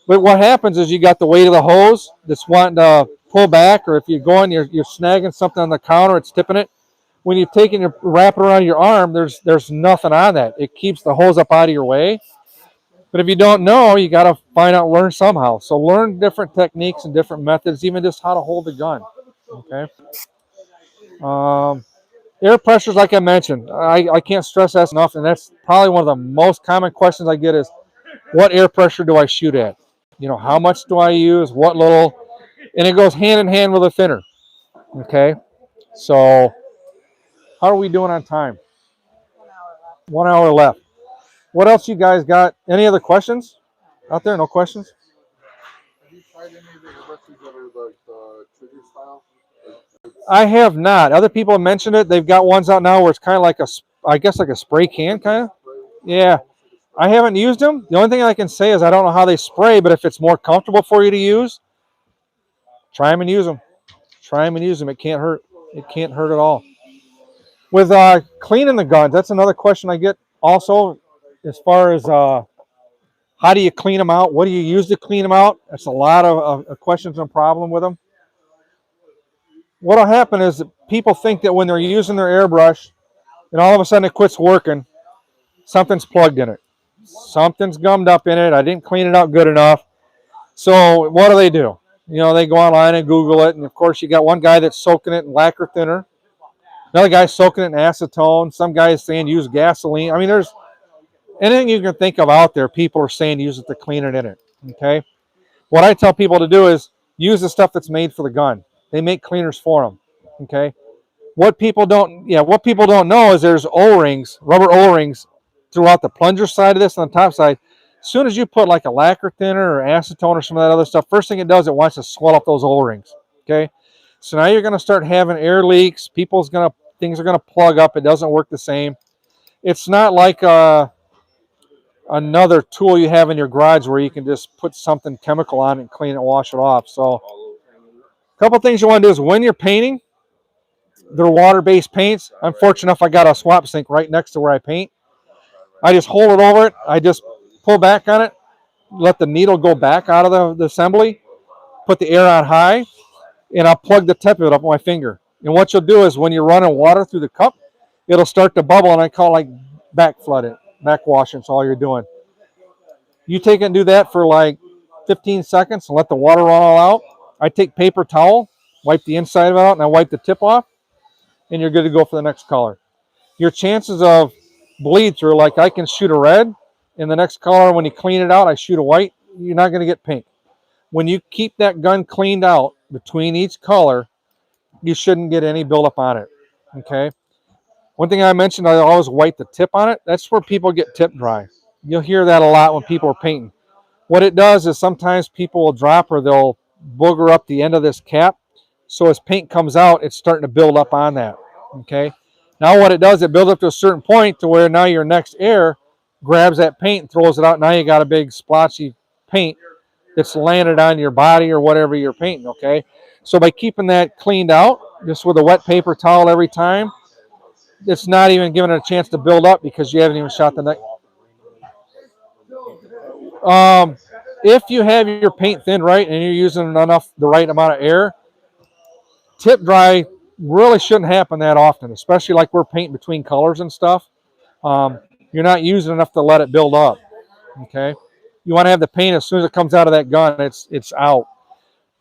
but what happens is you got the weight of the hose that's wanting to pull back, or if you're going, you're snagging something on the counter, it's tipping it. When you're taking your wrap it around your arm, there's nothing on that. It keeps the hose up out of your way. But if you don't know, you got to find out, learn somehow. So learn different techniques and different methods, even just how to hold the gun. Okay. Air pressures, like I mentioned, I can't stress that enough, and that's probably one of the most common questions I get is, what air pressure do I shoot at? You know, how much do I use? What little? And it goes hand in hand with a thinner. Okay. So how are we doing on time? 1 hour left. What else you guys got? Any other questions out there? No questions? Have you tried any of the airbrushes that are like the trigger style? I have not. Other people have mentioned it. They've got ones out now where it's kind of like I guess like a spray can kind of. Yeah. I haven't used them. The only thing I can say is I don't know how they spray, but if it's more comfortable for you to use, try them and use them. Try them and use them. It can't hurt. It can't hurt at all. With cleaning the guns, that's another question I get also, as far as how do you clean them out? What do you use to clean them out? That's a lot of questions and problem with them. What will happen is that people think that when they're using their airbrush and all of a sudden it quits working, something's plugged in it. Something's gummed up in it. I didn't clean it out good enough. So what do? You know, they go online and Google it. And of course, you got one guy that's soaking it in lacquer thinner. Another guy's soaking it in acetone. Some guy is saying use gasoline. I mean, there's anything you can think of out there, people are saying use it to clean it in it. Okay. What I tell people to do is use the stuff that's made for the gun. They make cleaners for them. Okay. What people don't know is there's O-rings, rubber O-rings throughout the plunger side of this and the top side. As soon as you put like a lacquer thinner or acetone or some of that other stuff, first thing it does, it wants to swell up those O-rings. Okay. So now you're going to start having air leaks. Things are going to plug up. It doesn't work the same. It's not like another tool you have in your garage where you can just put something chemical on it and clean it and wash it off. So a couple things you want to do is when you're painting, they're water-based paints. I'm fortunate enough I got a swap sink right next to where I paint. I just hold it over it. I just pull back on it, let the needle go back out of the assembly, put the air on high, and I'll plug the tip of it up with my finger. And what you'll do is when you're running water through the cup, it'll start to bubble, and I call it like back flooding, back washing. That's all you're doing. You take it and do that for like 15 seconds and let the water run all out. I take paper towel, wipe the inside of it out, and I wipe the tip off, and you're good to go for the next color. Your chances of bleed through, like I can shoot a red, in the next color when you clean it out, I shoot a white, you're not going to get pink. when you keep that gun cleaned out between each color, you shouldn't get any buildup on it. Okay. One thing I mentioned, I always wipe the tip on it. That's where people get tip dry. You'll hear that a lot when people are painting. What it does is sometimes people will drop or they'll booger up the end of this cap. So as paint comes out, it's starting to build up on that. Okay. Now what it does, it builds up to a certain point to where now your next air grabs that paint and throws it out. Now you got a big splotchy paint that's landed on your body or whatever you're painting. Okay. So by keeping that cleaned out, just with a wet paper towel every time, it's not even giving it a chance to build up because you haven't even shot the next. If you have your paint thinned right and you're using the right amount of air, tip dry really shouldn't happen that often, especially like we're painting between colors and stuff. You're not using enough to let it build up. Okay, you want to have the paint as soon as it comes out of that gun, it's out.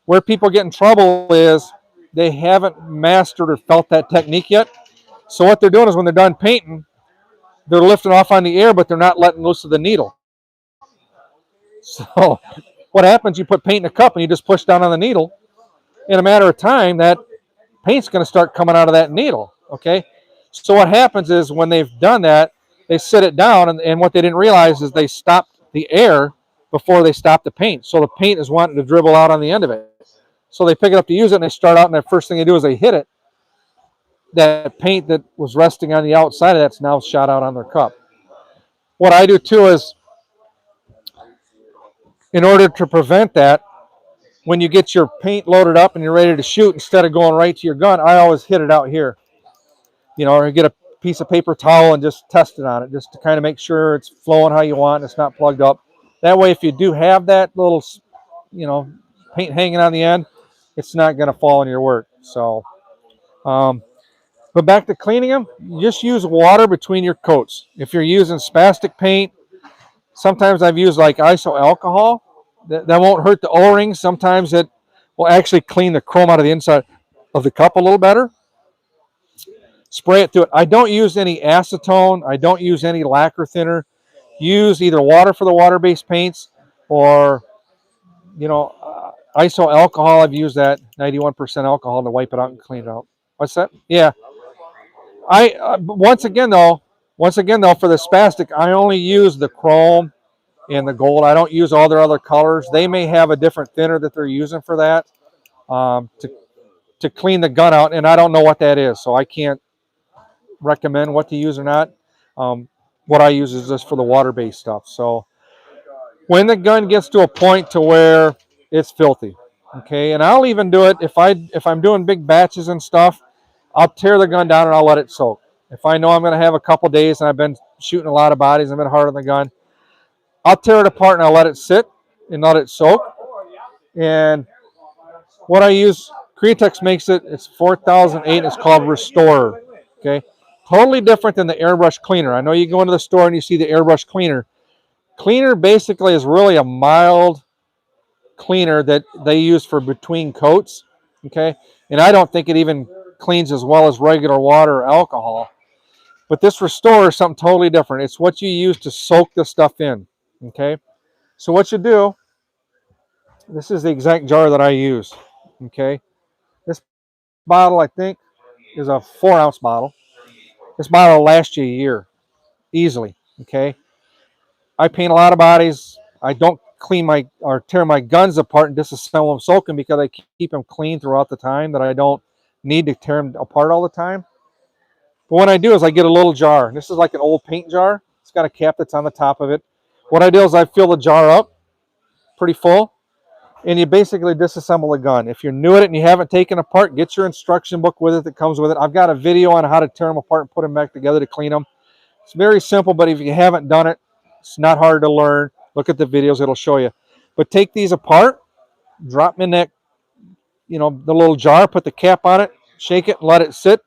Where people get in trouble is they haven't mastered or felt that technique yet. So what they're doing is when they're done painting, they're lifting off on the air, but they're not letting loose of the needle. So what happens, you put paint in a cup and you just push down on the needle. In a matter of time, that paint's going to start coming out of that needle. Okay. So what happens is when they've done that, they sit it down, and what they didn't realize is they stopped the air before they stopped the paint. So the paint is wanting to dribble out on the end of it. So they pick it up to use it, and they start out, and the first thing they do is they hit it. That paint that was resting on the outside of that's now shot out on their cup. What I do too is, in order to prevent that, when you get your paint loaded up and you're ready to shoot, instead of going right to your gun, I always hit it out here. Or get a piece of paper towel and just test it on it, just to kind of make sure it's flowing how you want and it's not plugged up. That way, if you do have that little, paint hanging on the end, it's not going to fall in your work. So, but back to cleaning them, you just use water between your coats. If you're using spastic paint, sometimes I've used like iso alcohol. That won't hurt the O-rings. Sometimes it will actually clean the chrome out of the inside of the cup a little better. Spray it through it. I don't use any acetone. I don't use any lacquer thinner. Use either water for the water-based paints or, iso alcohol. I've used that 91% alcohol to wipe it out and clean it out. What's that? Yeah. Once again though, for the spastic, I only use the chrome and the gold. I don't use all their other colors. They may have a different thinner that they're using for that to clean the gun out, and I don't know what that is, so I can't recommend what to use or not. What I use is just for the water-based stuff. So when the gun gets to a point to where it's filthy, okay, and I'll even do it if I'm doing big batches and stuff, I'll tear the gun down and I'll let it soak. If I know I'm going to have a couple days and I've been shooting a lot of bodies, I've been hard on the gun, I'll tear it apart and I'll let it sit and let it soak. And what I use, Createx makes it, it's 4008, it's called Restorer. Okay, totally different than the Airbrush cleaner. I know you go into the store and you see the Airbrush cleaner. Cleaner basically is really a mild cleaner that they use for between coats. Okay, and I don't think it even cleans as well as regular water or alcohol. But this Restorer is something totally different. It's what you use to soak the stuff in. Okay, so what you do, this is the exact jar that I use. Okay, this bottle I think is a 4-ounce bottle. This bottle will last you a year easily. Okay, I paint a lot of bodies. I don't tear my guns apart and disassemble them soaking because I keep them clean throughout the time, that I don't need to tear them apart all the time. But what I do is I get a little jar. This is like an old paint jar. It's got a cap that's on the top of it. What I do is I fill the jar up pretty full, and you basically disassemble the gun. If you're new at it and you haven't taken apart, get your instruction book with it that comes with it. I've got a video on how to tear them apart and put them back together to clean them. It's very simple, but if you haven't done it, it's not hard to learn. Look at the videos, it'll show you. But take these apart, drop them in that, the little jar, put the cap on it, shake it, and let it sit.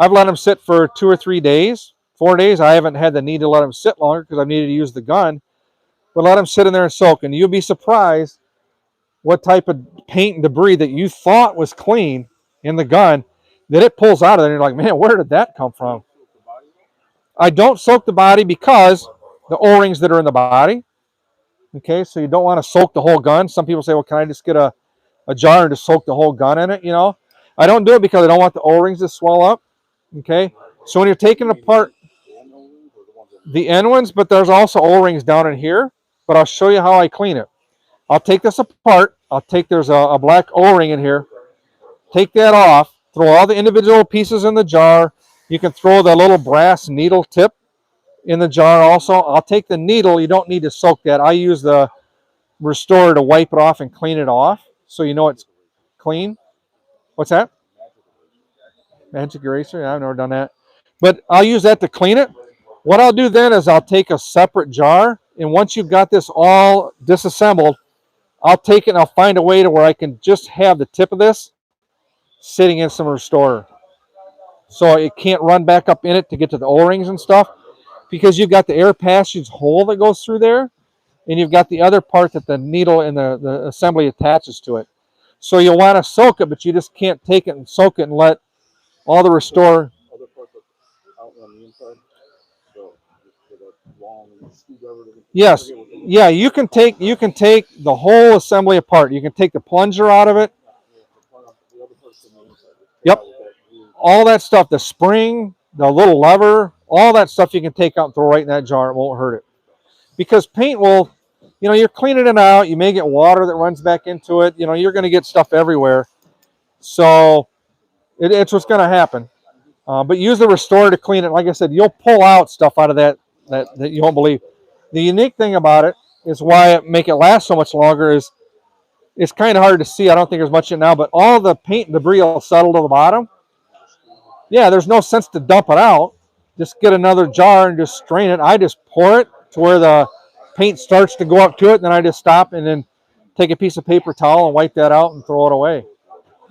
I've let them sit for 2 or 3 days, 4 days. I haven't had the need to let them sit longer because I've needed to use the gun. But let them sit in there and soak, and you'll be surprised what type of paint and debris that you thought was clean in the gun that it pulls out of there. And you're like, man, where did that come from? I don't soak the body because the O-rings that are in the body, Okay, so you don't want to soak the whole gun. Some people say, well, can I just get a jar and just soak the whole gun in it? You know, I don't do it because I don't want the O-rings to swell up. Okay, so when you're taking it apart, the end ones, but there's also O-rings down in here. But I'll show you how I clean it. I'll take this apart. There's a black O-ring in here. Take that off. Throw all the individual pieces in the jar. You can throw the little brass needle tip in the jar also. I'll take the needle. You don't need to soak that. I use the Restorer to wipe it off and clean it off so you know it's clean. What's that? Magic eraser? Yeah, I've never done that. But I'll use that to clean it. What I'll do then is I'll take a separate jar, and once you've got this all disassembled, I'll take it and I'll find a way to where I can just have the tip of this sitting in some Restorer. So it can't run back up in it to get to the O-rings and stuff, because you've got the air passage hole that goes through there, and you've got the other part that the needle and the assembly attaches to it. So you'll want to soak it, but you just can't take it and soak it and let all the Restorer. Other part that's out on the inside. So with a long screwdriver. Yes, yeah, you can take the whole assembly apart. You can take the plunger out of it. The other part's on the inside. Yep, all that stuff, the spring, the little lever, all that stuff you can take out and throw right in that jar. It won't hurt it. Because paint will, you know, you're cleaning it out. You may get water that runs back into it. You know, you're going to get stuff everywhere. So it's what's going to happen. But use the Restorer to clean it. Like I said, you'll pull out stuff out of that you won't believe. The unique thing about it is why it make it last so much longer is it's kind of hard to see. I don't think there's much in it now, but all the paint and debris will settle to the bottom. Yeah, there's no sense to dump it out. Just get another jar and just strain it. I just pour it to where the paint starts to go up to it, and then I just stop and then take a piece of paper towel and wipe that out and throw it away.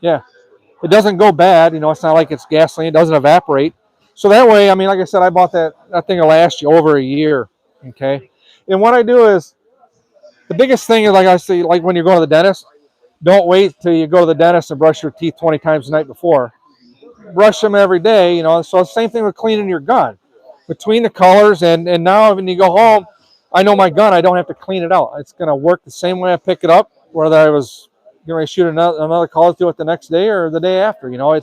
Yeah, it doesn't go bad. You know, it's not like it's gasoline. It doesn't evaporate. So that way, I mean, like I said, I bought that thing will last you over a year. Okay, and what I do is the biggest thing is, like I say, like when you're going to the dentist, don't wait till you go to the dentist and brush your teeth 20 times the night before. Brush them every day, you know. So the same thing with cleaning your gun. Between the colors and now when you go home, I know my gun, I don't have to clean it out. It's going to work the same way I pick it up, whether I was going to shoot another color through it the next day or the day after. You know, I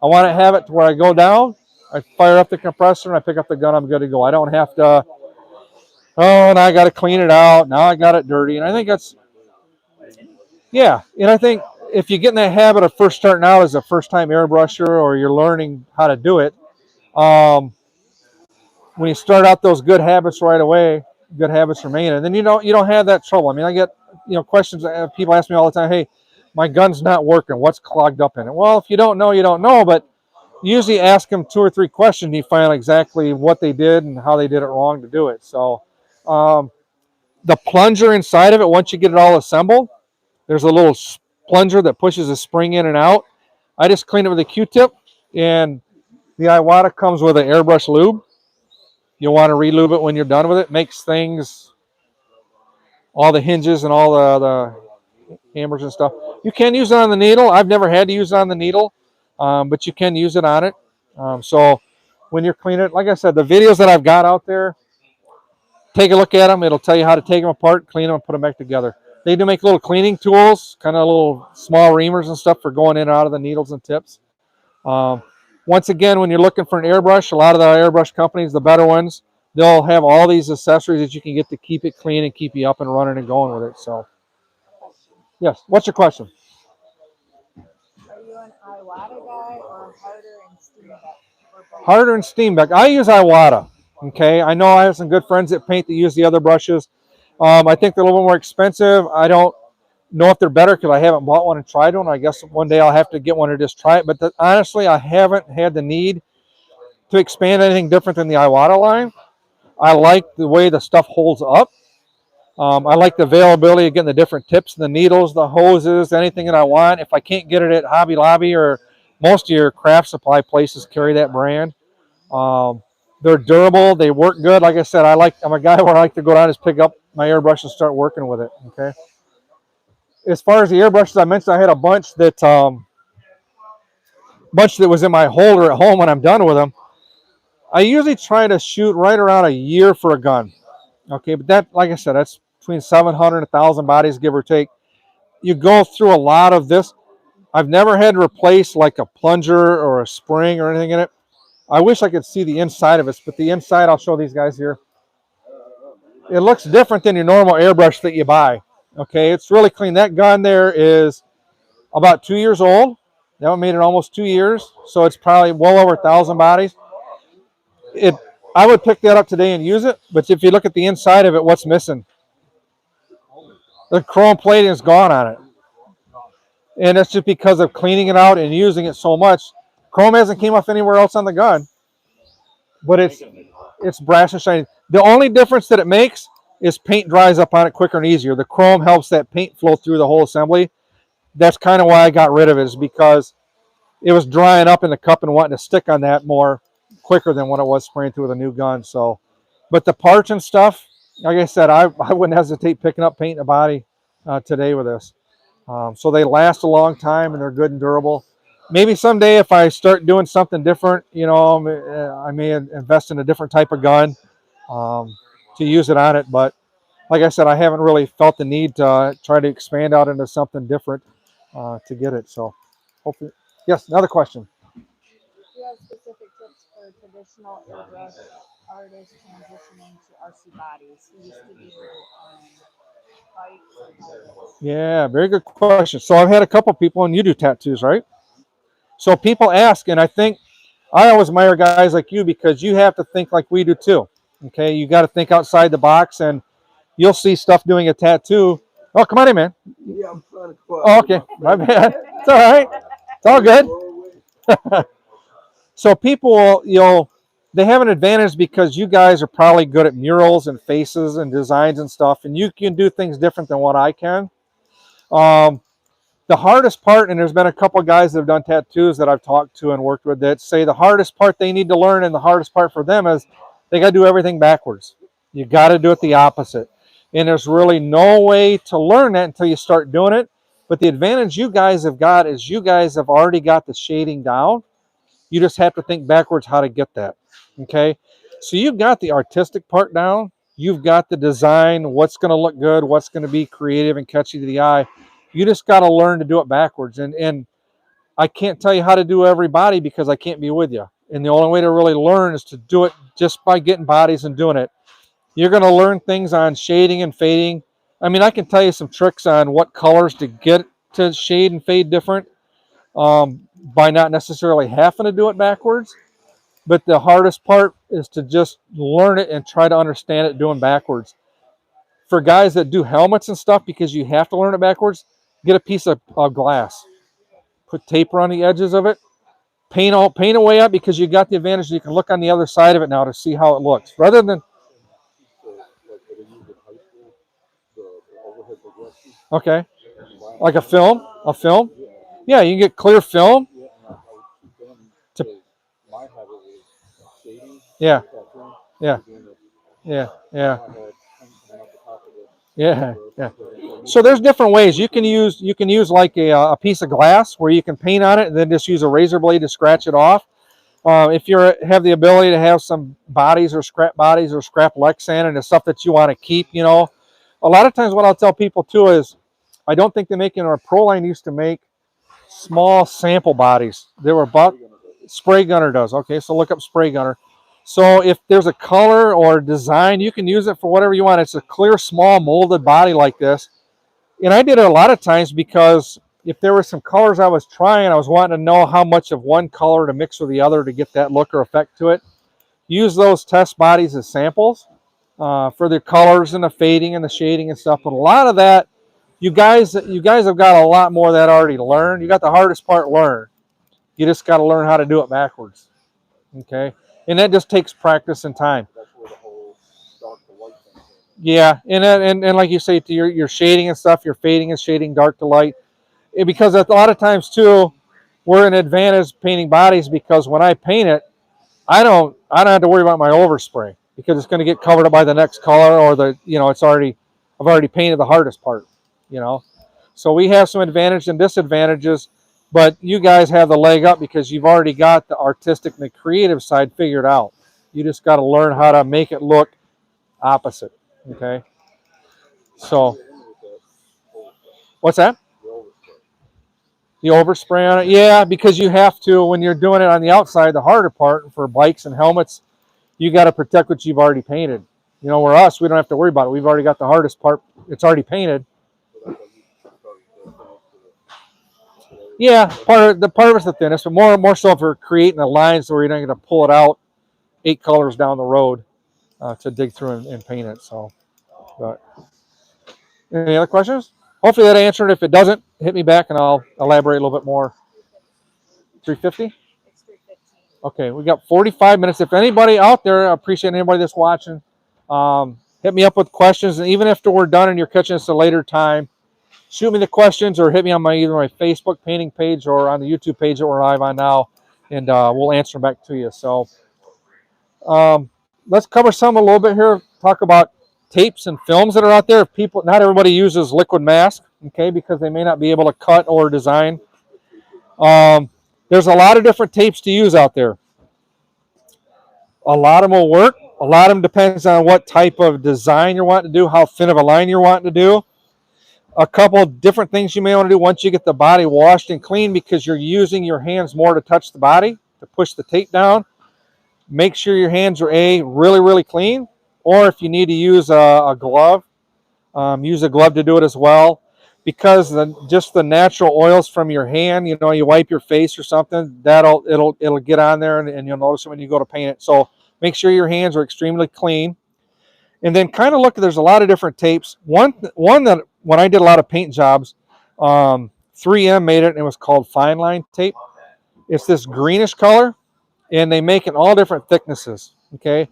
want to have it to where I go down, I fire up the compressor, and I pick up the gun, I'm good to go. I don't have to, oh, now I got to clean it out. Now I got it dirty. And I think that's, yeah. And I think if you get in that habit of first starting out as a first-time airbrusher or you're learning how to do it, when you start out those good habits right away, good habits remain, and then you don't have that trouble. I mean, I get questions. People ask me all the time, "Hey, my gun's not working. What's clogged up in it?" Well, if you don't know, you don't know. But usually ask them 2 or 3 questions, and you find out exactly what they did and how they did it wrong to do it. So the plunger inside of it, once you get it all assembled, there's a little plunger that pushes a spring in and out. I just clean it with a Q-tip, and the Iwata comes with an airbrush lube. You'll want to re-lube it when you're done with it. Makes things, all the hinges and all the hammers and stuff. You can use it on the needle. I've never had to use it on the needle, but you can use it on it. So when you're cleaning it, like I said, the videos that I've got out there, take a look at them. It'll tell you how to take them apart, clean them, and put them back together. They do make little cleaning tools, kind of little small reamers and stuff for going in and out of the needles and tips. Once again, when you're looking for an airbrush, a lot of the airbrush companies, the better ones, they'll have all these accessories that you can get to keep it clean and keep you up and running and going with it. So, yes. What's your question? Are you an Iwata guy or Harder and Steenbeck? Harder and Steenbeck. I use Iwata. Okay. I know I have some good friends that paint that use the other brushes. I think they're a little bit more expensive. I don't know if they're better because I haven't bought one and tried one. I guess one day I'll have to get one and just try it. But honestly, I haven't had the need to expand anything different than the Iwata line. I like the way the stuff holds up. I like the availability of getting the different tips, the needles, the hoses, anything that I want. If I can't get it at Hobby Lobby or most of your craft supply places carry that brand. They're durable. They work good. Like I said, I'm a guy where I like to go down and just pick up my airbrush and start working with it. Okay. As far as the airbrushes, I mentioned I had a bunch that was in my holder at home when I'm done with them. I usually try to shoot right around a year for a gun. Okay, but that, like I said, that's between 700 and 1,000 bodies, give or take. You go through a lot of this. I've never had to replace like a plunger or a spring or anything in it. I wish I could see the inside of it, but the inside, I'll show these guys here. It looks different than your normal airbrush that you buy. Okay, it's really clean. That gun there is about 2 years old. That one made it almost 2 years, so it's probably well over 1,000 bodies. I would pick that up today and use it, but if you look at the inside of it, what's missing? The chrome plating is gone on it. And that's just because of cleaning it out and using it so much. Chrome hasn't came off anywhere else on the gun, but it's brass and shiny. The only difference that it makes is paint dries up on it quicker and easier. The chrome helps that paint flow through the whole assembly. That's kind of why I got rid of it, is because it was drying up in the cup and wanting to stick on that more quicker than when it was spraying through with a new gun. So, but the parts and stuff, like I said, I wouldn't hesitate picking up paint a body today with this. So they last a long time and they're good and durable. Maybe someday if I start doing something different, you know, I may invest in a different type of gun to use it on it. But like I said, I haven't really felt the need to try to expand out into something different to get it. So hopefully, yes, another question. Do you have specific tips for traditional airbrush artists transitioning to RC bodies who used to do bikes and helmets? Yeah, very good question. So I've had a couple people, and you do tattoos, right? So people ask, and I think I always admire guys like you because you have to think like we do too. Okay, you got to think outside the box, and you'll see stuff doing a tattoo. Oh, come on in, man. Yeah, I'm trying to go out. Oh, okay, my bad. It's all right. It's all good. So people, they have an advantage because you guys are probably good at murals and faces and designs and stuff, and you can do things different than what I can. The hardest part, and there's been a couple of guys that have done tattoos that I've talked to and worked with that say the hardest part they need to learn and the hardest part for them is they got to do everything backwards. You got to do it the opposite. And there's really no way to learn that until you start doing it. But the advantage you guys have got is you guys have already got the shading down. You just have to think backwards how to get that. Okay? So you've got the artistic part down. You've got the design, what's going to look good, what's going to be creative and catchy to the eye. You just got to learn to do it backwards. And I can't tell you how to do every body because I can't be with you. And the only way to really learn is to do it just by getting bodies and doing it. You're going to learn things on shading and fading. I mean, I can tell you some tricks on what colors to get to shade and fade different by not necessarily having to do it backwards. But the hardest part is to just learn it and try to understand it doing backwards. For guys that do helmets and stuff, because you have to learn it backwards, get a piece of glass. Put tape around the edges of it. Paint a way up because you got the advantage. You can look on the other side of it now to see how it looks. Rather than... Okay. Like a film? A film? Yeah, you can get clear film. Yeah. Yeah. Yeah. Yeah. Yeah. Yeah. So there's different ways. You can use like a piece of glass where you can paint on it and then just use a razor blade to scratch it off. If you have the ability to have some bodies or scrap Lexan and the stuff that you want to keep, a lot of times what I'll tell people too is I don't think they make it, or Proline used to make small sample bodies. They were about Spray Gunner does. Okay, so look up Spray Gunner. So if there's a color or design, you can use it for whatever you want. It's a clear, small, molded body like this. And I did it a lot of times because if there were some colors I was trying, I was wanting to know how much of one color to mix with the other to get that look or effect to it. Use those test bodies as samples for the colors and the fading and the shading and stuff. But a lot of that, you guys have got a lot more of that already learned. You got the hardest part learned. You just got to learn how to do it backwards. Okay? And that just takes practice and time. That's where the whole dark to light thing is. Yeah, and like you say, to your shading and stuff, your fading and shading dark to light. Because a lot of times too, we're an advantage painting bodies because when I paint it, I don't have to worry about my overspray because it's going to get covered up by the next color or I've already painted the hardest part. So we have some advantages and disadvantages, but you guys have the leg up because you've already got the artistic and the creative side figured out. You just got to learn how to make it look opposite. Okay. So, what's that? The overspray on it? Yeah, because you have to, when you're doing it on the outside, the harder part for bikes and helmets, you got to protect what you've already painted. You know, where us, we don't have to worry about it. We've already got the hardest part. It's already painted. Yeah, part of it's the thinnest, but more so for creating the lines where you're not going to pull it out 8 colors down the road to dig through and paint it. So, but any other questions? Hopefully that answered. If it doesn't, hit me back and I'll elaborate a little bit more. 350? It's 3:15. Okay, we got 45 minutes. If anybody out there, I appreciate anybody that's watching, hit me up with questions. And even after we're done and you're catching us at a later time, shoot me the questions or hit me on either my Facebook painting page or on the YouTube page that we're live on now, and we'll answer them back to you. So let's cover some a little bit here. Talk about tapes and films that are out there. People, not everybody uses liquid mask, okay, because they may not be able to cut or design. There's a lot of different tapes to use out there. A lot of them will work. A lot of them depends on what type of design you're wanting to do, how thin of a line you're wanting to do. A couple of different things you may want to do once you get the body washed and clean, because you're using your hands more to touch the body, to push the tape down. Make sure your hands are really, really clean. Or if you need to use a glove, use a glove to do it as well. Because just the natural oils from your hand, you know, you wipe your face or something, it'll get on there, and you'll notice it when you go to paint it. So make sure your hands are extremely clean. And then kind of look, there's a lot of different tapes. One that when I did a lot of paint jobs, 3M made it, and it was called fine line tape. It's this greenish color, and they make it in all different thicknesses. Okay,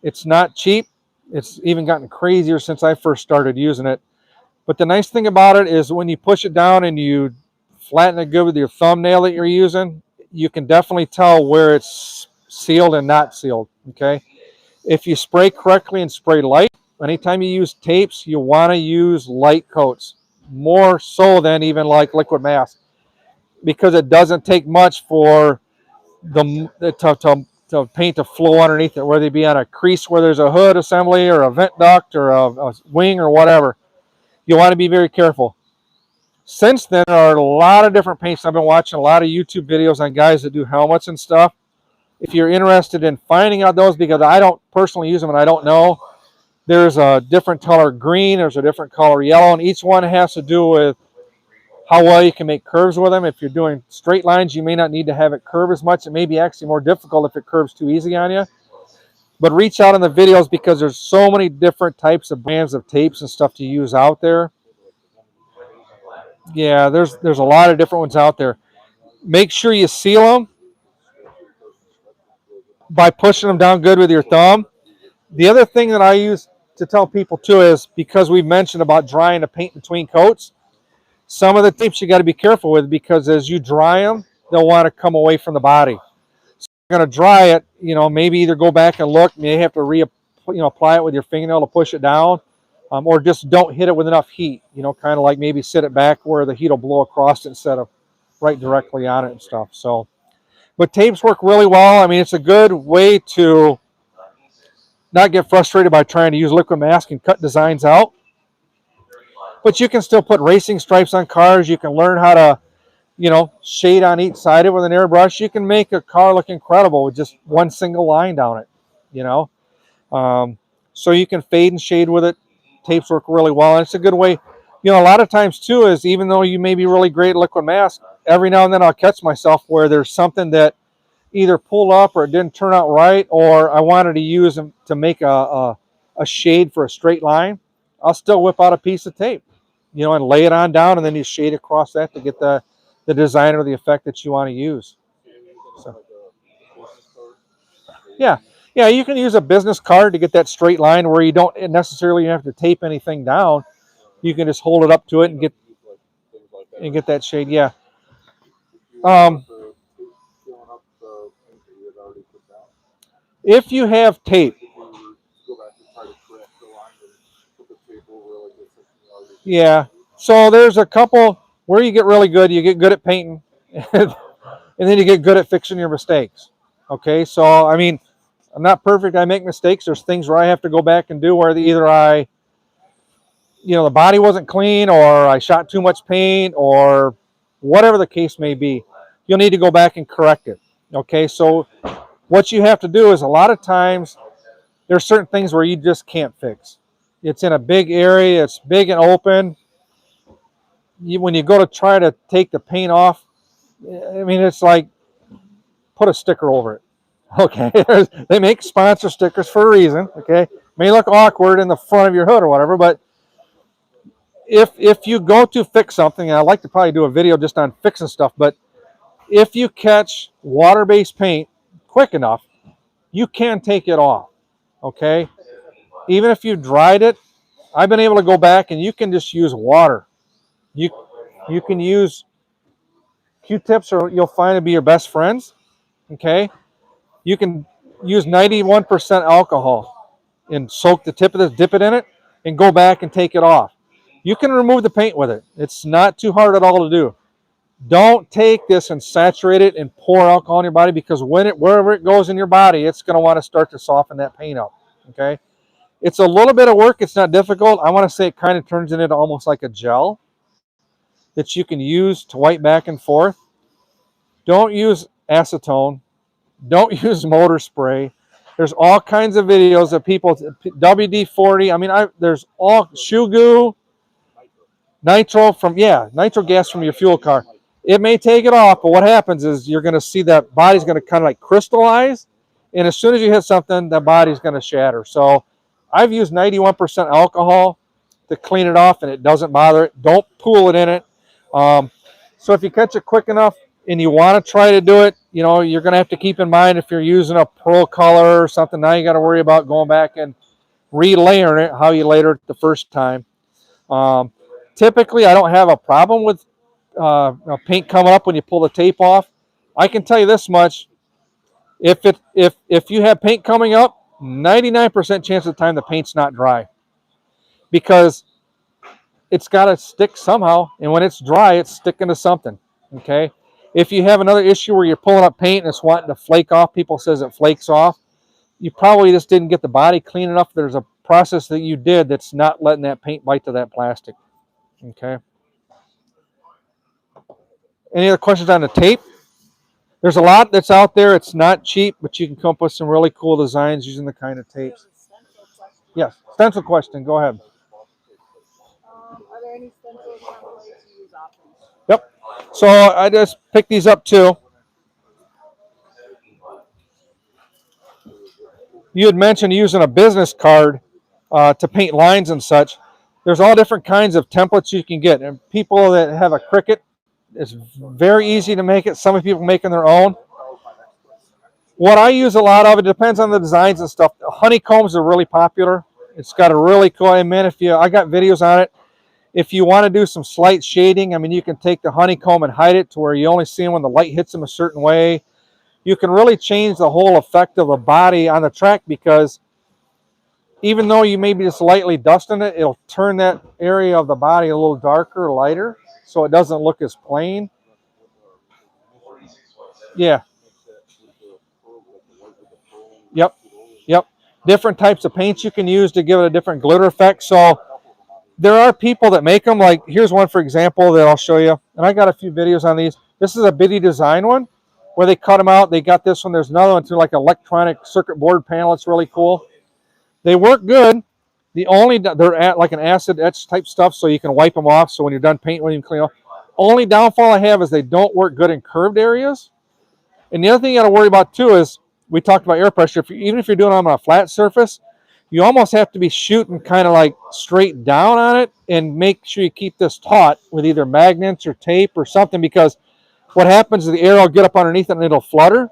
it's not cheap. It's even gotten crazier since I first started using it. But the nice thing about it is when you push it down and you flatten it good with your thumbnail that you're using, you can definitely tell where it's sealed and not sealed. Okay, if you spray correctly and spray light, anytime you use tapes, you want to use light coats, more so than even like liquid mask, because it doesn't take much for to paint to flow underneath it, whether it be on a crease where there's a hood assembly or a vent duct or a wing or whatever. You want to be very careful. Since then, there are a lot of different paints. I've been watching a lot of YouTube videos on guys that do helmets and stuff. If you're interested in finding out those, because I don't personally use them and I don't know, there's a different color green, there's a different color yellow, and each one has to do with how well you can make curves with them. If you're doing straight lines, you may not need to have it curve as much. It may be actually more difficult if it curves too easy on you. But reach out in the videos, because there's so many different types of brands of tapes and stuff to use out there. Yeah, there's a lot of different ones out there. Make sure you seal them by pushing them down good with your thumb. The other thing that I use to tell people too is, because we've mentioned about drying the paint between coats, some of the tapes you got to be careful with, because as you dry them, they'll want to come away from the body. So you're going to dry it, you know, maybe either go back and look, maybe have to apply it with your fingernail to push it down, or just don't hit it with enough heat, you know, kind of like maybe sit it back where the heat will blow across it instead of right directly on it and stuff. So, but tapes work really well. I mean, it's a good way to not get frustrated by trying to use liquid mask and cut designs out. But you can still put racing stripes on cars. You can learn how to, you know, shade on each side of it with an airbrush. You can make a car look incredible with just one single line down it, you know. So you can fade and shade with it. Tapes work really well, and it's a good way. You know, a lot of times too is, even though you may be really great at liquid mask, every now and then I'll catch myself where there's something that either pulled up or it didn't turn out right, or I wanted to use them to make a shade for a straight line. I'll still whip out a piece of tape, you know, and lay it on down, and then you shade across that to get the design or the effect that you want to use. So, yeah, you can use a business card to get that straight line where you don't necessarily have to tape anything down. You can just hold it up to it and get that shade. Yeah. If you have tape, yeah. So there's a couple where you get really good. You get good at painting, and then you get good at fixing your mistakes. Okay. So I mean, I'm not perfect. I make mistakes. There's things where I have to go back and do where either I you know, the body wasn't clean, or I shot too much paint, or whatever the case may be, you'll need to go back and correct it. Okay, so what you have to do is, a lot of times there's certain things where you just can't fix. It's in a big area, it's big and open. When you go to try to take the paint off, I mean, it's like, put a sticker over it. Okay, they make sponsor stickers for a reason. Okay, may look awkward in the front of your hood or whatever, but if you go to fix something, and I'd like to probably do a video just on fixing stuff, but if you catch water-based paint quick enough, you can take it off. Okay, even if you dried it, I've been able to go back and you can just use water. You can use Q-tips, or you'll find to be your best friends. Okay, you can use 91% alcohol and soak the tip of this, dip it in it, and go back and take it off. You can remove the paint with it. It's not too hard at all to do. Don't take this and saturate it and pour alcohol in your body, because wherever it goes in your body, it's going to want to start to soften that paint up. Okay, it's a little bit of work. It's not difficult. I want to say it kind of turns it into almost like a gel that you can use to wipe back and forth. Don't use acetone. Don't use motor spray. There's all kinds of videos of people, WD-40. I mean, there's all shoe goo, nitro gas from your fuel car. It may take it off, but what happens is you're going to see that body's going to kind of like crystallize, and as soon as you hit something, the body's going to shatter. So I've used 91% alcohol to clean it off, and it doesn't bother it. Don't pool it in it. So if you catch it quick enough and you want to try to do it, you know, you're going to have to keep in mind, if you're using a pearl color or something, now you got to worry about going back and relayering it how you layered it the first time. Typically, I don't have a problem with paint coming up when you pull the tape off. I can tell you this much: if you have paint coming up, 99% chance of the time the paint's not dry, because it's got to stick somehow, and when it's dry, it's sticking to something. Okay, if you have another issue where you're pulling up paint and it's wanting to flake off, people says it flakes off, you probably just didn't get the body clean enough. There's a process that you did that's not letting that paint bite to that plastic. Okay. Any other questions on the tape? There's a lot that's out there. It's not cheap, but you can come up with some really cool designs using the kind of tapes. Yes, stencil question. Go ahead. Are there any stencils on the way to use often? Yep. So I just picked these up too. You had mentioned using a business card to paint lines and such. There's all different kinds of templates you can get. And people that have a Cricut, it's very easy to make it. Some people making their own. What I use a lot of, it depends on the designs and stuff. Honeycombs are really popular. It's got a really cool, I mean, I got videos on it. If you want to do some slight shading, I mean, you can take the honeycomb and hide it to where you only see them when the light hits them a certain way. You can really change the whole effect of the body on the track, because even though you may be just lightly dusting it, it'll turn that area of the body a little darker, lighter, so it doesn't look as plain. Yeah. Yep. Yep. Different types of paints you can use to give it a different glitter effect. So there are people that make them. Like, here's one, for example, that I'll show you. And I got a few videos on these. This is a Bitty Design one where they cut them out. They got this one. There's another one too, like electronic circuit board panel. It's really cool. They work good. They're at like an acid etch type stuff, so you can wipe them off. So when you're done painting, when you clean off. Only downfall I have is they don't work good in curved areas. And the other thing you got to worry about too is, we talked about air pressure. Even if you're doing it on a flat surface, you almost have to be shooting kind of like straight down on it, and make sure you keep this taut with either magnets or tape or something, because what happens is the air will get up underneath it and it'll flutter.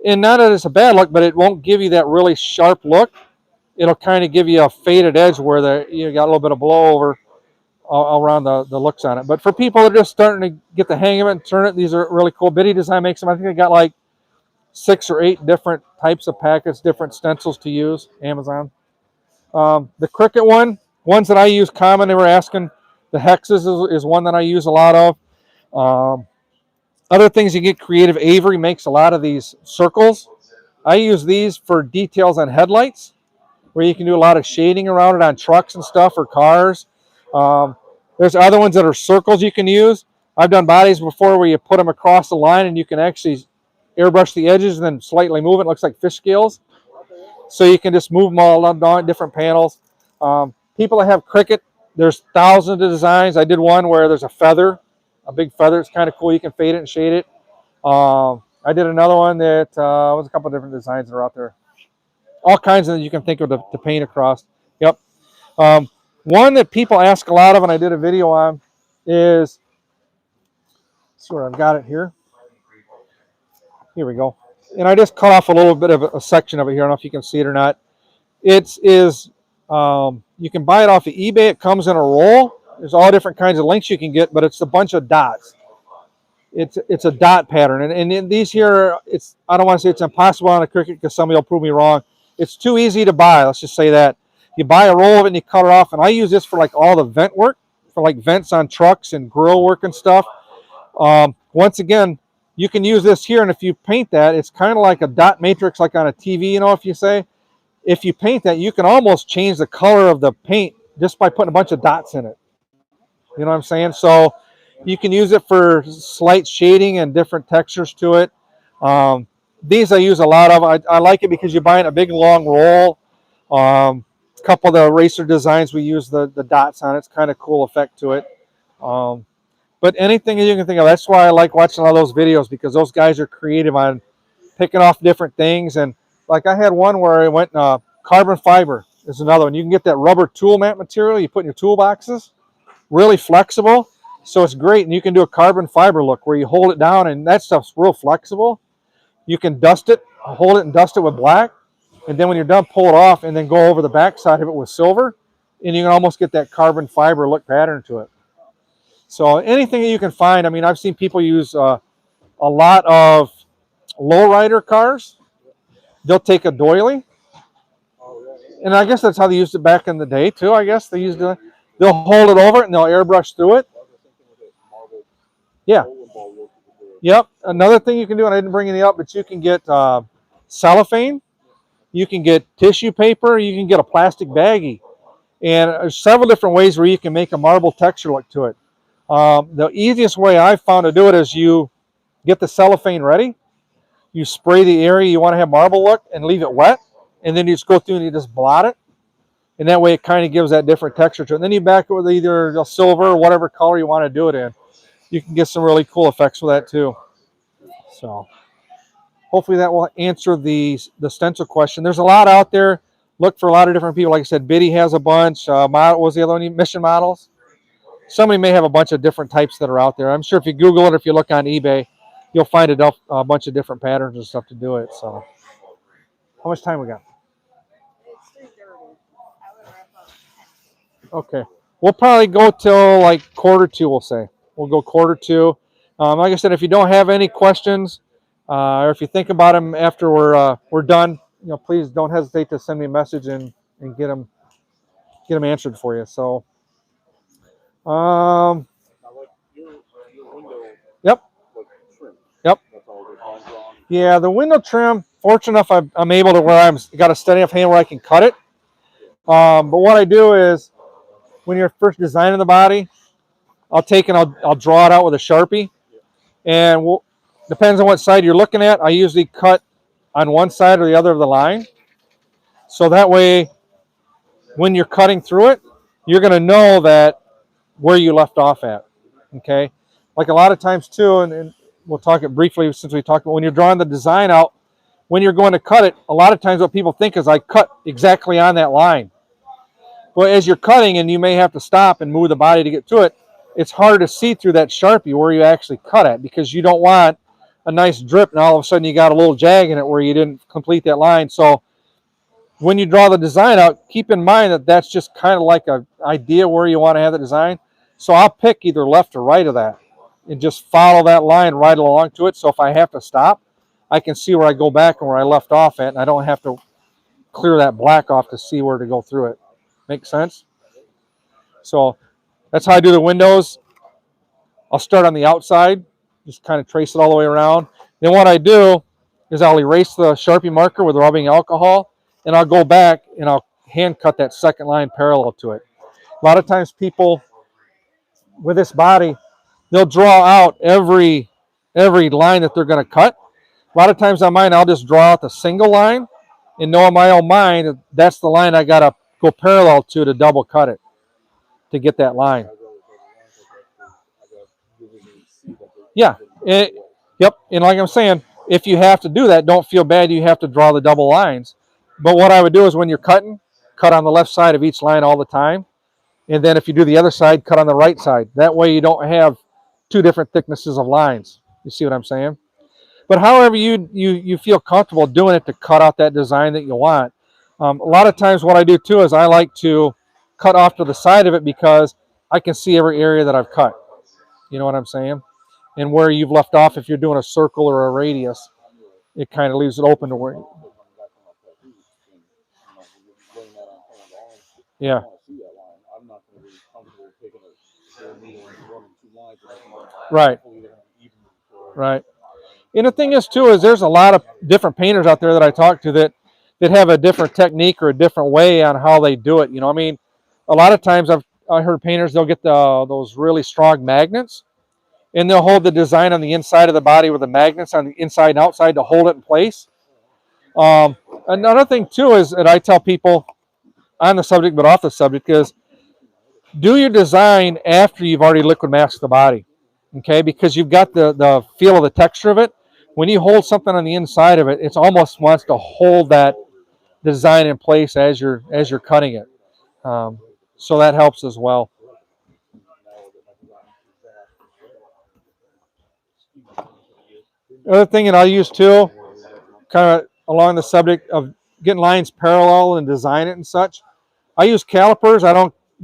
And not that it's a bad look, but it won't give you that really sharp look. It'll kind of give you a faded edge where you got a little bit of blowover around the looks on it. But for people that are just starting to get the hang of it and turn it, these are really cool. Bitty Design makes them. I think they got like 6 or 8 different types of packets, different stencils to use. Amazon. The Cricut ones that I use common, they were asking, the hexes is one that I use a lot of. Other things, you get creative. Avery makes a lot of these circles. I use these for details on headlights, where you can do a lot of shading around it on trucks and stuff, or cars. There's other ones that are circles you can use. I've done bodies before where you put them across the line and you can actually airbrush the edges and then slightly move it. It looks like fish scales. So you can just move them all on different panels. People that have Cricut, there's thousands of designs. I did one where there's a feather, a big feather. It's kind of cool. You can fade it and shade it. I did another one that was a couple of different designs that are out there. All kinds of you can think of to paint across. Yep. One that people ask a lot of, and I did a video on, is, let's see where I've got it here. Here we go. And I just cut off a little bit of a section of it here. I don't know if you can see it or not. You can buy it off of eBay. It comes in a roll. There's all different kinds of links you can get, but it's a bunch of dots. It's a dot pattern. And in these here, I don't want to say it's impossible on a Cricut because somebody will prove me wrong. It's too easy to buy. Let's just say that. You buy a roll of it and you cut it off. And I use this for like all the vent work, for like vents on trucks and grill work and stuff. Once again, you can use this here. And if you paint that, it's kind of like a dot matrix, like on a TV, you know, if you say. If you paint that, you can almost change the color of the paint just by putting a bunch of dots in it. You know what I'm saying? So you can use it for slight shading and different textures to it. These I use a lot of. I like it because you buy in a big long roll. A couple of the eraser designs we use the dots on. It's kind of cool effect to it. But anything you can think of. That's why I like watching all those videos, because those guys are creative on picking off different things. And like I had one where I went carbon fiber is another one. You can get that rubber tool mat material you put in your toolboxes. Really flexible. So it's great. And you can do a carbon fiber look where you hold it down and that stuff's real flexible. You can dust it, hold it and dust it with black. And then when you're done, pull it off and then go over the back side of it with silver. And you can almost get that carbon fiber look pattern to it. So anything that you can find. I mean, I've seen people use a lot of lowrider cars. They'll take a doily. And I guess that's how they used it back in the day too. I guess they used it. They'll hold it over it and they'll airbrush through it. Yeah. Yep. Another thing you can do, and I didn't bring any up, but you can get cellophane. You can get tissue paper. You can get a plastic baggie. And there's several different ways where you can make a marble texture look to it. The easiest way I've found to do it is you get the cellophane ready. You spray the area you want to have marble look and leave it wet. And then you just go through and you just blot it. And that way it kind of gives that different texture to it. And then you back it with either a silver or whatever color you want to do it in. You can get some really cool effects with that too. So hopefully that will answer the stencil question. There's a lot out there. Look for a lot of different people. Like I said, Biddy has a bunch. What was the other one? Mission Models. Somebody may have a bunch of different types that are out there. I'm sure if you Google it, if you look on eBay, you'll find a bunch of different patterns and stuff to do it. So how much time we got? It's 3:30. I would wrap up. Okay. We'll probably go till like 1:45, we'll say. We'll go 1:45. Like I said, if you don't have any questions, or if you think about them after we're done, please don't hesitate to send me a message and get them answered for you. So, yep. Yep. Yeah, the window trim. Fortunate enough, I'm able to where I've got a steady enough hand where I can cut it. But what I do is, when you're first designing the body, I'll take and I'll draw it out with a Sharpie, and depends on what side you're looking at. I usually cut on one side or the other of the line, so that way, when you're cutting through it, you're going to know that where you left off at. Okay, like a lot of times too, and we'll talk it briefly since we talked about when you're drawing the design out. When you're going to cut it, a lot of times what people think is I cut exactly on that line. Well, as you're cutting and you may have to stop and move the body to get to it, it's hard to see through that Sharpie where you actually cut at, because you don't want a nice drip and all of a sudden you got a little jag in it where you didn't complete that line. So when you draw the design out, keep in mind that that's just kind of like an idea where you want to have the design. So I'll pick either left or right of that and just follow that line right along to it. So if I have to stop, I can see where I go back and where I left off at, and I don't have to clear that black off to see where to go through it. Make sense? So that's how I do the windows. I'll start on the outside, just kind of trace it all the way around. Then what I do is I'll erase the Sharpie marker with rubbing alcohol, and I'll go back and I'll hand cut that second line parallel to it. A lot of times people with this body, they'll draw out every line that they're going to cut. A lot of times on mine, I'll just draw out the single line and know in my own mind that's the line I got to go parallel to double cut it to get that line. Yeah. Yep. And like I'm saying, if you have to do that, don't feel bad you have to draw the double lines. But what I would do is when you're cutting, cut on the left side of each line all the time. And then if you do the other side, cut on the right side. That way you don't have two different thicknesses of lines. You see what I'm saying? But however you feel comfortable doing it to cut out that design that you want. A lot of times what I do too is I like to cut off to the side of it because I can see every area that I've cut. You know what I'm saying? And where you've left off, if you're doing a circle or a radius, it kind of leaves it open to where. Yeah. Right. Right. And the thing is too is there's a lot of different painters out there that I talk to that have a different technique or a different way on how they do it. You know, I mean, a lot of times I heard painters, they'll get those really strong magnets, and they'll hold the design on the inside of the body with the magnets on the inside and outside to hold it in place. Another thing too is that I tell people on the subject but off the subject is do your design after you've already liquid masked the body, okay? Because you've got the feel of the texture of it. When you hold something on the inside of it, it almost wants to hold that design in place as you're cutting it. So that helps as well. Other thing that I use too, kind of along the subject of getting lines parallel and design it and such, I use calipers.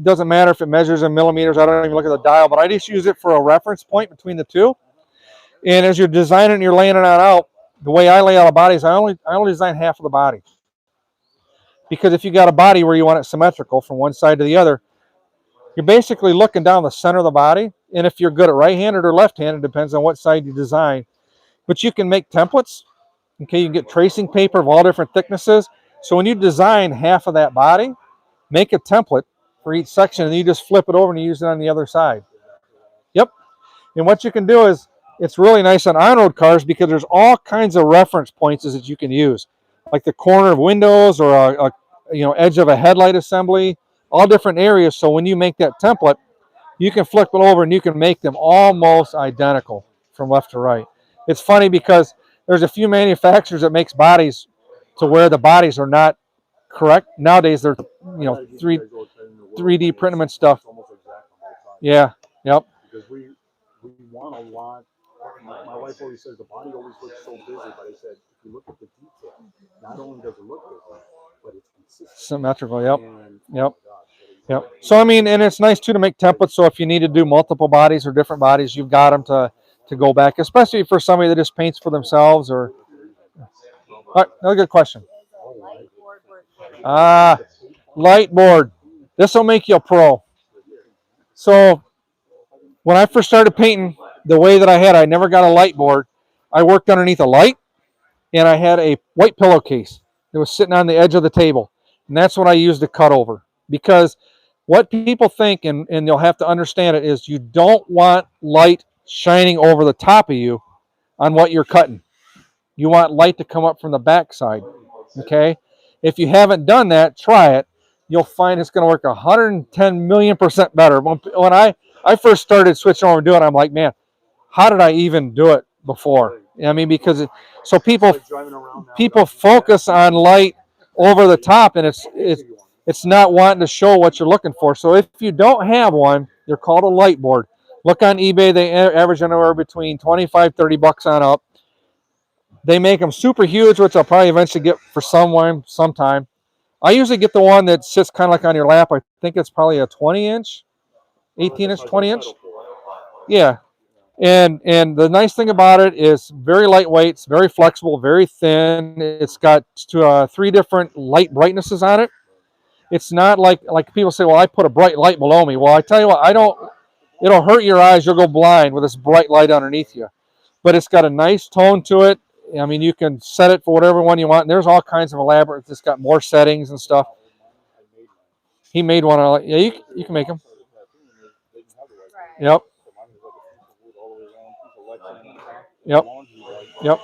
Doesn't matter if it measures in millimeters. I don't even look at the dial, but I just use it for a reference point between the two. And as you're designing and you're laying it out, the way I lay out a body is I only design half of the body. Because if you got a body where you want it symmetrical from one side to the other, you're basically looking down the center of the body. And if you're good at right-handed or left-handed, depends on what side you design. But you can make templates. Okay, you can get tracing paper of all different thicknesses. So when you design half of that body, make a template for each section, and you just flip it over and you use it on the other side. Yep. And what you can do is, it's really nice on on-road cars because there's all kinds of reference points that you can use, like the corner of windows or a edge of a headlight assembly, all different areas. So when you make that template, you can flip it over and you can make them almost identical from left to right. It's funny because there's a few manufacturers that makes bodies to where the bodies are not correct. Nowadays they're 3D print them and stuff. Yeah. Yep. Because we want a lot. My wife always says the body always looks so busy, but I said if you look at the detail, not only does it look busy, but it's consistent. Symmetrical. Yep. Yep. So I mean, and it's nice too to make templates. So if you need to do multiple bodies or different bodies, you've got them to go back, especially for somebody that just paints for themselves. Or all right, another good question. Light board. This will make you a pro. So when I first started painting the way that I never got a light board. I worked underneath a light, and I had a white pillowcase that was sitting on the edge of the table. And that's what I used to cut over. Because what people think, and you'll have to understand it, is you don't want light shining over the top of you on what you're cutting. You want light to come up from the backside. Okay? If you haven't done that, try it. You'll find it's going to work 110,000,000% better. When I first started switching over and doing it, I'm like, man, how did I even do it before? I mean, because so people focus on light over the top, and it's not wanting to show what you're looking for. So if you don't have one, they're called a light board. Look on eBay. They average anywhere between $25-$30 on up. They make them super huge, which I'll probably eventually get for sometime. I usually get the one that sits kind of like on your lap. I think it's probably a 20-inch, 18-inch, 20-inch. Yeah. And the nice thing about it is very lightweight, it's very flexible, very thin. It's got 3 different light brightnesses on it. It's not like people say, well, I put a bright light below me. Well, I tell you what, it'll hurt your eyes. You'll go blind with this bright light underneath you. But it's got a nice tone to it. I mean, you can set it for whatever one you want. And there's all kinds of elaborate. It's got more settings and stuff. He made one. Yeah, you can make them. Right. Yep. Yep. Yep.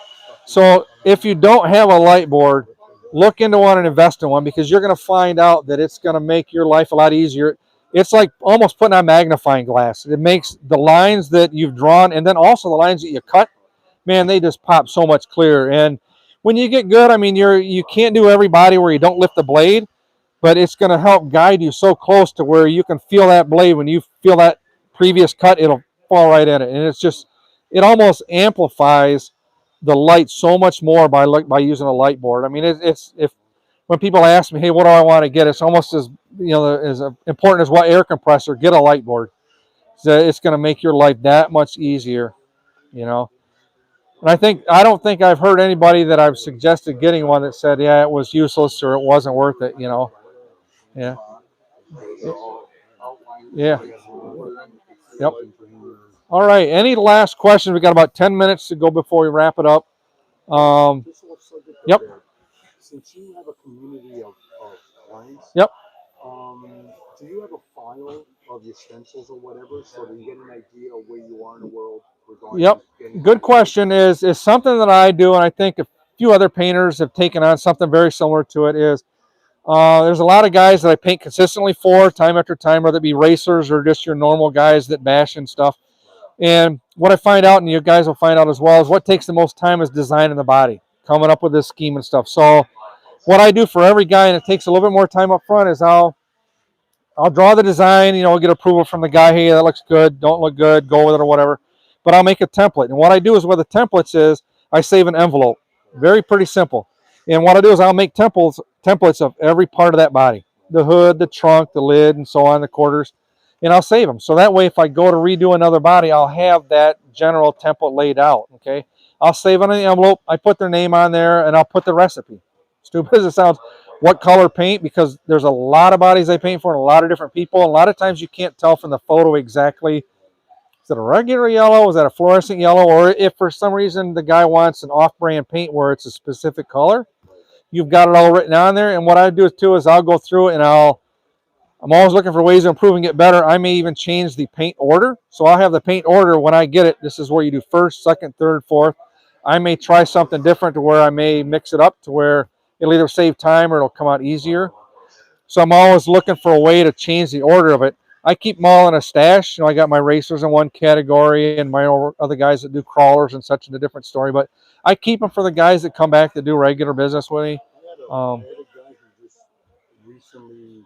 So if you don't have a light board, look into one and invest in one, because you're going to find out that it's going to make your life a lot easier. It's like almost putting on magnifying glass. It makes the lines that you've drawn, and then also the lines that you cut, man, they just pop so much clearer. And when you get good, I mean, you can't do every body where you don't lift the blade, but it's going to help guide you so close to where you can feel that blade. When you feel that previous cut, it'll fall right in it. And it's just, it almost amplifies the light so much more by using a light board. I mean, it's if when people ask me, hey, what do I want to get? It's almost as, as important as what air compressor. Get a light board. So it's going to make your life that much easier, And I don't think I've heard anybody that I've suggested getting one that said, yeah, it was useless or it wasn't worth it. Yeah. Yeah. Yep. All right. Any last questions? We got about 10 minutes to go before we wrap it up. Yep. Since you have a community of clients, Yep. Do you have a file of your stencils or whatever, so that you get an idea of where you are in the world regarding? Yep. Good question. Is something that I do, and I think a few other painters have taken on something very similar to it. Is there's a lot of guys that I paint consistently for time after time, whether it be racers or just your normal guys that bash and stuff. And what I find out, and you guys will find out as well, is what takes the most time is designing the body, coming up with this scheme and stuff. So what I do for every guy, and it takes a little bit more time up front, is I'll draw the design, get approval from the guy, hey, that looks good, don't look good, go with it or whatever. But I'll make a template. And what I do is with the templates is I save an envelope. Very pretty simple. And what I do is I'll make templates of every part of that body. The hood, the trunk, the lid, and so on, the quarters. And I'll save them. So that way if I go to redo another body, I'll have that general template laid out, okay? I'll save it on the envelope. I put their name on there, and I'll put the recipe. Stupid as it sounds. What color paint, because there's a lot of bodies I paint for and a lot of different people. A lot of times you can't tell from the photo exactly, is it a regular yellow, is that a fluorescent yellow, or if for some reason the guy wants an off-brand paint where it's a specific color, you've got it all written on there. And what I do too is I'll go through it and I'm always looking for ways of improving it better. I may even change the paint order. So I'll have the paint order when I get it. This is where you do first, second, third, fourth. I may try something different to where I may mix it up to where it'll either save time or it'll come out easier. So I'm always looking for a way to change the order of it. I keep them all in a stash. I got my racers in one category and my other guys that do crawlers and such in a different story. But I keep them for the guys that come back to do regular business with me. I had a guy who just recently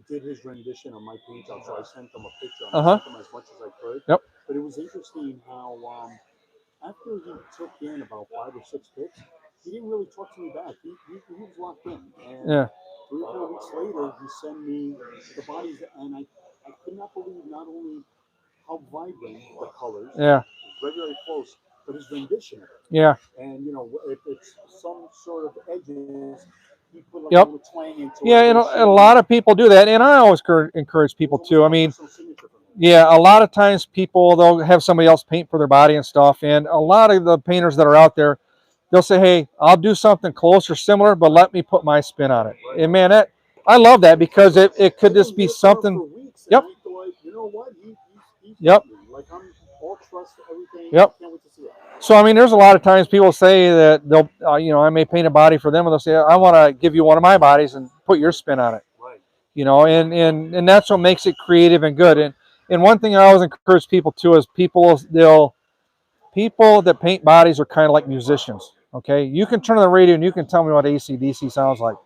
did his rendition of my paint job, so I sent him a picture. I sent him as much as I could. Yep. But it was interesting how after he took in about 5 or 6 picks, he didn't really talk to me back. He was locked in. And 3 or 4 weeks later, he sent me the bodies, and I could not believe not only how vibrant the colors, very, very close, but his rendition of it. Yeah. And, if it's some sort of edges, he put like a little twang into it. Yeah, and a lot of people do that, and I always encourage people to. I mean, yeah, a lot of times people, they'll have somebody else paint for their body and stuff, and a lot of the painters that are out there, they'll say, hey, I'll do something close or similar, but let me put my spin on it. And man, I love that, because it could just be something. Yep. You know what? Yep. Like, I'm all trust everything. Yep. Can't wait to see it. So, I mean, there's a lot of times people say that they'll, I may paint a body for them, and they'll say, I want to give you one of my bodies and put your spin on it. Right. And that's what makes it creative and good. And one thing I always encourage people to is people that paint bodies are kind of like musicians. Okay, you can turn on the radio and you can tell me what AC/DC sounds like,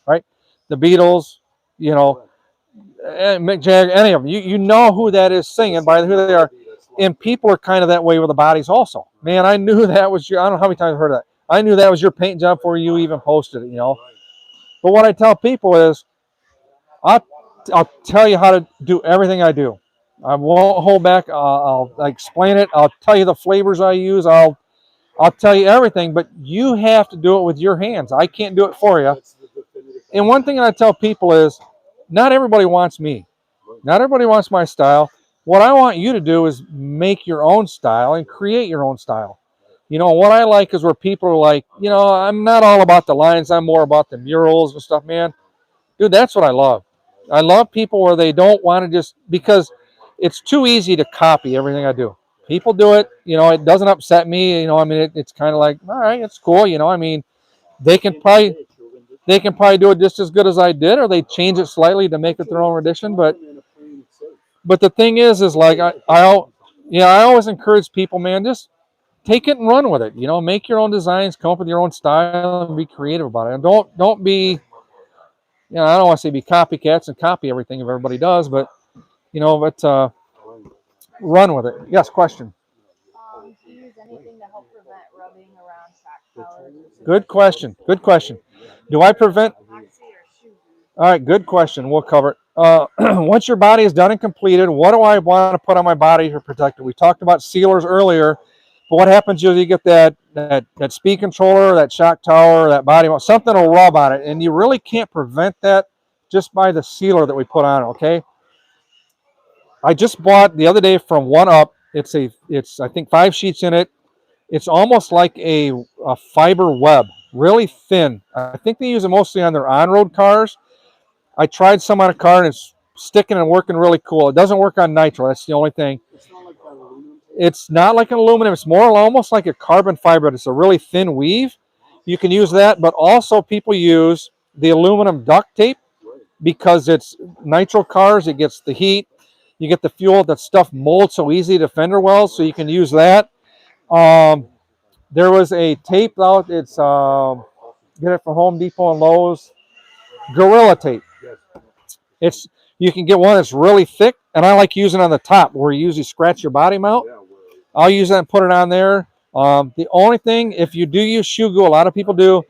right? The Beatles, Mick Jagger, any of them. You know who that is singing by who they are. And people are kind of that way with the bodies also. Man, I knew that was I don't know how many times I've heard that. I knew that was your paint job before you even posted it, But what I tell people is, I'll tell you how to do everything I do. I won't hold back. I'll explain it. I'll tell you the flavors I use. I'll tell you everything, but you have to do it with your hands. I can't do it for you. And one thing I tell people is, not everybody wants me. Not everybody wants my style. What I want you to do is make your own style and create your own style. What I like is where people are like, I'm not all about the lines. I'm more about the murals and stuff, man. Dude, that's what I love. I love people where they don't want to just, because it's too easy to copy everything I do. People do it, you know, it doesn't upset me, you know, I mean, it's kind of like, all right, it's cool, you know, I mean, they can probably do it just as good as I did, or they change it slightly to make it their own rendition. But the thing is like I always encourage people, man, just take it and run with it. You know, make your own designs, come up with your own style, and be creative about it. And don't be, you know, I don't want to say be copycats and copy everything if everybody does, but you know, run with it. Yes, question. Do you use anything to help prevent rubbing around track powers? Good question. Good question. Do I prevent? All right, good question. We'll cover it. Once your body is done and completed, what do I want to put on my body to protect it? We talked about sealers earlier, but what happens is you get that speed controller, that shock tower, that body, something will rub on it, and you really can't prevent that just by the sealer that we put on it, okay? I just bought the other day from One Up. It's I think 5 sheets in it. It's almost like a fiber web, really thin. I think they use it mostly on their on-road cars. I tried some on a car and it's sticking and working really cool. It doesn't work on nitro. That's the only thing. It's not like an aluminum. It's more almost like a carbon fiber. It's a really thin weave. You can use that, but also people use the aluminum duct tape because it's nitro cars. It gets the heat. You get the fuel. That stuff molds so easy to fender welds, so you can use that. There was a tape out. It's get it from Home Depot and Lowe's. Gorilla tape. It's you can get one that's really thick, and I like using it on the top where you usually scratch your body mount. I'll use that and put it on there. The only thing, if you do use shoe glue, a lot of people do,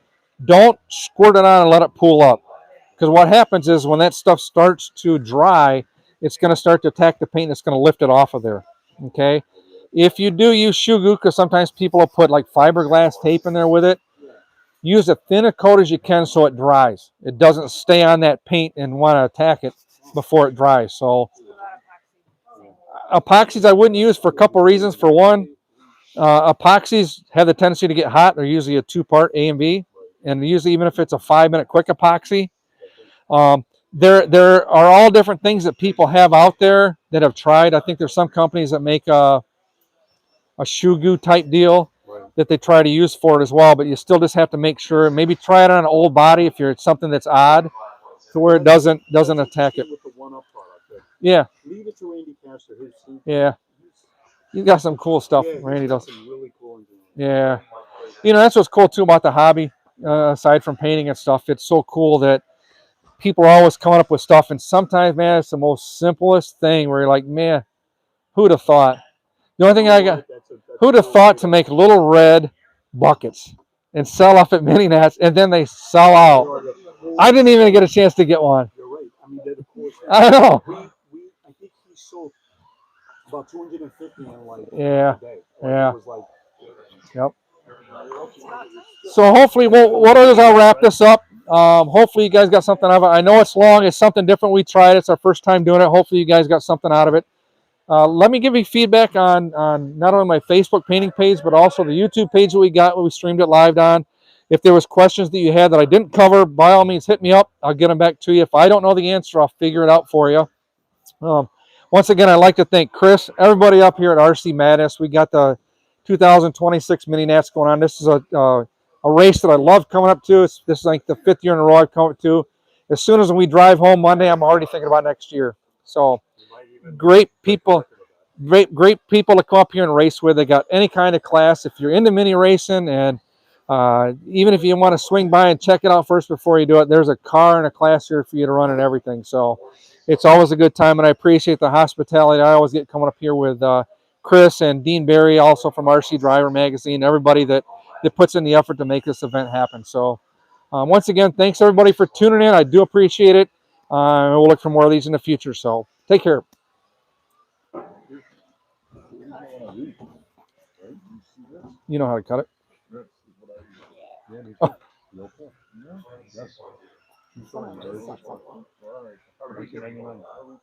don't squirt it on and let it pool up. Because what happens is when that stuff starts to dry, it's going to start to attack the paint and it's going to lift it off of there. Okay? If you do use shoe glue, because sometimes people will put like fiberglass tape in there with it, use as thin a coat as you can so it dries. It doesn't stay on that paint and want to attack it before it dries. So epoxies I wouldn't use for a couple reasons. For one, epoxies have the tendency to get hot. They're usually a 2-part A and B, and usually even if it's a 5-minute quick epoxy, there are all different things that people have out there that have tried. I think there's some companies that make a shoe glue type deal that they try to use for it as well, but you still just have to make sure, maybe try it on an old body if you're something that's odd to where it doesn't attack it. Yeah. Leave it to Randy Castor. Yeah. You got some cool stuff. Randy does. Yeah. You know, that's what's cool too about the hobby, aside from painting and stuff. It's so cool that people are always coming up with stuff, and sometimes, man, it's the most simplest thing where you're like, man, who'd have thought? The only thing I got, who'd have thought to make little red buckets and sell off at mini nats, and then they sell out. I didn't even get a chance to get one. You're right. I mean, they're the coolest. I know. I think he sold about 250 in like yeah, a day. Yeah. It was like, yep. So hopefully, what I'll do is I'll wrap this up. Hopefully you guys got something out of it. I know it's long. It's something different we tried. It's our first time doing it. Hopefully you guys got something out of it. Let me give you feedback on not only my Facebook painting page, but also the YouTube page that we streamed it live on. If there was questions that you had that I didn't cover, by all means, hit me up. I'll get them back to you. If I don't know the answer, I'll figure it out for you. Once again, I'd like to thank Chris, everybody up here at RC Madness. We got the 2026 Mini Nats going on. This is a race that I love coming up to. This is like the 5th year in a row I've come up to. As soon as we drive home Monday, I'm already thinking about next year. So great people to come up here and race with. They got any kind of class. If you're into mini racing, and even if you want to swing by and check it out first before you do it, there's a car and a class here for you to run and everything. So it's always a good time, and I appreciate the hospitality I always get coming up here with Chris and Dean Barry, also from RC Driver Magazine, everybody that puts in the effort to make this event happen. So once again, thanks everybody for tuning in. I do appreciate it. We'll look for more of these in the future. So take care. You know how to cut it. Oh.